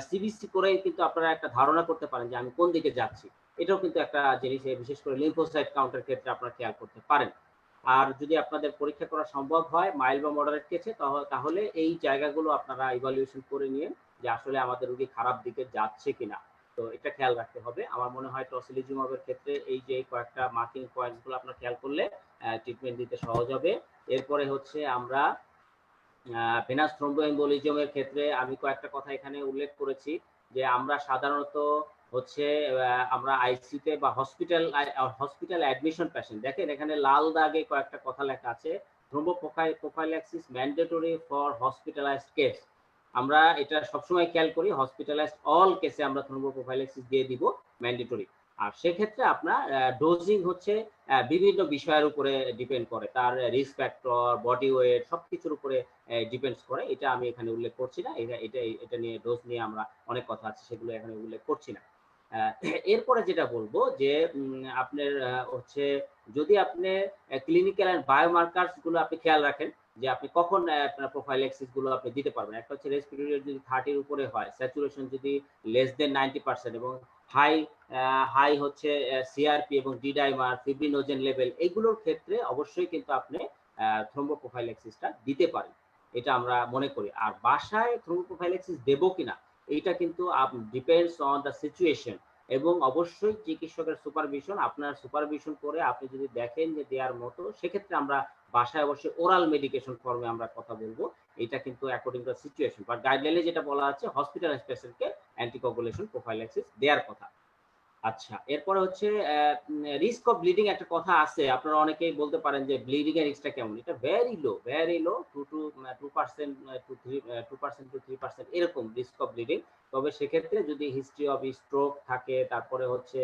সিবিসি করে কিন্তু আপনারা একটা ধারণা করতে পারেন যে আমি কোন দিকে যাচ্ছি। এটাও কিন্তু একটা জিনিস, বিশেষ করে লিম্ফোসাইট কাউন্টের ক্ষেত্রে আপনারা খেয়াল করতে পারেন। আর যদি আপনাদের পরীক্ষা করা সম্ভব হয় মাইল্ড বা মডারেট কেসে, তাহলে এই জায়গাগুলো আপনারা ইভালুয়েশন করে নিয়ে যে আসলে আমাদের রোগী খারাপ দিকে যাচ্ছে কিনা, তো এটা খেয়াল রাখতে হবে। আমার মনে হয় টসিলিজুমাবের ক্ষেত্রে এই যে কয়েকটা মার্কিং পয়েন্টগুলো আপনারা খেয়াল করলে ট্রিটমেন্ট দিতে সহজ হবে। এরপরে হচ্ছে আমরা ভেনাস থ্রোম্বোএমবোলিজমের ক্ষেত্রে আমি কয়েকটা কথা এখানে উল্লেখ করেছি যে আমরা সাধারণত হচ্ছে আমরা আইসিইউতে বা হসপিটাল অ্যাডমিশন পেশেন্ট, দেখেন এখানে লাল দাগে কয়েকটা কথা লেখা আছে, থ্রোম্বোপ্রোফাইল্যাক্সিস ম্যান্ডেটরি ফর হসপিটালাইজড কেস। আমরা এটা সবসময় খেয়াল করি, হসপিটালাইজড অল কেসে আমরা থ্রোম্বোপ্রোফাইল্যাক্সিস দিয়ে দিব ম্যান্ডেটরি। আর সেক্ষেত্রে আপনার ডোজিং হচ্ছে বিভিন্ন বিষয়ের উপরে ডিপেন্ড করে, তার রিস্ক ফ্যাক্টর, বডি ওয়েট, সবকিছুর উপরে ডিপেন্ডস করে। এটা আমি এখানে উল্লেখ করছি না, এটা নিয়ে ডোজ নিয়ে আমরা অনেক কথা আছে, সেগুলো এখানে উল্লেখ করছি না। এরপরে যেটা বলবো যে আপনার হচ্ছে যদি আপনি ক্লিনিক্যাল এন্ড বায়োমার্কারস গুলো আপনি খেয়াল রাখেন যে আপনি কখন আপনার প্রোফাইল্যাক্সিস গুলো আপনি দিতে পারবেন। একটা হচ্ছে রেসপিরেটরি রেট যদি 30 এর উপরে হয়, স্যাচুরেশন যদি লেস দেন 90% এবং হাই হচ্ছে সিআরপি এবং ডি ডাইমার, ফিব্রিনোজেন লেভেল, এইগুলোর ক্ষেত্রে অবশ্যই কিন্তু আপনি থ্রোম্বোপ্রোফাইল্যাক্সিসটা দিতে পারেন, এটা আমরা মনে করি। আর বাসায় থ্রোম্বোপ্রোফাইল্যাক্সিস দেবো কিনা এইটা কিন্তু ডিপেন্ডস অন দ্য সিচুয়েশন, এবং অবশ্যই চিকিৎসকের সুপারভিশন, আপনার সুপারভিশন করে আপনি যদি দেখেন যে দেওয়ার মতো, সেক্ষেত্রে আমরা বাসায় অবশ্যই ওরাল মেডিকেশন ফর্মে আমরা কথা বলবো। এটা কিন্তু অ্যাকর্ডিং টু সিচুয়েশন, বাট গাইডলাইনে যেটা বলা আছে হসপিটালাইজ পেশেন্টকে অ্যান্টিকোগুলেশন প্রোফাইল্যাক্সিস দেওয়ার কথা। আচ্ছা, এরপরে হচ্ছে রিস্ক অফ ব্লিডিং, একটা কথা আছে, আপনারা অনেকেই বলতে পারেন যে ব্লিডিং এর রিস্কটা কেমন। এটা ভেরি লো 2% টু 3% এরকম রিস্ক অফ ব্লিডিং। তবে সেক্ষেত্রে যদি হিস্ট্রি অফ স্ট্রোক থাকে, তারপরে হচ্ছে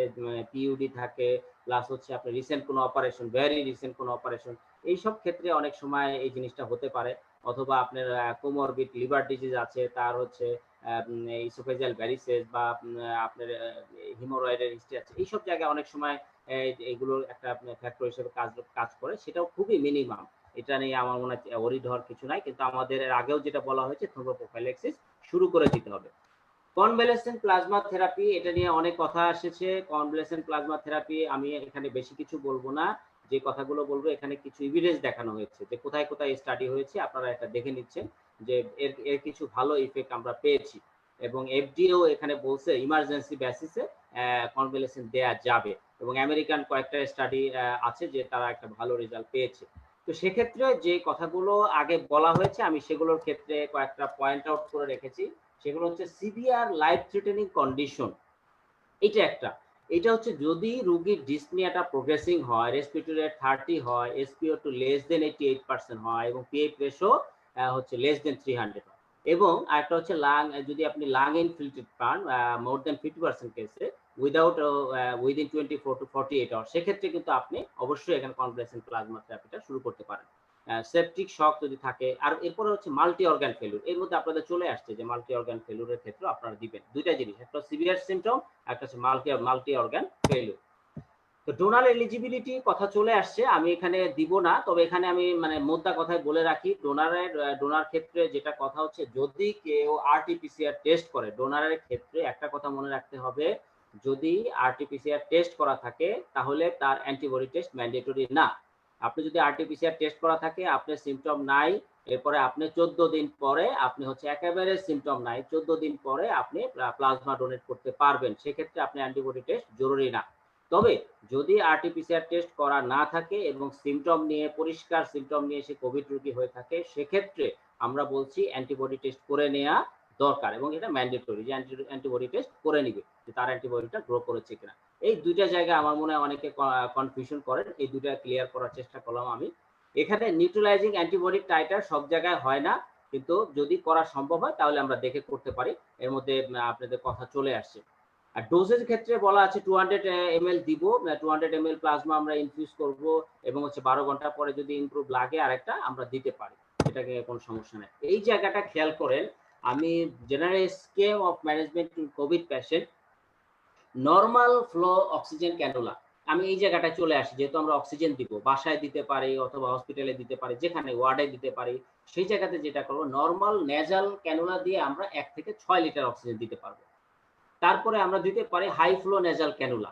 পিইউডি থাকে, প্লাস হচ্ছে আপনার রিসেন্ট কোনো অপারেশন, ভেরি রিসেন্ট কোনো অপারেশন, এইসব ক্ষেত্রে অনেক সময় এই জিনিসটা হতে পারে। অথবা আপনার কোমরবিড লিভার ডিজিজ আছে, তার হচ্ছে ইসোফেজিয়াল ভ্যারিসেস বা আপনার হিমোরয়েডের হিস্ট্রি আছে, এইসব জায়গায় অনেক সময় এগুলোর একটা ফ্যাক্টর হিসেবে কাজ করে, সেটাও খুবই মিনিমাম। এটা নিয়ে আমার মনে হয় ওরিড হওয়ার কিছু নাই, কিন্তু আমাদের এর আগেও যেটা বলা হয়েছে থ্রোম্বোপ্রোফাইল্যাক্সিস শুরু করে দিতে হবে। কনভ্যালেসেন্ট প্লাজমা থেরাপি, এটা নিয়ে অনেক কথা এসেছে। কনভ্যালেসেন্ট প্লাজমা থেরাপি আমি এখানে বেশি কিছু বলবো না, যে কথাগুলো বলবো এখানে কিছু এভিডেন্স দেখানো হয়েছে যে কোথায় কোথায় স্টাডি হয়েছে, আপনারা এটা দেখে নিচ্ছেন যে এর কিছু ভালো ইফেক্ট আমরা পেয়েছি, এবং এফডিও এখানে বলছে ইমার্জেন্সি বেসিসে কনভ্যালেসেন্ট দেয়া যাবে, এবং আমেরিকান কয়েকটা স্টাডি আছে যে তারা একটা ভালো রেজাল্ট পেয়েছে। তো সেক্ষেত্রে যে কথাগুলো আগে বলা হয়েছে আমি সেগুলোর ক্ষেত্রে কয়েকটা পয়েন্ট আউট করে রেখেছি। সেগুলো হচ্ছে সিভিয়ার লাইফ থ্রেটেনিং কন্ডিশন, এটা হচ্ছে যদি রোগীর ডিসনিয়াটা প্রোগ্রেসিং হয়, রেসপিরেটরি রেট 30 হয়, SpO2 লেস দেন 88% হয়, এবং পিএইচ রেশিও হচ্ছে লেস দেন 300 হয়, এবং আরেকটা হচ্ছে লাং, যদি আপনি লাং ইনফিল্ট্রেট পান মোর দেন 50% কেসে উইদিন 24 to 48 আওয়ার, সেক্ষেত্রে কিন্তু আপনি অবশ্যই এখানে কনভ্যালেসেন্ট প্লাজমা থেরাপিটা শুরু করতে পারেন। সেপটিক শক যদি থাকে, আর এরপরে হচ্ছে মাল্টি অর্গান ফেলিউর, এর মধ্যে আপনাদের চলে আসছে যে মাল্টি অর্গান ফেলিউরের ক্ষেত্রে আপনারা দিবেন দুইটা জিনিস, একটা সিভিয়ার সিমটম, একটা হচ্ছে মাল্টি অর্গান ফেলিউর। তো ডোনার এলিজিবিলিটি কথা চলে আসছে, আমি এখানে দিব না, তবে এখানে আমি মানে মোদ্দা কথায় বলে রাখি, ডোনার ক্ষেত্রে যেটা কথা হচ্ছে যদি কেউ আরটিপিসিআর টেস্ট করে, ডোনারের ক্ষেত্রে একটা কথা মনে রাখতে হবে, যদি আরটিপিসিআর টেস্ট করা থাকে তাহলে তার অ্যান্টিবডি টেস্ট ম্যান্ডেটরি না। আপনি যদি আরটিপিসিআর টেস্ট করা থাকে, আপনার সিমটম নাই, এরপরে আপনি 14 দিন পরে আপনি হচ্ছে একেবারে সিমটম নাই, 14 দিন পরে আপনি প্লাজমা ডোনেট করতে পারবেন, সেক্ষেত্রে আপনি অ্যান্টিবডি টেস্ট জরুরি না। তবে যদি আরটিপিসিআর টেস্ট করা না থাকে এবং সিমটম নিয়ে, পরিষ্কার সিমটম নিয়ে সে কোভিড রোগী হয়ে থাকে, সেক্ষেত্রে আমরা বলছি অ্যান্টিবডি টেস্ট করে নেওয়া দরকার, এবং এটা ম্যান্ডেটরি যে অ্যান্টিবডি টেস্ট করে নিবে যে তার অ্যান্টিবডিটা গ্রো করেছে কিনা। এই দুইটা জায়গায় আমার মনে হয় অনেকে কনফিউশন করেন, এই দুইটা ক্লিয়ার করার চেষ্টা করলাম আমি। এখানে নিউট্রালাইজিং অ্যান্টিবডি টাইটার সব জায়গায় হয় না, কিন্তু যদি করা সম্ভব হয় তাহলে আমরা দেখে করতে পারি, এর মধ্যে আপনাদের কথা চলে আসছে। আর ডোজের ক্ষেত্রে বলা আছে 200 ml দিব, 200 ml প্লাজমা আমরা ইনফিউজ করব এবং হচ্ছে 12 ঘন্টা পরে যদি ইমপ্রুভ লাগে আরেকটা আমরা দিতে পারি, এটাকে কোনো সমস্যা নেই। এই জায়গাটা খেয়াল করেন, আমি general scheme of management in Covid patient, normal flow oxygen cannula, আমি এই জায়গাটায় চলে আসি, যেহেতু আমরা অক্সিজেন দিব, বাসায় দিতে পারি অথবা হসপিটালে দিতে পারি, যেখানে ওয়ার্ডে দিতে পারি, সেই জায়গাতে যেটা করবো নর্মাল নেজাল ক্যানুলা দিয়ে আমরা 1 থেকে 6 লিটার অক্সিজেন দিতে পারবো। তারপরে আমরা দিতে পারি high flow nasal cannula.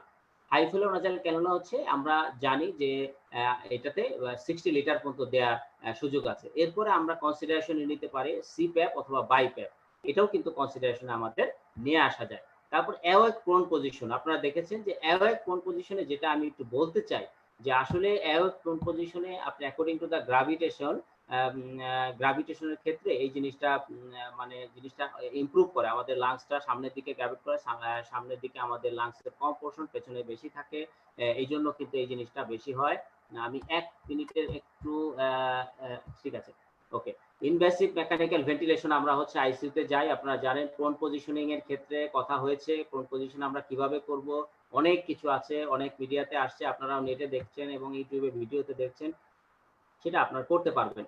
High flow nasal cannula হচ্ছে আমরা জানি যে এটাতে 60 লিটার পর্যন্ত দেওয়ার সুযোগ আছে। এরপরে আমরা কনসিডারেশনে নিতে পারি সিপ্যাপ অথবা বাইপ্যাপ, এটাও কিন্তু কনসিডারেশনে আমাদের নিয়ে আসা যায়। তারপর অ্যাওয়েক প্রোন পজিশন, আপনারা দেখেছেন যে অ্যাওয়েক প্রোন পজিশনে যেটা আমি একটু বলতে চাই যে আসলে অ্যাওয়েক প্রোন পজিশনে আপনি অ্যাকর্ডিং টু দ্য গ্রাভিটেশনের ক্ষেত্রে এই জিনিসটা মানে জিনিসটা ইমপ্রুভ করে, আমাদের লাংসটা সামনের দিকে গ্র্যাভিট করে, সামনের দিকে আমাদের লাংসের কম পোর্শন, পেছনে বেশি থাকে, এই জন্য কিন্তু এই জিনিসটা বেশি হয়। আমি 1 মিনিটের একটু ঠিক আছে, ওকে। ইনভেসিভ মেকানিক্যাল ভেন্টিলেশন, আমরা হচ্ছে আইসিইউতে যাই, আপনারা জানেন প্রোন পজিশনিং এর ক্ষেত্রে কথা হয়েছে, প্রোন পজিশন আমরা কিভাবে করব, অনেক কিছু আছে, অনেক মিডিয়াতে আসছে, আপনারাও নেটে দেখছেন এবং ইউটিউবে ভিডিওতে দেখছেন, সেটা আপনারা করতে পারবেন।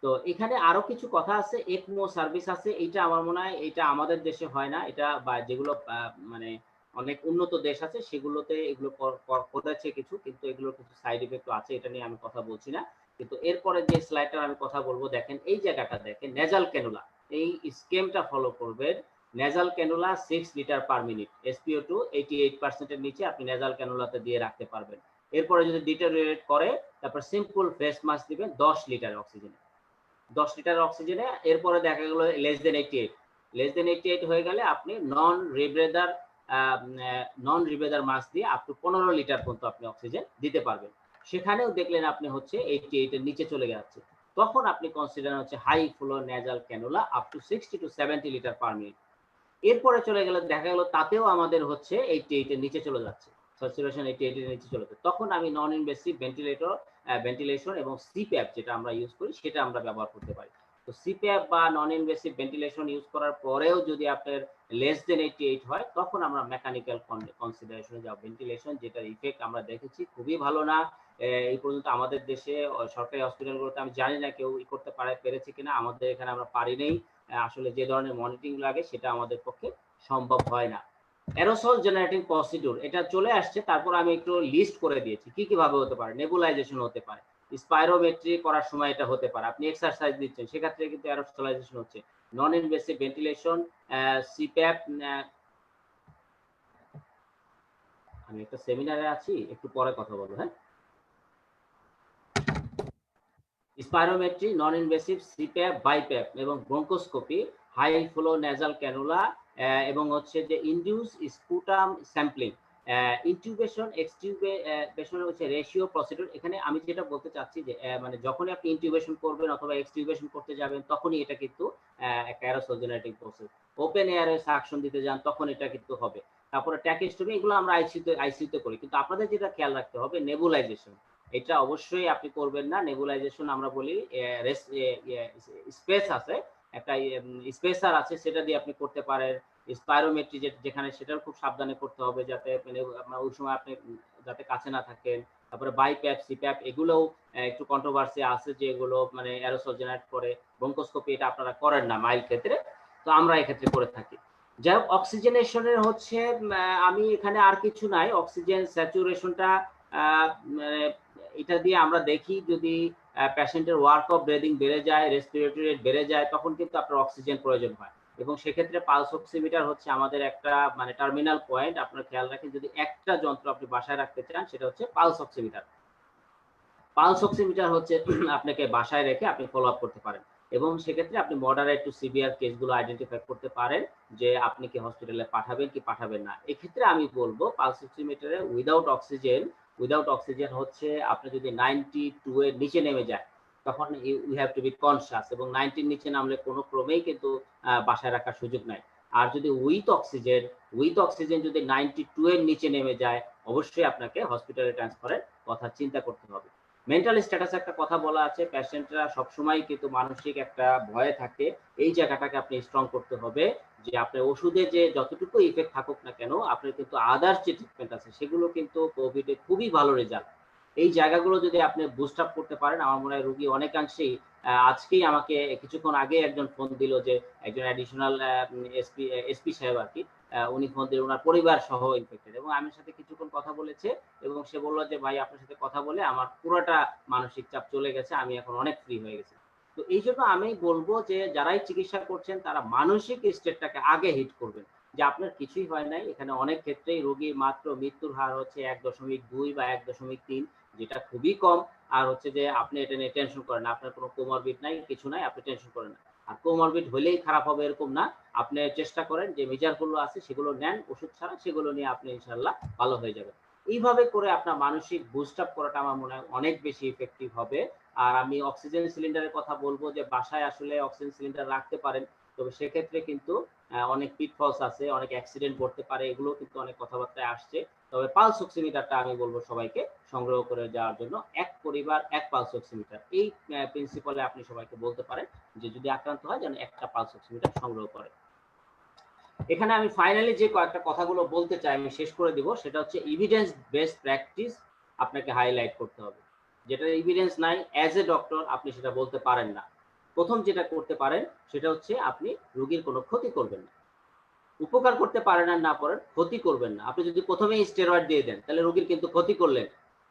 তো এখানে আরো কিছু কথা আছে, একমো সার্ভিস আছে, এটা আমার মনে হয় এটা আমাদের দেশে হয় না, এটা বা যেগুলো মানে অনেক উন্নত দেশ আছে সেগুলোতে এগুলো করেছে কিছু, কিন্তু এগুলোর কিছু সাইড ইফেক্ট আছে, এটা নিয়ে আমি কথা বলছি না। কিন্তু এরপরে যে স্লাইডটা আমি কথা বলবো, দেখেন এই জায়গাটা দেখেন, নেজাল ক্যানুলা, এই স্কিমটা ফলো করবেন। Nasal cannula 6 litre per minute, SpO2 88% এর নিচে আপনি নেজাল ক্যানুলাতে দিয়ে রাখতে পারবেন। এরপরে যদি ডিটেরিওরেট করে তারপর সিম্পল ফেস মাস্ক দিবেন 10 লিটার অক্সিজেনে, 10 লিটার অক্সিজেনে। এরপরে দেখা গেল লেস দেন 88 হয়ে গেলে আপনি নন রিব্রেদার মাস্ক দিয়ে আপ টু 15 লিটার পর্যন্ত আপনি অক্সিজেন দিতে পারবেন। সেখানেও দেখলেন আপনি হচ্ছে 88 এর নিচে চলে যাচ্ছে, তখন আপনি কনসিডার হচ্ছে high flow nasal cannula up to 60 to 70 litre per minute. এরপরে চলে গেলে দেখা গেল তাতেও আমাদের হচ্ছে 88 এর নিচে চলে যাচ্ছে, স্যাচুরেশন 88 এর নিচে চলে যাচ্ছে, তখন আমি নন ইনভেসিভ ভেন্টিলেশন এবং সিপ্যাপ যেটা আমরা ইউজ করি সেটা আমরা ব্যবহার করতে পারি। তো সিপ্যাপ বা নন ইনভেসিভ ভেন্টিলেশন ইউজ করার পরেও যদি আপনার লেস দেন 88 হয়, তখন আমরা মেকানিক্যাল কনসিডারেশনে যাব। ভেন্টিলেশন যেটার ইফেক্ট আমরা দেখেছি খুবই ভালো না, এই পর্যন্ত আমাদের দেশে সরকারি হসপিটালগুলোতে আমি জানি না কেউ করতে পেরেছে কিনা, আমাদের এখানে আমরা পারি নেই, আসলে যে ধরনের মনিটরিং লাগে সেটা আমাদের পক্ষে সম্ভব হয় না। অ্যারোসল জেনারেটিং প্রসিডিউর এটা চলে আসছে, তারপর আমি একটু লিস্ট করে দিয়েছি কি কি ভাবে হতে পারে। নেবুলাইজেশন হতে পারে, স্পাইরোমেট্রি করার সময় এটা হতে পারে, আপনি এক্সারসাইজ দিচ্ছেন সেক্ষেত্রে কিন্তু অ্যারোসলাইজেশন হচ্ছে। নন ইনভেসিভ ভেন্টিলেশন, সিপ্যাপ, আমি একটা সেমিনারে আছি, একটু পরে কথা বলবো, হ্যাঁ। Spirometry, non invasive, CPAP, BiPAP এবং bronchoscopy, high flow nasal cannula এবং হচ্ছে যে induce sputum sampling, intubation extubation হচ্ছে রেশিও প্রসিডিউর। এখানে আমি যেটা বলতে চাচ্ছি যে মানে যখনই আপনি ইনটিউবেশন করবেন অথবা এক্সটিউবেশন করতে যাবেন তখনই এটা কিন্তু একটা অ্যারোসল জেনারেটিং প্রসেস। ওপেন এয়ারে সাকশন দিতে যান তখন এটা কিন্তু হবে। তারপরে ট্যাকেস্টমি, এগুলো আমরা আইসিইউতে করি, কিন্তু আপনাদের যেটা খেয়াল রাখতে হবে নেবুলাইজেশন, এটা অবশ্যই আপনি করবেন না। নেবুলাইজেশন আমরা বলি স্পেস আছে, একটা স্পেসার আছে, সেটা দিয়ে আপনি করতে পারেন। স্পাইরোমেট্রি যেখানে সেটাও খুব সাবধানে করতে হবে যাতে ওই সময় আপনি যাতে কাছে না থাকেন। তারপরে বাইপ্যাপ, সিপ্যাপ এগুলোও একটু কন্ট্রোভার্সি আছে যে এগুলো মানে অ্যারোসল জেনারেট করে। ব্রঙ্কোস্কোপি এটা আপনারা করেন না মাইল্ড ক্ষেত্রে, তো আমরা এক্ষেত্রে করে থাকি। যাই হোক, অক্সিজেনেশনের হচ্ছে আমি এখানে আর কিছু নাই, অক্সিজেন স্যাচুরেশনটা মানে এটা দিয়ে আমরা দেখি যদি পেশেন্টের ওয়ার্ক অফ ব্রিদিং বেড়ে যায়, রেসপিরেটরি রেট বেড়ে যায়, তখন কিন্তু আপনার অক্সিজেন প্রয়োজন হয়, এবং সেক্ষেত্রে পালস অক্সিমিটার হচ্ছে আমাদের একটা মানে টার্মিনাল পয়েন্ট। আপনারা খেয়াল রাখেন যদি একটা যন্ত্র আপনি বাসায় রাখতে চান সেটা হচ্ছে পালস অক্সিমিটার। পালস অক্সিমিটার হচ্ছে আপনাকে বাসায় রেখে আপনি ফলো আপ করতে পারেন, এবং সেক্ষেত্রে আপনি মডারেট টু সিভিয়ার কেসগুলো আইডেন্টিফাই করতে পারেন যে আপনি কি হসপিটালে পাঠাবেন কি পাঠাবেন না। এক্ষেত্রে আমি বলবো পালস অক্সিমিটারে উইদাউট অক্সিজেন হচ্ছে আপনি যদি 92 এর নিচে নেমে যায় তখন you have to be conscious, এবং 90 এর নিচে নামলে কোনো ক্রমেই কিন্তু বাসায় রাখার সুযোগ নাই। আর যদি উইথ অক্সিজেন যদি 92 এর নিচে নেমে যায় অবশ্যই আপনাকে হসপিটালে ট্রান্সফারের কথা চিন্তা করতে হবে। মেন্টাল স্ট্যাটাস একটা কথা বলা আছে, পেশেন্টরা সবসময় কিন্তু মানসিক একটা ভয়ে থাকে, এই জায়গাটাকে আপনি স্ট্রং করতে হবে যে আপনার ওষুধে যে যতটুকু ইফেক্ট থাকুক না কেন, আপনার কিন্তু আদার্স যে ট্রিটমেন্ট আছে সেগুলো কিন্তু কোভিডে খুবই ভালো রেজাল্ট। এই জায়গাগুলো যদি আপনি বুস্ট আপ করতে পারেন, আমার মনে হয় রোগী অনেকাংশেই আজকেই আমাকে কিছুক্ষণ আগে একজন ফোন দিল যে একজন অ্যাডিশনাল এসপি সাহেব আর কি, উনি ফোন দিলেন ওনার পরিবার সহ ইনফেক্টেড, এবং আমার সাথে কিছুক্ষণ কথা বলেছে এবং সে বলল যে ভাই আপনার সাথে কথা বলে আমার পুরোটা মানসিক চাপ চলে গেছে, আমি এখন অনেক ফ্রি হয়ে গেছি। তো এই জন্য আমি বলবো যে যারাই চিকিৎসা করছেন তারা মানসিক স্টেটটাকে আগে হিট করবেন, যে আপনার কিছুই হয় নাই। এখানে অনেক ক্ষেত্রেই রোগী মাত্র মৃত্যুর হার হচ্ছে 1.2 বা 1.3, যেটা খুবই কম। আর হচ্ছে যে আপনি এটা নিয়ে টেনশন করেন, আপনার কোনো কোমরবিড নাই, কিছু নাই, আপনি টেনশন করেন না। আর কোমরবিড হলেই খারাপ হবে এরকম না, আপনি চেষ্টা করেন যে মেজারগুলো আছে সেগুলো নেন, ওষুধ ছাড়া সেগুলো নিয়ে আপনি ইনশাল্লাহ ভালো হয়ে যাবেন। এইভাবে করে আপনার মানসিক বুস্ট আপ করাটা আমার মনে হয় অনেক বেশি ইফেক্টিভ হবে। আর আমি অক্সিজেন সিলিন্ডারের কথা বলবো যে বাসায় আসলে অক্সিজেন সিলিন্ডার রাখতে পারেন, তবে সেক্ষেত্রে কিন্তু অনেক পিটফলস আছে, অনেক অ্যাক্সিডেন্ট ঘটতে পারে, এগুলো কিন্তু অনেক কথাবার্তায় আসছে। তবে পালস অক্সিমিটারটা আমি বলবো সবাইকে সংগ্রহ করে যাওয়ার জন্য, এক পরিবার এক পালস অক্সিমিটার, এই প্রিন্সিপালে আপনি সবাইকে বলতে পারেন যে যদি আক্রান্ত হয় যেন একটা পালস অক্সিমিটার সংগ্রহ করে। এখানে আমি ফাইনালি যে কয়েকটা কথাগুলো বলতে চাই আমি শেষ করে দিব, সেটা হচ্ছে এভিডেন্স বেসড প্র্যাকটিস আপনাকে হাইলাইট করতে হবে। যেটা এভিডেন্স নাই, অ্যাজ এ ডক্টর আপনি সেটা বলতে পারেন না। প্রথম যেটা করতে পারেন সেটা হচ্ছে আপনি রোগীর কোনো ক্ষতি করবেন না। উপকার করতে পারেন আর না পারেন, ক্ষতি করবেন না। আপনি যদি প্রথমেই স্টেরয়েড দিয়ে দেন তাহলে রোগীর কিন্তু ক্ষতি করলেন।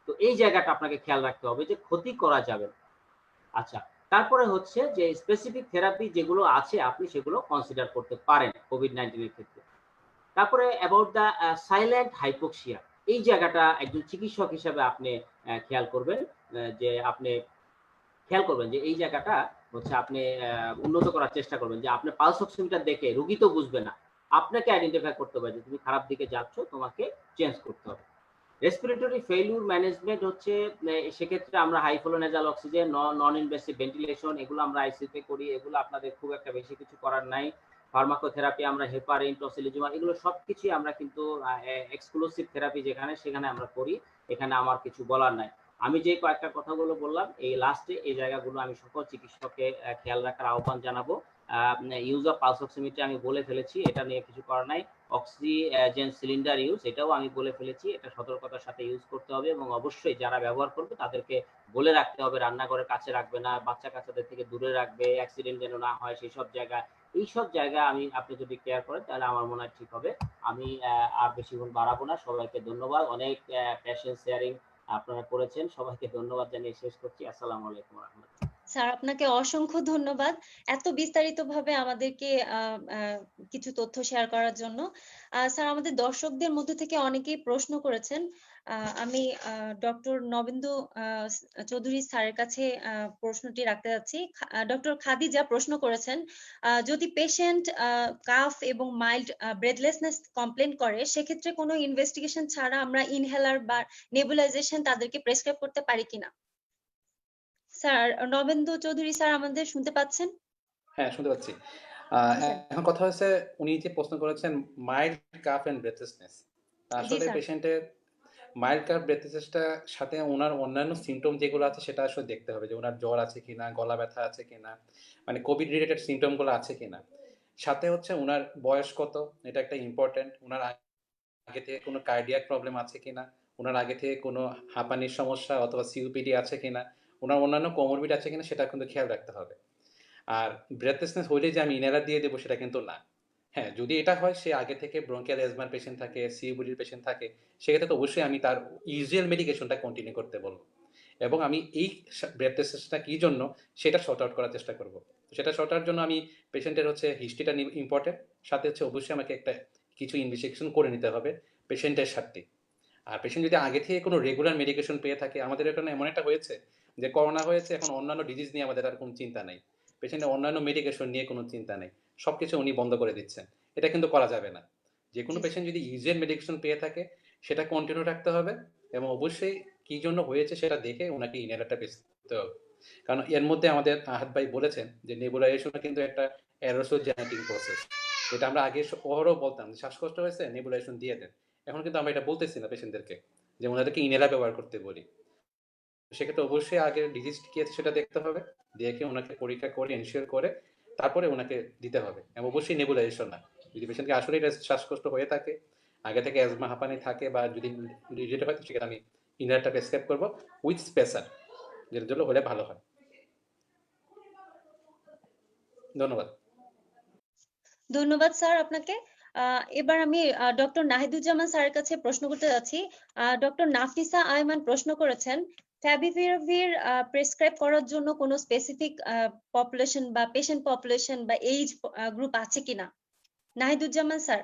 তো এই জায়গাটা আপনাকে খেয়াল রাখতে হবে যে ক্ষতি করা যাবে না। আচ্ছা, তারপরে হচ্ছে যে স্পেসিফিক থেরাপি যেগুলো আছে আপনি সেগুলো কনসিডার করতে পারেন কোভিড-19 এর ক্ষেত্রে। তারপরে অ্যাবাউট দ্য সাইলেন্ট হাইপোক্সিয়া, এই জায়গাটা একজন চিকিৎসক হিসেবে আপনি খেয়াল করবেন, যে আপনি খেয়াল করবেন যে এই জায়গাটা হচ্ছে আপনি উন্নত করার চেষ্টা করবেন, যে আপনি পালস অক্সিমিটার দেখে রোগী তো বুঝবে না, আপনাকে আইডেন্টিফাই করতে হবে যে তুমি খারাপ দিকে যাচ্ছ, তোমাকে চেঞ্জ করতে হবে। রেসপিরেটরি ফেইলিউর ম্যানেজমেন্ট হচ্ছে সেক্ষেত্রে আমরা high flow nasal oxygen, non invasive ventilation, এগুলো আমরা আইসিইউতে করি, এগুলো আপনাদের খুব একটা বেশি কিছু করার নাই। ফার্মাকোথেরাপি আমরা হেপারিন, টসিলিজুমাব, এগুলো সবকিছুই আমরা কিন্তু এক্সক্লুসিভ থেরাপি যেখানে সেখানে আমরা করি, এখানে আমার কিছু বলার নাই। আমি যে কয়েকটা কথাগুলো বললাম এই লাস্টে, এই জায়গাগুলো আমি সকল চিকিৎসককে খেয়াল রাখার আহ্বান জানাবো। ইউজ অফ পালস অক্সিমিটার আমি বলে ফেলেছি, এটা নিয়ে কিছু করার নাই। অক্সিজেন সিলিন্ডার ইউজ, এটাও আমি বলে ফেলেছি, এটা সতর্কতার সাথে ইউজ করতে হবে এবং অবশ্যই যারা ব্যবহার করবে তাদেরকে বলে রাখতে হবে রান্নাঘরের কাছে রাখবে না, বাচ্চা কাচ্চাদের থেকে দূরে রাখবে, অ্যাক্সিডেন্ট যেন না হয় সেই সব জায়গায়। এইসব জায়গায় আপনি যদি কেয়ার করেন তাহলে আমার মনে হয় ঠিক হবে। আমি আর বেশিক্ষণ বাড়াবো না, সবাইকে ধন্যবাদ, অনেক প্যাশন শেয়ারিং আপনারা করেছেন, সবাইকে ধন্যবাদ জানিয়ে শেষ করছি। আসসালামু আলাইকুম ওয়া রাহমাতুল্লাহ। স্যার আপনাকে অসংখ্য ধন্যবাদ এত বিস্তারিতভাবে আমাদেরকে কিছু তথ্য শেয়ার করার জন্য। স্যার আমাদের দর্শকদের মধ্যে থেকে অনেকেই প্রশ্ন করেছেন, আমি ডক্টর নবেন্দু চৌধুরী স্যারের কাছে প্রশ্নটি রাখতে যাচ্ছি। ডক্টর খাদিজা প্রশ্ন করেছেন, যদি পেশেন্ট কাফ এবং মাইল্ড ব্রেথলেসনেস কমপ্লেন করে সেক্ষেত্রে কোনো ইনভেস্টিগেশন ছাড়া আমরা ইনহেলার বা নেবুলাইজেশন তাদেরকে প্রেসক্রাইব করতে পারি কিনা? স্যার নবেন্দু চৌধুরী স্যার আমাদের শুনতে পাচ্ছেন? হ্যাঁ, শুনতে পাচ্ছি। জি স্যার। এখন কথা হচ্ছে উনি যে প্রশ্ন করেছেন মাইল্ড কাফ এন্ড ব্রেথলেসনেস, জি আসলে স্যার। পেশেন্টের মাইল্ড কাফ ব্রেথলেসনেসটার সাথে ওনার অন্যান্য সিমটম যেগুলো আছে সেটা আসলে দেখতে হবে, যে ওনার জ্বর আছে কিনা, গলা ব্যথা আছে কিনা, মানে কোভিড রিলেটেড সিমটম গুলো আছে কিনা। সাথে হচ্ছে ওনার বয়স কত, এটা একটা ইম্পর্টেন্ট। ওনার আগে থেকে কোনো কার্ডিয়াক প্রবলেম আছে কিনা, ওনার আগে থেকে কোনো হাঁপানির সমস্যা অথবা সিওপিডি আছে কিনা, ওনার অন্যান্য কোমরবিড আছে কিনা সেটা কিন্তু খেয়াল রাখতে হবে। আর ব্রেথলেসনেস হইলে যে আমি ইনহেলার দিয়ে দেবো সেটা কিন্তু না। হ্যাঁ, যদি এটা হয় সে আগে থেকে ব্রঙ্কিয়াল অ্যাজমার পেশেন্ট থাকে, সিওপিডির পেশেন্ট থাকে, সেক্ষেত্রে তো অবশ্যই আমি তার ইউজুয়াল মেডিকেশনটা কন্টিনিউ করতে বলবো এবং আমি এই ব্রেথলেসনেসটা কী জন্য সেটা শর্ট আউট করার চেষ্টা করব। সেটা শর্ট আউট জন্য আমি পেশেন্টের হচ্ছে হিস্ট্রিটা ইম্পর্টেন্ট, সাথে হচ্ছে অবশ্যই আমাকে একটা কিছু ইনভেস্টিগেশন করে নিতে হবে পেশেন্টের সাথে। আর পেশেন্ট যদি আগে থেকে কোনো রেগুলার মেডিকেশন পেয়ে থাকে, আমাদের এখানে এমন একটা হয়েছে যে করোনা হয়েছে, এখন অন্যান্য ডিজিজ নিয়ে আমাদের আর কোনো চিন্তা নাই, পেশেন্টের অন্যান্য মেডিকেশন নিয়ে কোনো চিন্তা নেই, সব কিছু উনি বন্ধ করে দিচ্ছেন। এটা কিন্তু করা যাবে না। যে কোনো পেশেন্ট যদি ইউজুয়াল মেডিকেশন পেয়ে থাকে সেটা কন্টিনিউ রাখতে হবে এবং অবশ্যই কী জন্য হয়েছে সেটা দেখে ওনাকে ইনহেলারটা বেছে দিতে হবে। কারণ এর মধ্যে আমাদের আহাদ ভাই বলেছেন যে নেবুলাইজেশন কিন্তু একটা অ্যারোসল জেনেটিক প্রসেস, এটা আমরা আগে অহরহ বলতাম যে শ্বাসকষ্ট হয়েছে নেবুলাইজেশন দিয়ে দেন, এখন কিন্তু আমরা এটা বলতেছি না পেশেন্টদেরকে, যে ওনাদেরকে ইনহেলার ব্যবহার করতে বলি। সেক্ষেত্রে অবশ্যই আগে ডিজিজ কি আছে সেটা দেখতে হবে, দেখে ওনাকে পরীক্ষা করে এনশিওর করে তারপরে ওনাকে দিতে হবে এবং অবশ্যই নেবুলাইজেশন না। যদি পেশেন্টকে আসলে এটা শ্বাসকষ্ট হয়ে থাকে, আগে থেকে অ্যাজমা হাঁপানি থাকে বা যদি যেটা হয় সেক্ষেত্রে আমি ইনহেলারটা প্রেসক্রাইব করবো উইথ স্পেসার, যেটার জন্য হলে ভালো হয়। ধন্যবাদ। ধন্যবাদ স্যার আপনাকে। এবার আমি ডক্টর নাহিদুজ্জামান স্যারের কাছে প্রশ্ন করতে যাচ্ছি। ডক্টর নাফিসা আয়মান প্রশ্ন করেছেন, ফ্যাভিপিরাভির প্রেসক্রাইব করার জন্য কোনো স্পেসিফিক পপুলেশন বা পেশেন্ট পপুলেশন বা এজ গ্রুপ আছে কিনা? নাহিদুজ্জামান স্যার।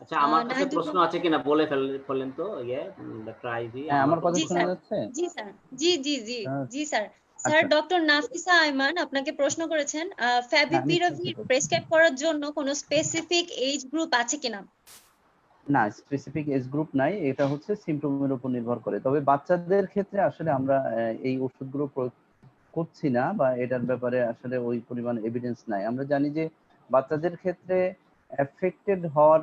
আচ্ছা, আমার কাছে প্রশ্ন নাহিদুজ্জামান। আছে কিনা বলে ফেলেন তো ডক্টর আইভি। হ্যাঁ, আমার কথা জি শোনা স্যার। যাচ্ছে? জি স্যার। জি জি জি আহ, জি স্যার। স্যার আচ্ছা, ডক্টর নাফিসা আয়মান আপনাকে প্রশ্ন করেছেন, হ্যাঁ, আমি শুনছি ফ্যাভিপিরাভির তো। প্রেসক্রাইব করার জন্য কোনো স্পেসিফিক এজ গ্রুপ আছে কিনা? না, স্পেসিফিক এজ গ্রুপ নাই, এটা হচ্ছে সিমটমের উপর নির্ভর করে। তবে বাচ্চাদের ক্ষেত্রে আসলে আমরা এই ওষুধগুলো প্রয়োগ করছি না, বা এটার ব্যাপারে আসলে ওই পরিমাণ এভিডেন্স নাই। আমরা জানি যে বাচ্চাদের ক্ষেত্রে এফেক্টেড হওয়ার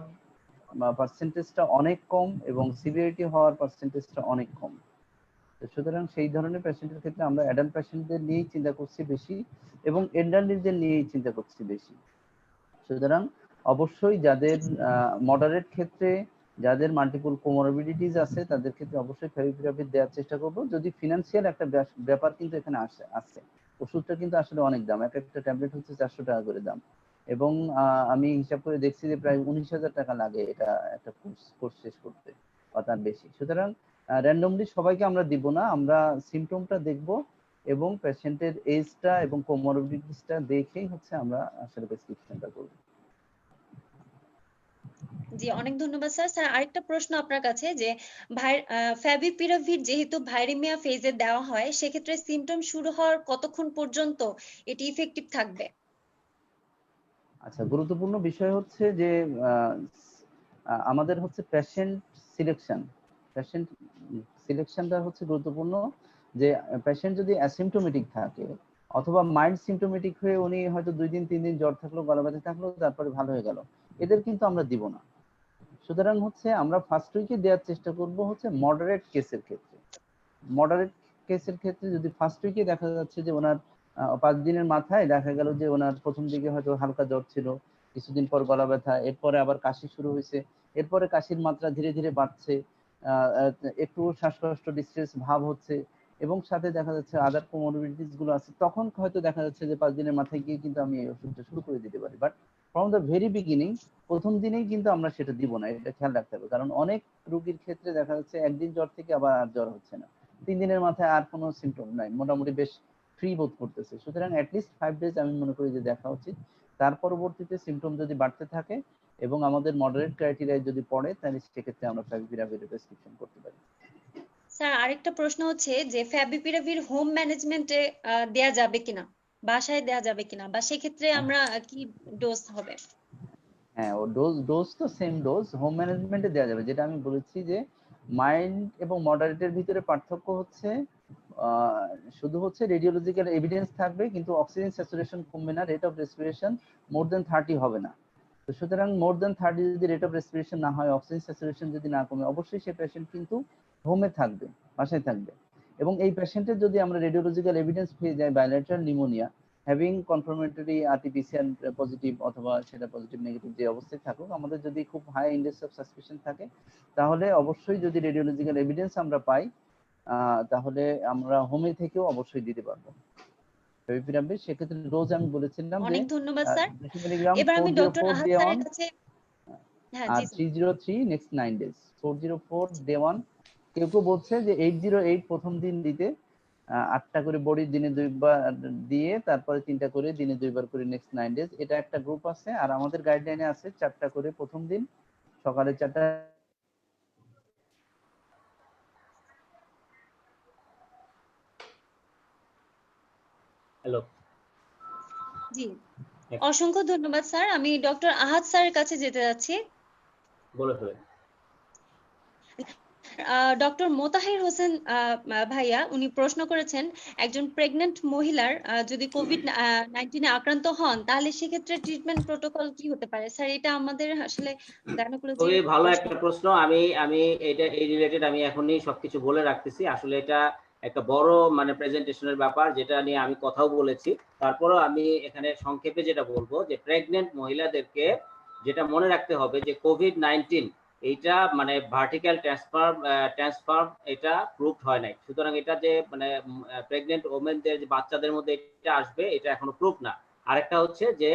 পার্সেন্টেজটা অনেক কম এবং সিভিয়ারিটি হওয়ার পার্সেন্টেজটা অনেক কম। তো সুতরাং সেই ধরনের পেশেন্টের ক্ষেত্রে আমরা অ্যাডাল্ট পেশেন্টদের নিয়েই চিন্তা করছি বেশি, এবং এল্ডারলিদের নিয়েই চিন্তা করছি বেশি। সুতরাং অবশ্যই যাদের মডারেট ক্ষেত্রে, যাদের মাল্টিপল কোমরবিডিটিস আছে, তাদের ক্ষেত্রে অবশ্যই ফেভিপিরাভির দেওয়ার চেষ্টা করব। যদি ফিনান্সিয়াল একটা ব্যাপার কিন্তু এখানে আছে, ওষুধটা কিন্তু আসলে অনেক দাম, এক একটা ট্যাবলেট হচ্ছে 400 টাকা করে দাম, এবং আমি হিসাব করে দেখছি যে প্রায় 19,000 টাকা লাগে এটা একটা কোর্স শেষ করতে বা তার বেশি। সুতরাং র্যান্ডমলি সবাইকে আমরা দিব না, আমরা সিমটমটা দেখব এবং পেশেন্টের এজটা এবং কোমরবিডিটিসটা দেখেই হচ্ছে আমরা আসলে প্রেসক্রিপশনটা করব। জি, অনেক ধন্যবাদ স্যার। স্যার আরেকটা প্রশ্ন আপনার কাছে যে ফ্যাভিপিরাভির যেহেতু ভাইরেমিয়া ফেজে দেওয়া হয়, সেক্ষেত্রে সিমটম শুরু হওয়ার কতক্ষণ পর্যন্ত এটি ইফেক্টিভ থাকবে? আচ্ছা, গুরুত্বপূর্ণ বিষয় হচ্ছে যে আমাদের হচ্ছে পেশেন্ট সিলেকশন, পেশেন্ট সিলেকশনটা হচ্ছে গুরুত্বপূর্ণ। যে পেশেন্ট যদি অ্যাসিমটোমেটিক থাকে অথবা মাইল্ড সিমটোমেটিক হয়ে উনি হয়তো 2 দিন 3 দিন জ্বর থাকলো, গলা ব্যথা থাকলো, তারপরে ভালো হয়ে গেল, এদের কিন্তু আমরা দিব না। সুতরাং হচ্ছে আমরা ফার্স্ট উইকে দেওয়ার চেষ্টা করব হচ্ছে মডারেট কেসের ক্ষেত্রে। মডারেট কেসের ক্ষেত্রে যদি ফার্স্ট উইকে দেখা যাচ্ছে যে ওনার 5 দিনের মাথায় দেখা গেল যে ওনার প্রথম দিকে হয়তো হালকা জ্বর ছিল, কিছুদিন পর গলা ব্যথা, এরপরে আবার কাশি শুরু হয়েছে, এরপরে কাশির মাত্রা ধীরে ধীরে বাড়ছে, একটু শ্বাসকষ্ট ডিস্ট্রেস ভাব হচ্ছে, এবং সাথে দেখা যাচ্ছে আদার কোমরবিডিটিস গুলো আছে, তখন হয়তো দেখা যাচ্ছে যে 5 দিনের মাথায় গিয়ে কিন্তু আমি এই ওষুধটা শুরু করে দিতে পারি। But from the very beginning, প্রথম দিনেই কিন্তু আমরা সেটা দিব না, এটা খেয়াল রাখতে হবে। কারণ অনেক রোগীর ক্ষেত্রে দেখা যাচ্ছে একদিন জ্বর থেকে আবার আর জ্বর হচ্ছে না, 3 দিনের মাথায় আর কোনো সিমটম নাই, মোটামুটি বেশ ফ্রি বোধ করতেছে। সুতরাং অ্যাটলিস্ট 5 ডেজ আমি মনে করি যে দেখা উচিত। তার পরবর্তীতে সিমটম যদি বাড়তে থাকে এবং আমাদের মডারেট ক্রাইটেরিয়ায় যদি পড়ে, তাহলে সেক্ষেত্রে আমরা ফ্যাভিপিরাভির প্রেসক্রিপশন করতে পারি। স্যার আরেকটা প্রশ্ন হচ্ছে যে ফ্যাভিপিরাভির হোম ম্যানেজমেন্টে দেয়া যাবে কিনা, বাসায় দেয়া যাবে কিনা, বা সেক্ষেত্রে আমরা কি ডোজ হবে? হ্যাঁ, ও ডোজ তো সেম ডোজ হোম ম্যানেজমেন্টে দেওয়া যাবে। যেটা আমি বলেছি যে মাইল্ড এবং মডারেটের ভিতরে পার্থক্য হচ্ছে শুধু হচ্ছে রেডিওলজিক্যাল এভিডেন্স থাকবে, কিন্তু অক্সিজেন স্যাচুরেশন কমবে না, রেট অফ রেসপিরেশন মোর দেন 30 হবে না। তো সুতরাং মোর দেন 30 যদি রেট অফ রেসপিরেশন না হয়, অক্সিজেন স্যাচুরেশন যদি না কমে, অবশ্যই সেই পেশেন্ট কিন্তু হোমে থাকবে, বাসায় থাকবে। এবং এই পেশেন্টের যদি আমরা রেডিওলজিক্যাল এভিডেন্স পেয়ে যাই bilateral pneumonia having confirmatory RTPCR positive অথবা সেটা পজিটিভ নেগেটিভ যে অবস্থায় থাকুক, আমাদের যদি খুব হাই ইন্ডেক্স অফ সাসপিশন থাকে, তাহলে অবশ্যই যদি রেডিওলজিক্যাল এভিডেন্স আমরা পাই, তাহলে আমরা হোমে থেকেও অবশ্যই দিতে পারবো ফেভিপিরাভির। সেক্ষেত্রে ডোজ আমি বলেছিলাম যে অনেক ধন্যবাদ স্যার। 200 মিলিগ্রাম এবার আমি ডক্টর 404 আহাদ ডে অন, স্যারের কাছে। হ্যাঁ আর জি স্যার। 303 next 9 days. 404 ডে 1, কেউ কেউ বলছে যে 808 প্রথম দিন দিতে, 8টা করে বডি দিনে 2বার দিয়ে তারপরে 3টা করে দিনে 2বার করে নেক্সট 9 ডেজ, এটা একটা গ্রুপ আছে। আর আমাদের গাইডলাইনে আছে 4টা করে প্রথম দিন, সকালে 4টা। হ্যালো। জি, অসংখ্য ধন্যবাদ স্যার। আমি ডক্টর আহাদ স্যারের কাছে যেতে যাচ্ছি। বলে ফেলেন। ডক্টর মোতাহির হোসেন ভাইয়া উনি প্রশ্ন করেছেন একজন প্রেগন্যান্ট মহিলার যদি কোভিড-19 এ আক্রান্ত হন তাহলে সেক্ষেত্রে ট্রিটমেন্ট প্রোটোকল কি হতে পারে? স্যার এটা আমাদের আসলে গাইনোকোলজির খুবই ভালো প্রশ্ন। একটা প্রশ্ন। আমি এটা এই রিলেটেড আমি এখনই সবকিছু বলে রাখতেছি। আসলে এটা একটা বড় মানে প্রেজেন্টেশনের ব্যাপার, যেটা নিয়ে আমি কথাও বলেছি। তারপরেও আমি এখানে সংক্ষেপে যেটা বলবো যে প্রেগনেন্ট মহিলাদেরকে যেটা মনে রাখতে হবে যে কোভিড-19 এইটা মানে ভার্টিক্যাল ট্রান্সফার এটা প্রুভড হয় নাই। সুতরাং এটা যে মানে প্রেগনেন্ট ওমেনদের যে বাচ্চাদের মধ্যে এটা আসবে এটা এখনো প্রুফ না। আরেকটা হচ্ছে যে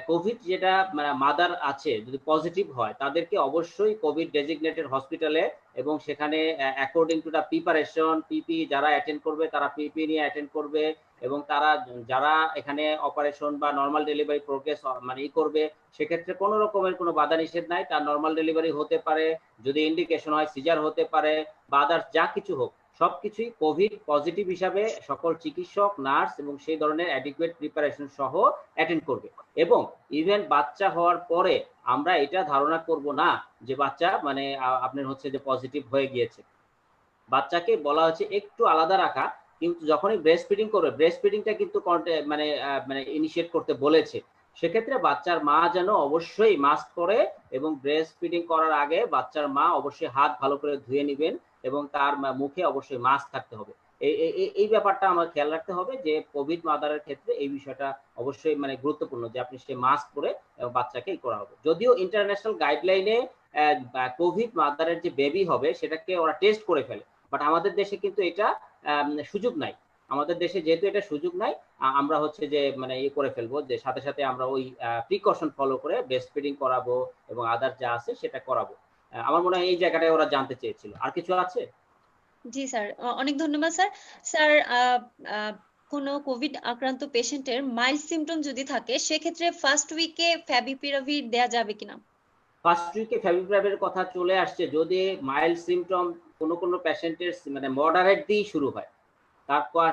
কোভিড যেটা মানে মাদার আছে যদি পজিটিভ হয় তাদেরকে অবশ্যই কোভিড ডেজিগনেটেড হসপিটালে এবং সেখানে অ্যাকর্ডিং টু দা প্রিপারেশন পিপি যারা অ্যাটেন্ড করবে তারা পিপি নিয়ে অ্যাটেন্ড করবে এবং তারা যারা এখানে অপারেশন বা নর্মাল ডেলিভারি প্রোগ্রেস মানে করবে সেক্ষেত্রে কোনো রকমের কোনো বাধা নিষেধ নাই। তার নর্মাল ডেলিভারি হতে পারে, যদি ইন্ডিকেশন হয় সিজার হতে পারে বা আদার্স যা কিছু হোক সবকিছুই কোভিড পজিটিভ হিসাবে সকল চিকিৎসক নার্স এবং সেই ধরনের অ্যাডিকুয়েট প্রিপারেশন সহ অ্যাটেন্ড করবে। এবং ইভেন বাচ্চা হওয়ার পরে আমরা এটা ধারণা করব না যে বাচ্চা মানে আপনার হচ্ছে যে পজিটিভ হয়ে গিয়েছে। বাচ্চাকে বলা হচ্ছে একটু আলাদা রাখা, কিন্তু যখনই ব্রেস্ট ফিডিং করবে ব্রেস্ট ফিডিংটা কিন্তু মানে মানে ইনিশিয়েট করতে বলেছে। সেক্ষেত্রে বাচ্চার মা যেন অবশ্যই মাস্ক পরে এবং ব্রেস্ট ফিডিং করার আগে বাচ্চার মা অবশ্যই হাত ভালো করে ধুয়ে নেবেন এবং তার মুখে অবশ্যই মাস্ক থাকতে হবে। এই ব্যাপারটা আমার খেয়াল রাখতে হবে যে কোভিড মাদারের ক্ষেত্রে এই বিষয়টা অবশ্যই মানে গুরুত্বপূর্ণ যে আপনি সে মাস্ক পরে বাচ্চাকে করা হবে। যদিও ইন্টারন্যাশনাল গাইডলাইনে কোভিড মাদারের যে বেবি হবে সেটাকে ওরা টেস্ট করে ফেলে, বাট আমাদের দেশে কিন্তু এটা সুযোগ নাই। আমাদের দেশে যেহেতু এটা সুযোগ নাই আমরা হচ্ছে যে মানে করে ফেলবো যে সাথে সাথে আমরা ওই প্রিকশন ফলো করে ব্রেস্ট ফিডিং করাবো এবং আদার যা আছে সেটা করাবো। আমার মনে হয় এই জায়গাটায় ওরা জানতে চেয়েছিল। আর কিছু আছে? জি স্যার, অনেক ধন্যবাদ স্যার। স্যার কোনো কোভিড আক্রান্ত পেশেন্টের মাইল্ড সিমটম যদি থাকে সেক্ষেত্রে ফার্স্ট উইকে ফ্যাভিপিরাভির দেয়া যাবে কিনা? ফার্স্ট উইকে ফ্যাভিপিরাভির কথা চলে আসছে যদি মাইল্ড সিমটম কোনো পেশেন্টের মানে মডারেট দিয়েই শুরু হয়, তারপর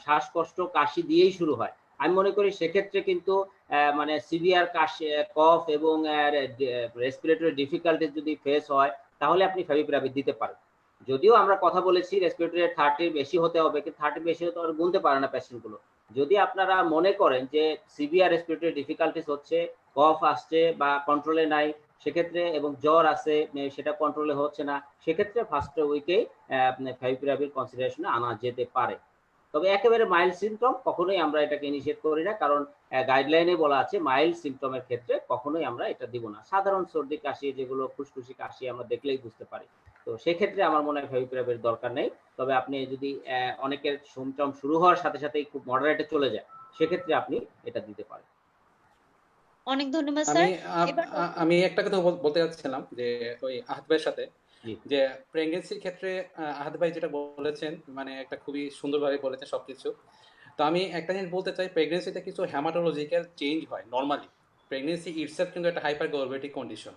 শ্বাসকষ্ট কাশি দিয়েই শুরু হয়, আমি মনে করি সেক্ষেত্রে কিন্তু মানে সিভিয়ার কাশি কফ এবং রেসপিরেটরি ডিফিকাল্টিস যদি ফেস হয় তাহলে আপনি ফ্যাভিপিরাভির দিতে পারেন। যদিও আমরা কথা বলেছি রেসপিরেটরি 30 বেশি হতে হবে, কিন্তু 30 বেশি হতে আর গুনতে পারে না পেশেন্টগুলো। যদি আপনারা মনে করেন যে সিভিয়ার রেসপিরেটরি ডিফিকাল্টিস হচ্ছে, কফ আসছে বা কন্ট্রোলে নাই সেক্ষেত্রে এবং জ্বর আছে সেটা কন্ট্রোলে হচ্ছে না, সেক্ষেত্রে ফার্স্ট উইকে ফ্যাভিপিরাভির কনসিডারেশনে আনা যেতে পারে। তবে একেবারে মাইল্ড সিমটম কখনোই আমরা এটাকে নিষেধ করি না, কারণ গাইডলাইনে বলা আছে মাইল্ড সিমটমের ক্ষেত্রে কখনোই আমরা এটা দিব না। সাধারণ সর্দি কাশি যেগুলো খুশখুশি কাশি আমরা দেখলেই বুঝতে পারি, তো সেক্ষেত্রে আমার মনে হয় ফ্যাভিপিরাভির দরকার নেই। তবে আপনি যদি অনেকের সিমটম শুরু হওয়ার সাথে সাথেই খুব মডারেটে চলে যায় সেক্ষেত্রে আপনি এটা দিতে পারেন। অনেক ধন্যবাদ স্যার। আমি একটা কথা বলতে যাচ্ছিলাম যে ওই আহাদ ভাইয়ের সাথে যে প্রেগনেন্সির ক্ষেত্রে আহাদ ভাই যেটা বলেছেন মানে একটা খুবই সুন্দরভাবে বলেছেন সবকিছু। তো আমি একটা জিনিস বলতে চাই, প্রেগনেন্সিতে কিছু হ্যামাটোলজিক্যাল চেঞ্জ হয় নর্মালি। প্রেগনেন্সি ইটসেলফ কিন্তু একটা হাইপারগর্ভেটিক কন্ডিশন।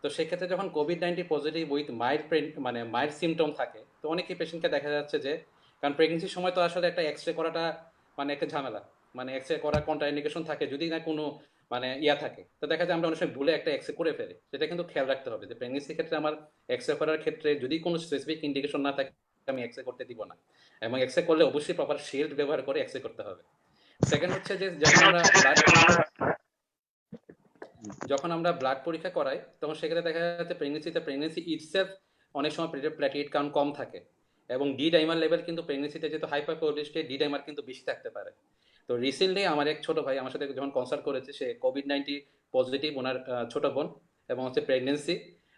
তো সেক্ষেত্রে যখন COVID-19 positive with mild symptom থাকে তো অনেকেই পেশেন্টকে দেখা যাচ্ছে যে, কারণ প্রেগনেন্সির সময় তো আসলে একটা এক্স রে করাটা মানে একটা ঝামেলা, মানে এক্স রে করার কন্ট্রাইন্ডিকেশন থাকে যদি না কোনো মানে থাকে, তো দেখা যায় আমরা অনেক সময় ভুলে একটা এক্স রে করে ফেলি। সেটা কিন্তু খেয়াল রাখতে হবে যে প্রেগনেন্সির ক্ষেত্রে আমার এক্স রে করার ক্ষেত্রে যদি কোনো স্পেসিফিক ইন্ডিকেশন না থাকে আমি এক্স রে করতে দিব না, এবং এক্স রে করলে অবশ্যই প্রপার শিল্ড ব্যবহার করে এক্স রে করতে হবে। সেকেন্ড হচ্ছে যে যখন আমরা ব্লাড পরীক্ষা করাই তখন সেক্ষেত্রে দেখা যাচ্ছে প্রেগনেন্সি ইটসেলফ অনেক সময় প্লেটলেট কাউন্ট কম থাকে এবং ডি ডাইমার লেভেল কিন্তু প্রেগনেন্সিতে যেহেতু হাইপারকোলেস্টে ডি ডাইমার কিন্তু বেশি থাকতে পারে। তো রিসেন্টলি আমার এক ছোট ভাই আমার সাথে যখন কনসাল্ট করেছে, সে কোভিড-19 পজিটিভ, ওনার ছোট বোন, এবং হচ্ছে প্রেগনেন্সি।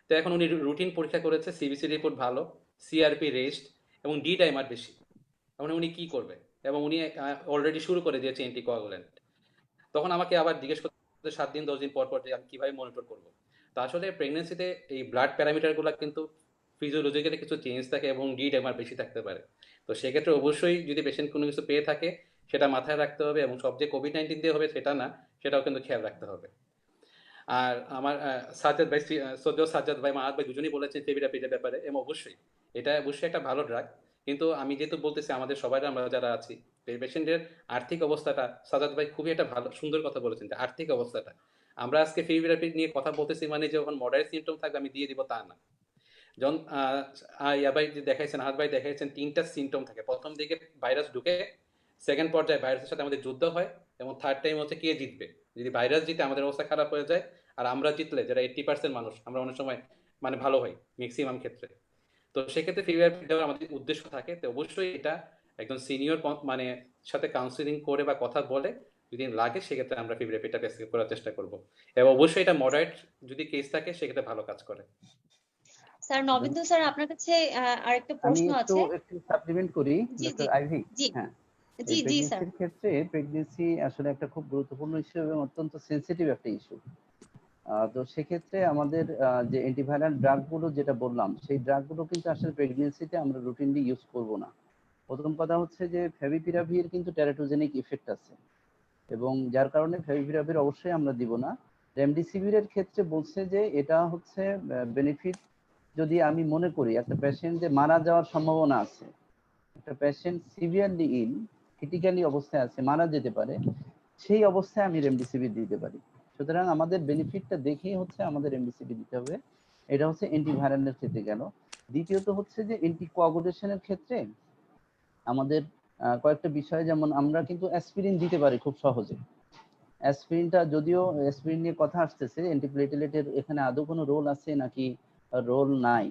তো এখন উনি রুটিন পরীক্ষা করেছে, সিবিসি রিপোর্ট ভালো, সিআরপি রেস্ট এবং ডি ডাইমার বেশি। এখন উনি কি করবে, এবং উনি অলরেডি শুরু করে দিয়েছে অ্যান্টিকোয়াগুল্যান্ট। তখন আমাকে আবার জিজ্ঞেস 7 দিন 10 দিন পর পর যে আমি কিভাবে মনিটর করব। তো আসলে প্রেগনেন্সিতে এই ব্লাড প্যারামিটারগুলো কিন্তু ফিজিওলজিক্যালি কিছু চেঞ্জ থাকে এবং ডি ডাইমার বেশি থাকতে পারে। তো সেক্ষেত্রে অবশ্যই যদি পেশেন্ট কোনো কিছু পেয়ে থাকে সেটা মাথায় রাখতে হবে, এবং সব যে কোভিড-19 দিয়ে হবে সেটা না, সেটাও কিন্তু খেয়াল রাখতে হবে। আর আমার সাজ্জাদ ভাই, সাজ্জাদ ভাই, মাহাত ভাই দুজনই বলেছেন ফেভিপিরাভিরের ব্যাপারে, এবং অবশ্যই এটা অবশ্যই একটা ভালো ড্রাগ। কিন্তু আমি যেহেতু বলতেছি আমাদের সবাই আমরা যারা আছি পেশেন্টের আর্থিক অবস্থাটা, সাজ্জাদ ভাই খুবই একটা ভালো সুন্দর কথা বলেছেন যে আর্থিক অবস্থাটা। আমরা আজকে ফেভিপিরাভির নিয়ে কথা বলতেছি মানে যে যখন মডারেট সিমটম থাকবে আমি দিয়ে দিব তা না। যখন ইয়া ভাই যে দেখাইছেন, হাত ভাই দেখাইছেন, 3টা সিমটম থাকে। প্রথম দিকে ভাইরাস ঢুকে, সেকেন্ড পর্যায়ে ভাইরাসের সাথে আমাদের যুদ্ধ হয়, এবং থার্ড টাইম হচ্ছে কে জিতবে। যদি ভাইরাস জিতে আমাদের অবস্থা খারাপ হয়ে যায়, আর আমরা জিতলে, যারা 80% মানুষ, আমরা অনেক সময় মানে ভালো হয় ম্যাক্সিমাম ক্ষেত্রে। তো সেক্ষেত্রে ফিভার দেওয়ার আমাদের উদ্দেশ্য থাকে। তো অবশ্যই এটা একদম সিনিয়র মানে সাথে কাউন্সিলিং করে বা কথা বলে যদি লাগে, সেক্ষেত্রে আমরা ফিভারটা প্রেসক্রাইব করার চেষ্টা করব। এবং অবশ্যই এটা মডারেট যদি কেস থাকে, সেক্ষেত্রে ভালো কাজ করে। স্যার নবেন্দু স্যার, আপনার কাছে আরেকটা আমি প্রশ্ন একটু আছে। একটু সাপ্লিমেন্ট করি জি ডক্টর জি আইভি। জি হ্যাঁ, জি এই জি স্যার। প্রেগনেন্সির ক্ষেত্রে প্রেগনেন্সি আসলে একটা খুব গুরুত্বপূর্ণ ইস্যু এবং অত্যন্ত সেনসিটিভ একটা ইস্যু। তো সেক্ষেত্রে আমাদের যে অ্যান্টিভাইরাল ড্রাগগুলো যেটা বললাম, সেই ড্রাগগুলো কিন্তু আসলে প্রেগনেন্সিতে আমরা রুটিনলি ইউজ করব না। প্রথম কথা হচ্ছে যে ফেভিপিরাভির কিন্তু টেরাটোজেনিক ইফেক্ট আছে, এবং যার কারণে ফেভিপিরাভির অবশ্যই আমরা দিব না। রেমডিসিভিরের ক্ষেত্রে বলছে যে এটা হচ্ছে বেনিফিট যদি আমি মনে করি একটা পেশেন্ট যে মারা যাওয়ার সম্ভাবনা আছে, একটা পেশেন্ট সিভিয়ারলি ইল, ক্রিটিক্যালি অবস্থায় আছে, মারা যেতে পারে, সেই অবস্থায় আমি রেমডিসিভির দিতে পারি। সুতরাং আমাদের বেনিফিটটা দেখেই হচ্ছে আমাদের রেমডিসিভির দিতে হবে। এটা হচ্ছে অ্যান্টিভাইরালের ক্ষেত্রে গেল। দ্বিতীয়ত হচ্ছে যে অ্যান্টিকোয়াগুলেশনের ক্ষেত্রে আমাদের কয়েকটা বিষয়, যেমন আমরা কিন্তু অ্যাসপিরিন দিতে পারি খুব সহজে। অ্যাসপিরিনটা, যদিও অ্যাসপিরিন নিয়ে কথা আসতেছে, অ্যান্টিপ্লেটেলেটের এখানে আদৌ কোনো রোল আছে নাকি রোল নাই।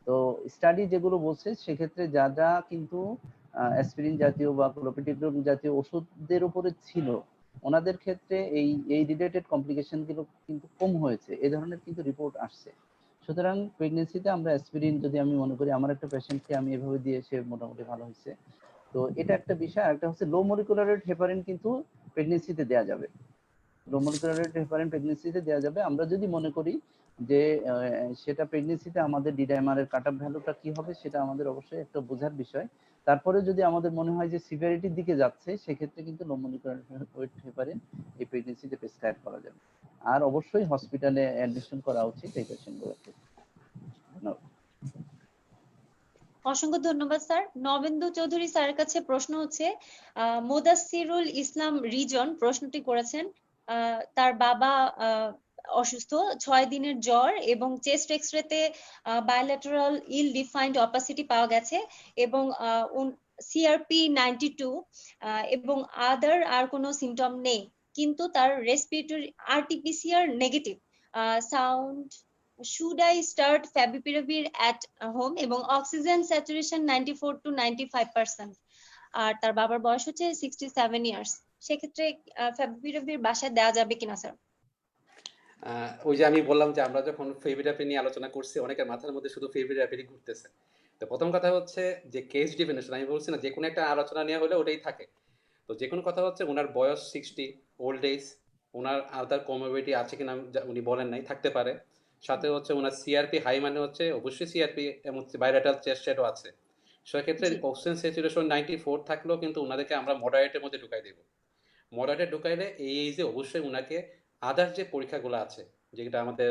তো স্টাডি যেগুলো বলছে সেক্ষেত্রে যারা কিন্তু অ্যাসপিরিন জাতীয় বা ক্লোপিডিগ্রাম জাতীয় ওষুধদের উপরে ছিল, ওনাদের ক্ষেত্রে এই রিলেটেড কমপ্লিকেশন গুলো কিন্তু কম হয়েছে, এই ধরনের কিন্তু রিপোর্ট আসছে। সুতরাং প্রেগনেন্সিতে আমরা অ্যাসপিরিন, যদি আমি মনে করি আমার একটা পেশেন্টকে আমি এভাবে দিয়ে সে মোটামুটি ভালো হয়েছে, তো এটা একটা বিষয়। একটা হচ্ছে লো মলিকুলার রেট হেপারিন কিন্তু প্রেগনেন্সিতে দেওয়া যাবে। লো মলিকুলার রেট হেপারিন প্রেগনেন্সিতে দেওয়া যাবে আমরা যদি মনে করি যে সেটা প্রেগনেন্সিতে আমাদের ডিডাইমারের কাট অফ ভ্যালুটা কি হবে, সেটা আমাদের অবশ্যই একটা বোঝার বিষয়। তারপরে যদি আমাদের মনে হয় যে সিভিয়ারিটির দিকে যাচ্ছে, সেক্ষেত্রে কিন্তু লো মলিকুলার ওয়েট হেপারিন এই প্রেগনেন্সিতে প্রেসক্রাইব করা যাবে। আর অবশ্যই হসপিটালে অ্যাডমিশন করা উচিত এই পেশেন্টগুলোকে। ধন্যবাদ। অসংখ্য ধন্যবাদ স্যার। নবেন্দু চৌধুরী স্যারের কাছে প্রশ্ন হচ্ছে, মোদাসিরুল ইসলাম রিজন প্রশ্নটি করেছেন। তার বাবা অসুস্থ, 6 দিনের জ্বর এবং চেস্ট এক্সরেতে বায়োল্যাটারাল ইল ডিফাইন্ড অপাসিটি পাওয়া গেছে, এবং সিআরপি 92 এবং আর কোনো সিমটম নেই, কিন্তু তার respiratory RTPCR negative. Sound should I start favipiravir at home, এবং অক্সিজেন স্যাচুরেশন 94 to 95%, আর তার বাবার বয়স হচ্ছে 67 ইয়ার্স। সেক্ষেত্রে ফ্যাভিপিরাভির বাসায় দেওয়া যাবে কিনা স্যার? ওই যে আমি বললাম যে আমরা যখন ফেভিপিরাভির নিয়ে আলোচনা করছি, অনেকের মাথার মধ্যে শুধু ফেভিপিরাভিরই ঘুরতেছে। তো প্রথম কথা হচ্ছে যে কেস ডিফিনেশন, আমি বলছি না যে কোনো একটা আলোচনা নেওয়া হলে ওটাই থাকে। তো যে কোনো কথা হচ্ছে ওনার বয়স 60, ওল্ড এজ, ওনার আদার কমোবিলিটি আছে কিনা উনি বলেন নাই, থাকতে পারে। সাথে হচ্ছে ওনার সিআরপি হাই, মানে হচ্ছে অবশ্যই সিআরপি এবং বাইরেটাল চেস্ট শেডও আছে। সেক্ষেত্রে অক্সিজেন স্যাচুরেশন 94 থাকলেও কিন্তু ওনাদেরকে আমরা মডারেটের মধ্যে ঢুকাই দেবো। মডারেটে ঢুকাইলে এই এজে অবশ্যই ওনাকে আদার যে পরীক্ষাগুলো আছে, যেটা আমাদের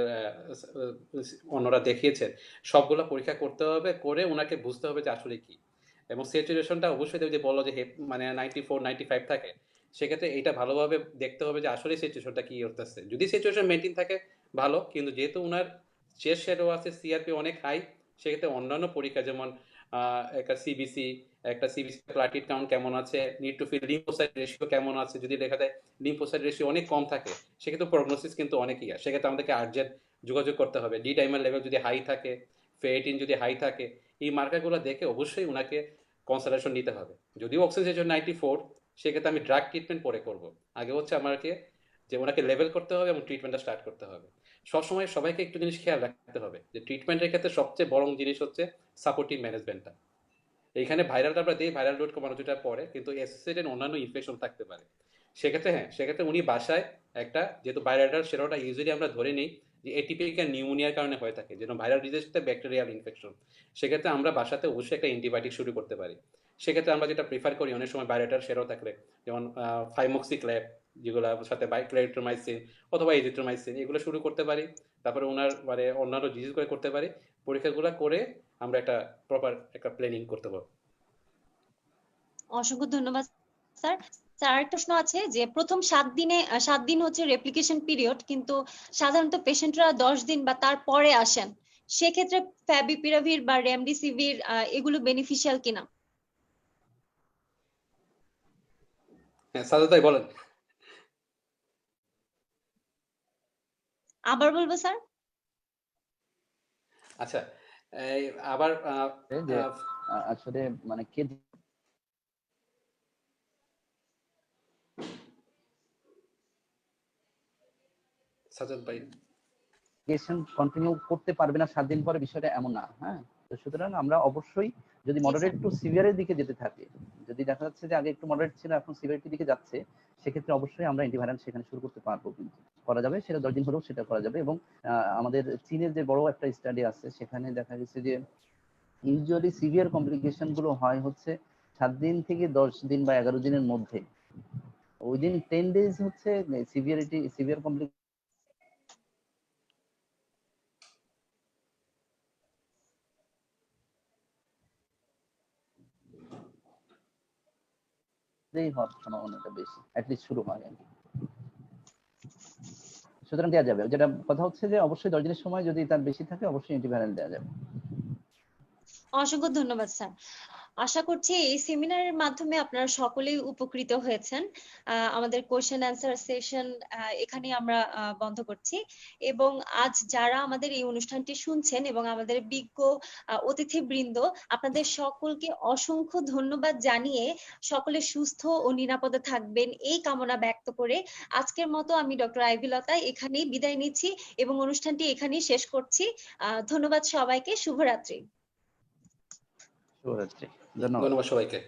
অন্যরা দেখিয়েছেন, সবগুলো পরীক্ষা করতে হবে, করে ওনাকে বুঝতে হবে যে আসলে কি। এবং স্যাচুরেশনটা অবশ্যই যে বললো যে মানে 94 95 থাকে, সেক্ষেত্রে এটা ভালোভাবে দেখতে হবে যে আসলে সিচুয়েশনটা কি করতেছে। যদি সিচুয়েশন মেনটেন থাকে ভালো, কিন্তু যেহেতু ওনার চেস্ট শেডও আছে, সিআরপি অনেক হাই, সেক্ষেত্রে অন্যান্য পরীক্ষা যেমন একটা সিবিসি প্লাটিট কাউন্ট কেমন আছে, neutrophil lymphocyte ratio কেমন আছে, যদি দেখা যায় লিম্ফোসাইট রেশিও অনেক কম থাকে, সেক্ষেত্রে প্রগনোসিস কিন্তু অনেকই, সেক্ষেত্রে আমাদেরকে আর্জেন্ট যোগাযোগ করতে হবে। ডি ডাইমার লেভেল যদি হাই থাকে, ফেরিটিন যদি হাই থাকে, এই মার্কারগুলো দেখে অবশ্যই ওনাকে কনসালটেশন নিতে হবে। যদিও অক্সিজেন 94, সেক্ষেত্রে আমি ড্রাগ ট্রিটমেন্ট পরে করব। আগে হচ্ছে আমাকে যে ওনাকে লেভেল করতে হবে এবং ট্রিটমেন্টটা স্টার্ট করতে হবে। সবসময় সবাইকে একটু জিনিস খেয়াল রাখতে হবে যে ট্রিটমেন্টের ক্ষেত্রে সবচেয়ে বড় জিনিস হচ্ছে সাপোর্টিভ ম্যানেজমেন্টটা। এইখানে ভাইরালটা আমরা দিই, ভাইরাল লোড কমানো যেটা পরে, কিন্তু অ্যাসোসিয়েটেড অন্যান্য ইনফেকশন থাকতে পারে। সেক্ষেত্রে সেক্ষেত্রে উনি বাসায় একটা, যেহেতু ভাইরালটার সেরাটা ইউজুয়ালি আমরা ধরে নিই যে এটিপিক্যাল নিউমোনিয়ার কারণে হয়ে থাকে, যেন ভাইরাল ডিজিজটা ব্যাকটেরিয়াল ইনফেকশন, সেক্ষেত্রে আমরা বাসাতে অবশ্যই একটা অ্যান্টিবায়োটিক শুরু করতে পারি। সেক্ষেত্রে আমরা যেটা প্রিফার করি, অনেক সময় ভাইরালটার সেরাও থাকলে, যেমন ফাইমোক্সিক্ল্যাব, যেগুলো সাথে ক্লেরিট্রোমাইসিন অথবা এজিথ্রোমাইসিন, এগুলো শুরু করতে পারি। তারপরে ওনার মানে অন্যান্য ডিজিজগুলো করতে পারি। পরীক্ষাগুলো করে আমরা একটা প্রপার একটা প্ল্যানিং করতে পারবো। অসংখ্য ধন্যবাদ স্যার। স্যার আরেকটা প্রশ্ন আছে যে প্রথম 7 দিন হচ্ছে রেপ্লিকেশন পিরিয়ড, কিন্তু সাধারণত পেশেন্টরা 10 দিন বা তার পরে আসেন, সেক্ষেত্রে ফ্যাভিপিরাভির বা রেমডেসিভির এগুলো বেনিফিশিয়াল কিনা? হ্যাঁ সাদত ভাই বলেন। আবার বলবো স্যার? আচ্ছা এই আবার যে আসলে মানে কে সাদত ভাই কন্টিনিউ করতে পারবে না 7 দিন পরে, বিষয়টা এমন না। হ্যাঁ, তো সুতরাং আমরা অবশ্যই যদি মডারেট টু সিভিয়ারের দিকে যেতে থাকে, যদি দেখা যাচ্ছে যে আগে একটু মডারেট ছিল এখন সিভিয়ারিটির দিকে যাচ্ছে, সেক্ষেত্রে অবশ্যই আমরা অ্যান্টিভাইরাল সেখানে শুরু করতে পারবো, কিন্তু করা যাবে, সেটা 10 দিন হলেও সেটা করা যাবে। এবং আমাদের চীনের যে বড় একটা স্টাডি আছে সেখানে দেখা গেছে যে ইউজুয়ালি সিভিয়ার কমপ্লিকেশন গুলো হয় হচ্ছে 7 দিন থেকে 10 দিন বা 11 দিনের মধ্যে। উইদিন 10 ডেজ হচ্ছে সিভিয়ার কমপ্লিকেশন হওয়ার সম্ভাবনাটা বেশি, অ্যাটলিস্ট শুরু হয় আর কি। সুতরাং দেওয়া যাবে, যেটা কথা হচ্ছে যে অবশ্যই 10 দিনের সময় যদি তার বেশি থাকে অবশ্যই অ্যান্টিভাইরাল দেওয়া যাবে। অসংখ্য ধন্যবাদ স্যার। আশা করছি এই সেমিনারের মাধ্যমে আপনারা সকলেই উপকৃত হয়েছেন। আমাদের কোশ্চেন অ্যান্সার সেশন এখানে আমরা বন্ধ করছি, এবং আজ যারা আমাদের এই অনুষ্ঠানটি শুনছেন এবং আমাদের বিজ্ঞ অতিথিবৃন্দ, আপনাদের সকলকে অসংখ্য ধন্যবাদ জানিয়ে সকলে সুস্থ ও নিরাপদে থাকবেন এই কামনা ব্যক্ত করে আজকের মতো আমি ডক্টর আইভি লতা এখানেই বিদায় নিচ্ছি এবং অনুষ্ঠানটি এখানেই শেষ করছি। ধন্যবাদ সবাইকে, শুভরাত্রি। শুভরাত্রি, ধন্যবাদ। ধন্যবাদ সবাইকে।